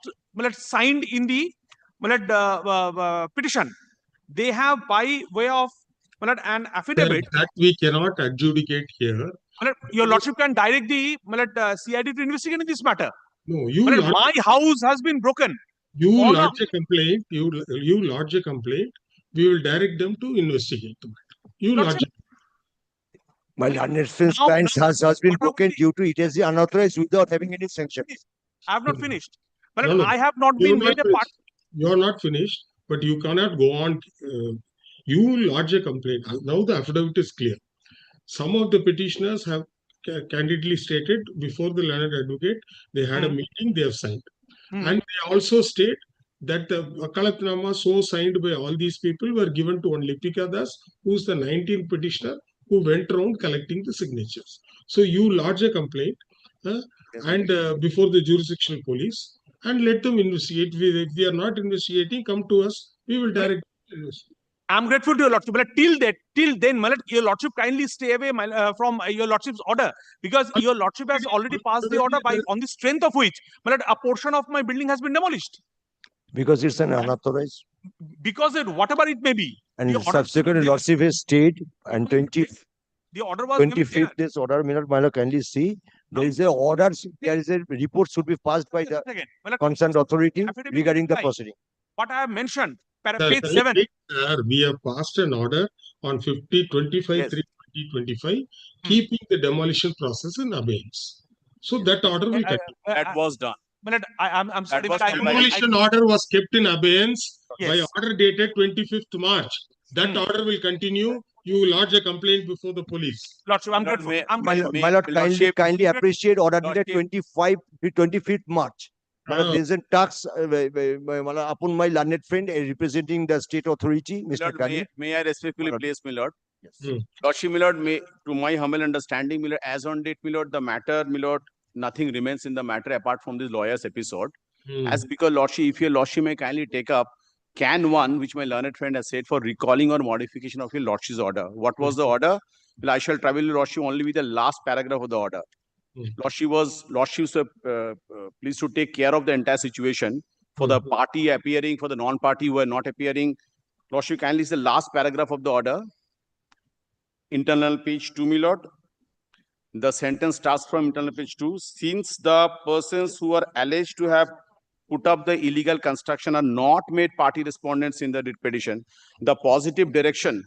signed in the petition. They have by way of an affidavit. That we cannot adjudicate here. Your lordship can direct the CID to investigate in this matter. No, my house has been broken. You lodge a complaint. You lodge a complaint we will direct them to investigate the matter. You lodge. My learned friend's clients has been broken due to it as unauthorized without having any sanctions. I have not finished. But No, no, I have not you been are made not a part. You are not finished, but you cannot go on. You lodge a complaint. Now the affidavit is clear. Some of the petitioners have candidly stated before the learned advocate, they had a meeting, they have signed. And they also state that the Vakalatnama so signed by all these people were given to one Lipika Das, who is the 19th petitioner who went around collecting the signatures. So you lodge a complaint and before the jurisdictional police and let them investigate. If we are not investigating, come to us. We will direct. I'm grateful to your lordship, but till then, your lordship kindly stay away from your lordship's order, because your lordship has already passed the order on the strength of which a portion of my building has been demolished. Because it's an unauthorized. Because whatever it may be. And subsequently, lordship has stayed and the order was 25th this order, my lord, kindly see. There is a order, there is a report should be passed by the concerned authority regarding the proceeding. What I have mentioned, page 7. We have passed an order on 2025, keeping the demolition process in abeyance. So that order will continue. That was done. I'm sorry, but demolition order was kept in abeyance by order dated 25th March. That order will continue. You lodge a complaint before the police. Lordship, I'm grateful. My lord, kindly appreciate order dated 25th March. There is a tax upon my learned friend representing the state authority, Mr. Kani. May I respectfully place, my lord? Yes. Lordship, my lord, to my humble understanding, my lord, as on date, my lord, the matter, my lord, nothing remains in the matter apart from this lawyer's episode. As because lordship, if your lordship may kindly take up Can 1, which my learned friend has said, for recalling or modification of your lordship's order. What was the order? Well, I shall travel lordship only with the last paragraph of the order. Lordship was pleased to take care of the entire situation for the party appearing, for the non-party who were not appearing. Lordship kindly is the last paragraph of the order. Internal page 2, my lord. The sentence starts from internal page 2. Since the persons who are alleged to have put up the illegal construction are not made party respondents in the writ petition, a positive direction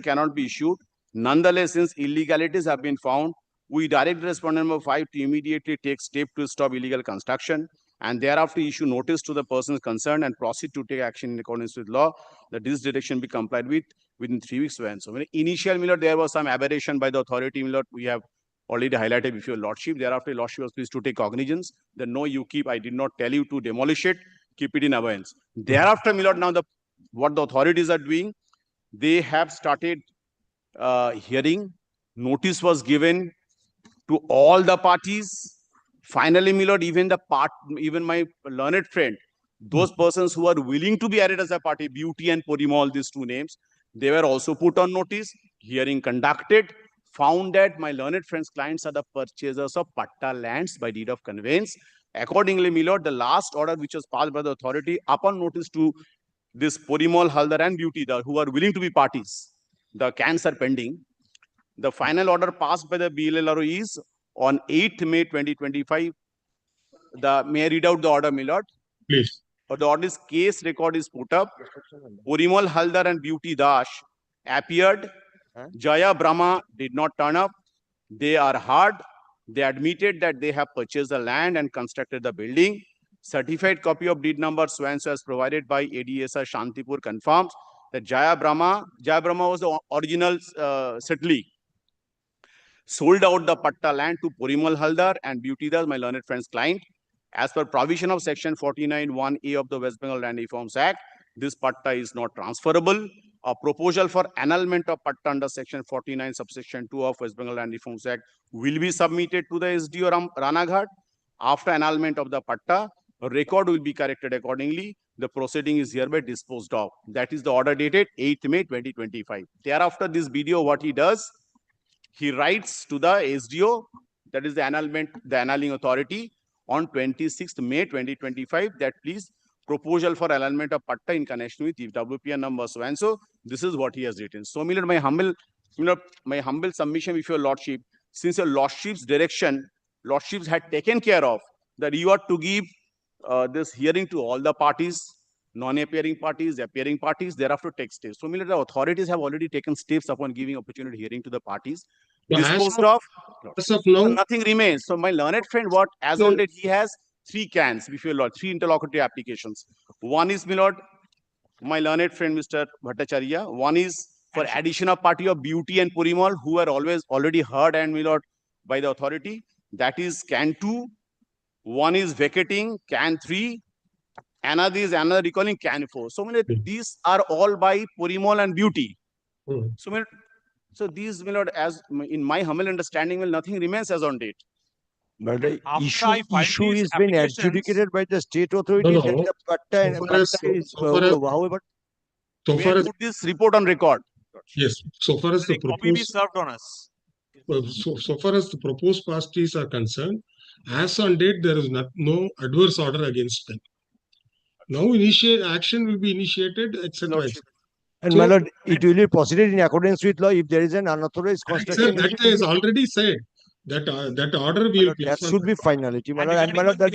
cannot be issued. Nonetheless, since illegalities have been found, we direct respondent number 5 to immediately take steps to stop illegal construction and thereafter issue notice to the persons concerned and proceed to take action in accordance with law that this direction be complied with within 3 weeks. So initially, there was some aberration by the authority. We have already highlighted with your lordship. Thereafter, lordship was pleased to take cognizance. Then no, you keep. I did not tell you to demolish it. Keep it in abeyance. Thereafter, my lord, now what the authorities are doing, they have started hearing. Notice was given to all the parties. Finally, my lord, even my learned friend, those persons who are willing to be added as a party, Beauty and Porimal, these two names, they were also put on notice. Hearing conducted, found that my learned friend's clients are the purchasers of patta lands by deed of conveyance. Accordingly, my lord, the last order which was passed by the authority upon notice to this Porimal, Haldar and Beauty, who are willing to be parties, the cans are pending. The final order passed by the BLLRO is on 8th May 2025. May I read out the order, my lord? Please. The order's case record is put up. Porimal, Haldar and Beauty Dash appeared. Jaya Brahma did not turn up. They are hard. They admitted that they have purchased the land and constructed the building. Certified copy of deed number so and so as provided by ADSR Shantipur confirms that Jaya Brahma was the original settlee. Sold out the patta land to Porimal, Haldar and Beauty Das, my learned friend's client. As per provision of section 49(1)(a) of the West Bengal Land Reforms Act, this patta is not transferable. A proposal for annulment of patta under section 49 subsection 2 of West Bengal Land Reforms Act will be submitted to the SDO Ranaghat. After annulment of the patta, a record will be corrected accordingly. The proceeding is hereby disposed of. That is the order dated 8th May 2025. Thereafter, this BDO, what he does, he writes to the SDO, that is the annulling authority, on 26th May 2025, that please proposal for annulment of patta in connection with WPN number so and so. This is what he has written. So, my humble submission with your lordship, since your lordship's direction, lordships had taken care of that you are to give this hearing to all the parties, non-appearing parties, appearing parties, thereafter take steps. So, the authorities have already taken steps upon giving opportunity hearing to the parties. Disposed of, now, nothing remains. So, my learned friend, what as on date, he has 3 cans, before Lord, 3 interlocutory applications. One is, my Lord, my learned friend, Mr. Bhattacharya. One is for addition of party of Beauty and Purimal, who are already heard and, my Lord, by the authority. That is can 2. One is vacating can 3. Another is recalling can 4. So, these are all by Purimal and Beauty. So, these, my Lord, as in my humble understanding, nothing remains as on date. But the issue is being adjudicated by the state authority. No, Then the however, so far as put this report on record. Yes, so far as the Copy be proposed, served on us. so far as the proposed parties are concerned, as on date there is no adverse order against them. Now action will be initiated, etc. And my lord, it will be proceeded in accordance with law if there is an unauthorized construction. Sir, that is already said. That order will be. That should be finality, my lord. And my lord, that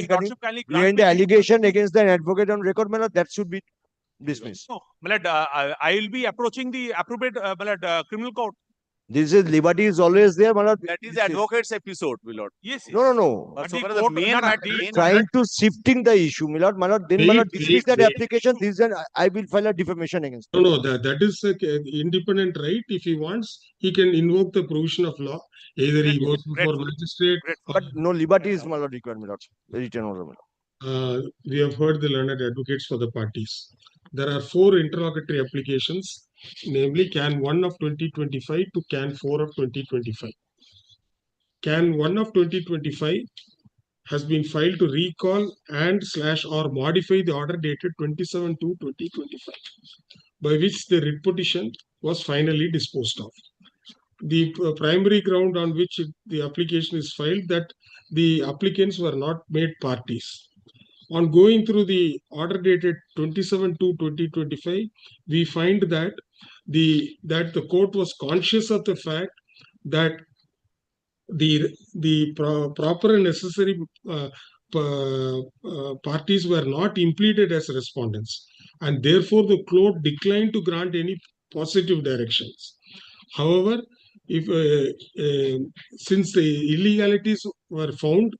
behind the allegation against an advocate on record, my lord, that should be dismissed. No, my lord, I will be approaching the appropriate my lord, criminal court. This is liberty is always there, my lord. That is the advocate's episode, my lord. Yes. No. But so far as the main Trying to shifting the issue, my lord. Then my lord, dismiss that application. This is I will file a defamation against. No, that is an independent right. If he wants, he can invoke the provision of law. Either he goes before magistrate. But no liberty is my lord required, my lord. Written order, my lord. We have heard the learned advocates for the parties. There are 4 interlocutory applications, namely Can 1 of 2025 to Can 4 of 2025. Can 1 of 2025 has been filed to recall and/or modify the order dated 27/2/2025, by which the writ petition was finally disposed of. The primary ground on which the application is filed that the applicants were not made parties. On going through the order dated 27/2/2025, we find that the court was conscious of the fact that the proper and necessary parties were not implemented as respondents, and therefore the court declined to grant any positive directions. However, since the illegalities were found,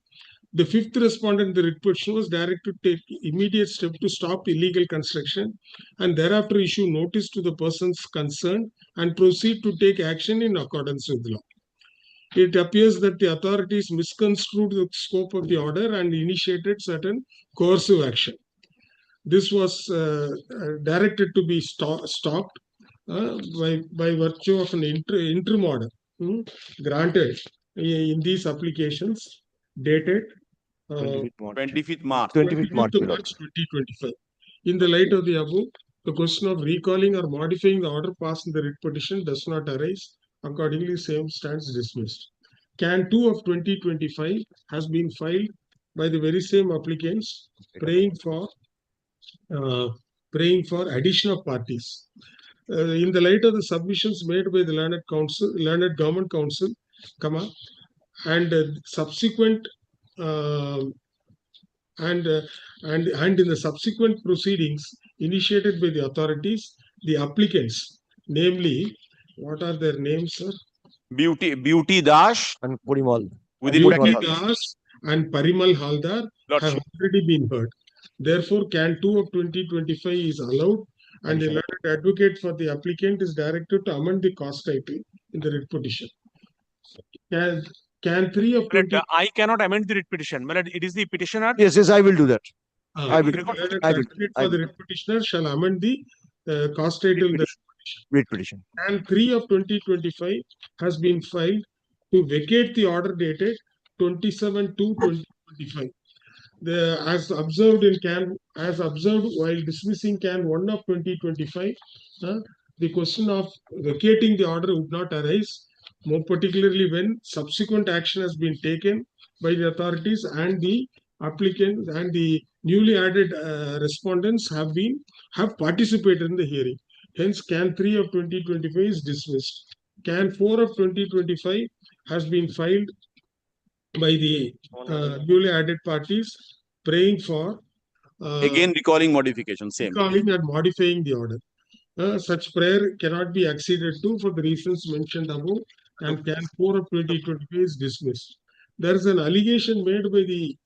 the 5th respondent, the writ petition, was directed to take immediate step to stop illegal construction and thereafter issue notice to the persons concerned and proceed to take action in accordance with the law. It appears that the authorities misconstrued the scope of the order and initiated certain coercive action. This was directed to be stopped by virtue of an interim order granted in these applications dated 25th March 2025. In the light of the above, the question of recalling or modifying the order passed in the writ petition does not arise. Accordingly, same stands dismissed. Can 2 of 2025 has been filed by the very same applicants praying for addition of parties. In the light of the submissions made by the learned government council, and subsequent and in the subsequent proceedings initiated by the authorities, the applicants, namely, what are their names, sir? Beauty Das and Purimal. Beauty Das and Parimal Haldar have already been heard. Therefore, Can 2 of 2025 is allowed, and the learned advocate for the applicant is directed to amend the cause title in the writ petition. Can 3 of 20... I cannot amend the writ petition. It is the petitioner. Yes, I will do that. I will. The writ petitioner shall amend the cause title in the writ petition. And 3 of 2025 has been filed to vacate the order dated 27/2/2025. As observed while dismissing Can 1 of 2025, the question of vacating the order would not arise, more particularly when subsequent action has been taken by the authorities and the applicants and the newly added respondents have participated in the hearing. Hence, Can 3 of 2025 is dismissed. Can 4 of 2025 has been filed by the newly added parties praying for Again recalling modification, same. Recalling and modifying the order. Such prayer cannot be acceded to for the reasons mentioned above, and can 4 of 2025 is dismissed. There is an allegation made by the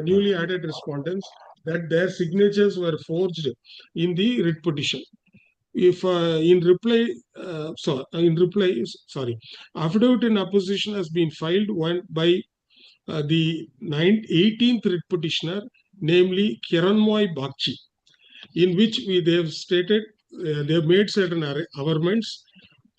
newly added respondents that their signatures were forged in the writ petition. If in reply, affidavit in opposition has been filed by the 18th writ petitioner, namely Kiranmoy Bakchi, in which they have stated they have made certain averments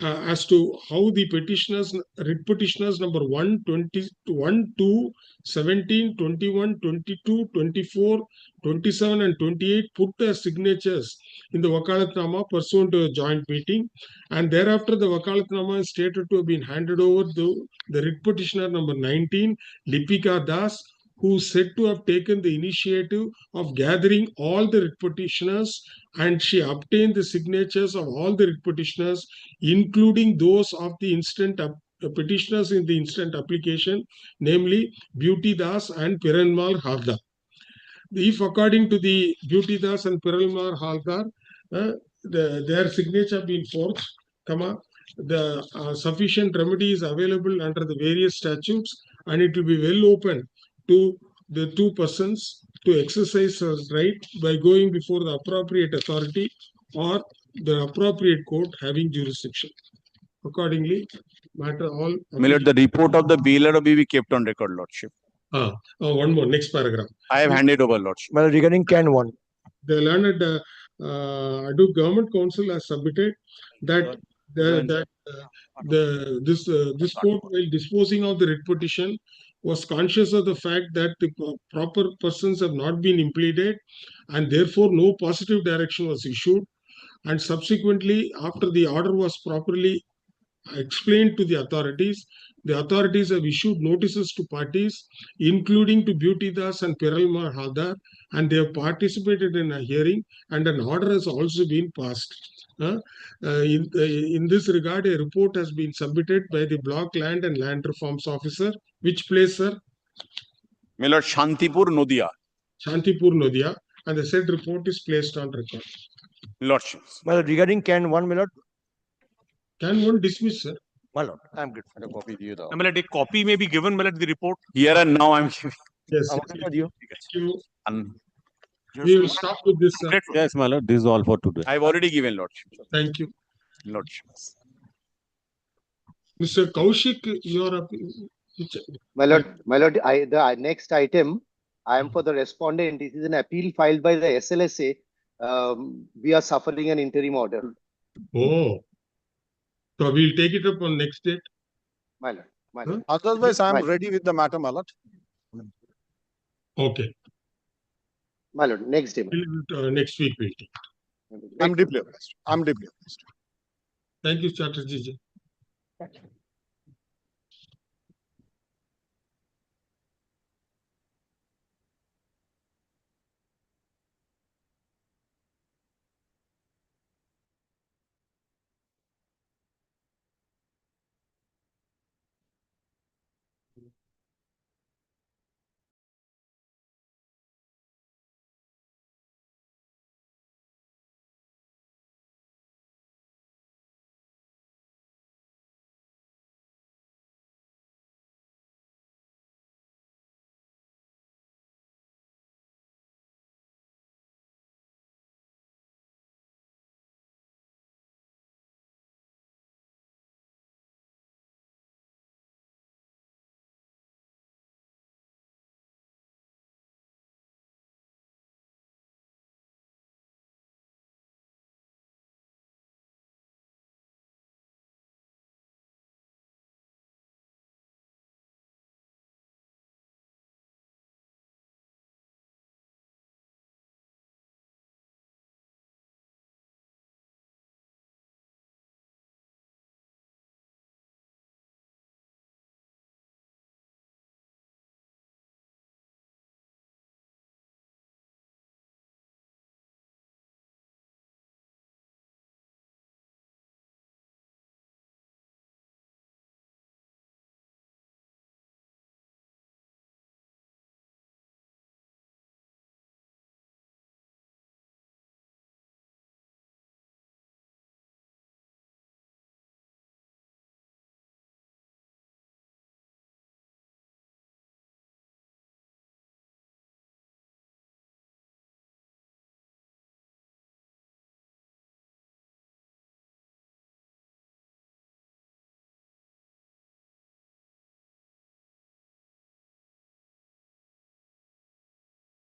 as to how the writ petitioners number 1, 20, 1, 2, 17, 21, 22, 24, 27 and 28 put their signatures in the Wakalatnama pursuant to a joint meeting, and thereafter the Wakalatnama is stated to have been handed over to the writ petitioner number 19, Lipika Das, who is said to have taken the initiative of gathering all the writ petitioners, and she obtained the signatures of all the writ petitioners, including those of the petitioners in the instant application, namely Beauty Das and Piranmal Haldar. If according to the Beauty Das and Piranmal Haldar, their signature have been forged, the sufficient remedy is available under the various statutes, and it will be well open to the two persons to exercise his right by going before the appropriate authority or the appropriate court having jurisdiction. Accordingly, matter all. Milord, the report of the bailer will be kept on record, Lordship. One more, next paragraph. I have handed over, Lordship. Well, regarding Can 1. The learned Aduk Government Council has submitted that this court, while disposing of the writ petition, was conscious of the fact that the proper persons have not been implemented, and therefore no positive direction was issued. And subsequently, after the order was properly explained to the authorities have issued notices to parties, including to Beauty Das and Piralma Haldar, and they have participated in a hearing, and an order has also been passed. In this regard, a report has been submitted by the Block Land and Land Reforms Officer. Which place, sir? Milord, Shantipur, Nodia. Shantipur, Nodia, and the said report is placed on record. Lordship. Well, regarding Can 1, Milord. Can 1 dismiss, sir? My lord, I'm good. A copy may be given, the report. Here and now I'm giving. Yes. Thank you. We will stop with this, sir. Yes, my lord. This is all for today. I've already given, Lordship. Thank you. Lordship. Mr. Kaushik, you are up. My lord, the next item, I am for the respondent. This is an appeal filed by the SLSA. We are suffering an interim order. Oh. So we'll take it up on next date. My lord. Otherwise, I am ready with the matter, my lord. Okay. My lord, next day. Next week we'll take. I'm deeply impressed. Thank you, Chatterjee.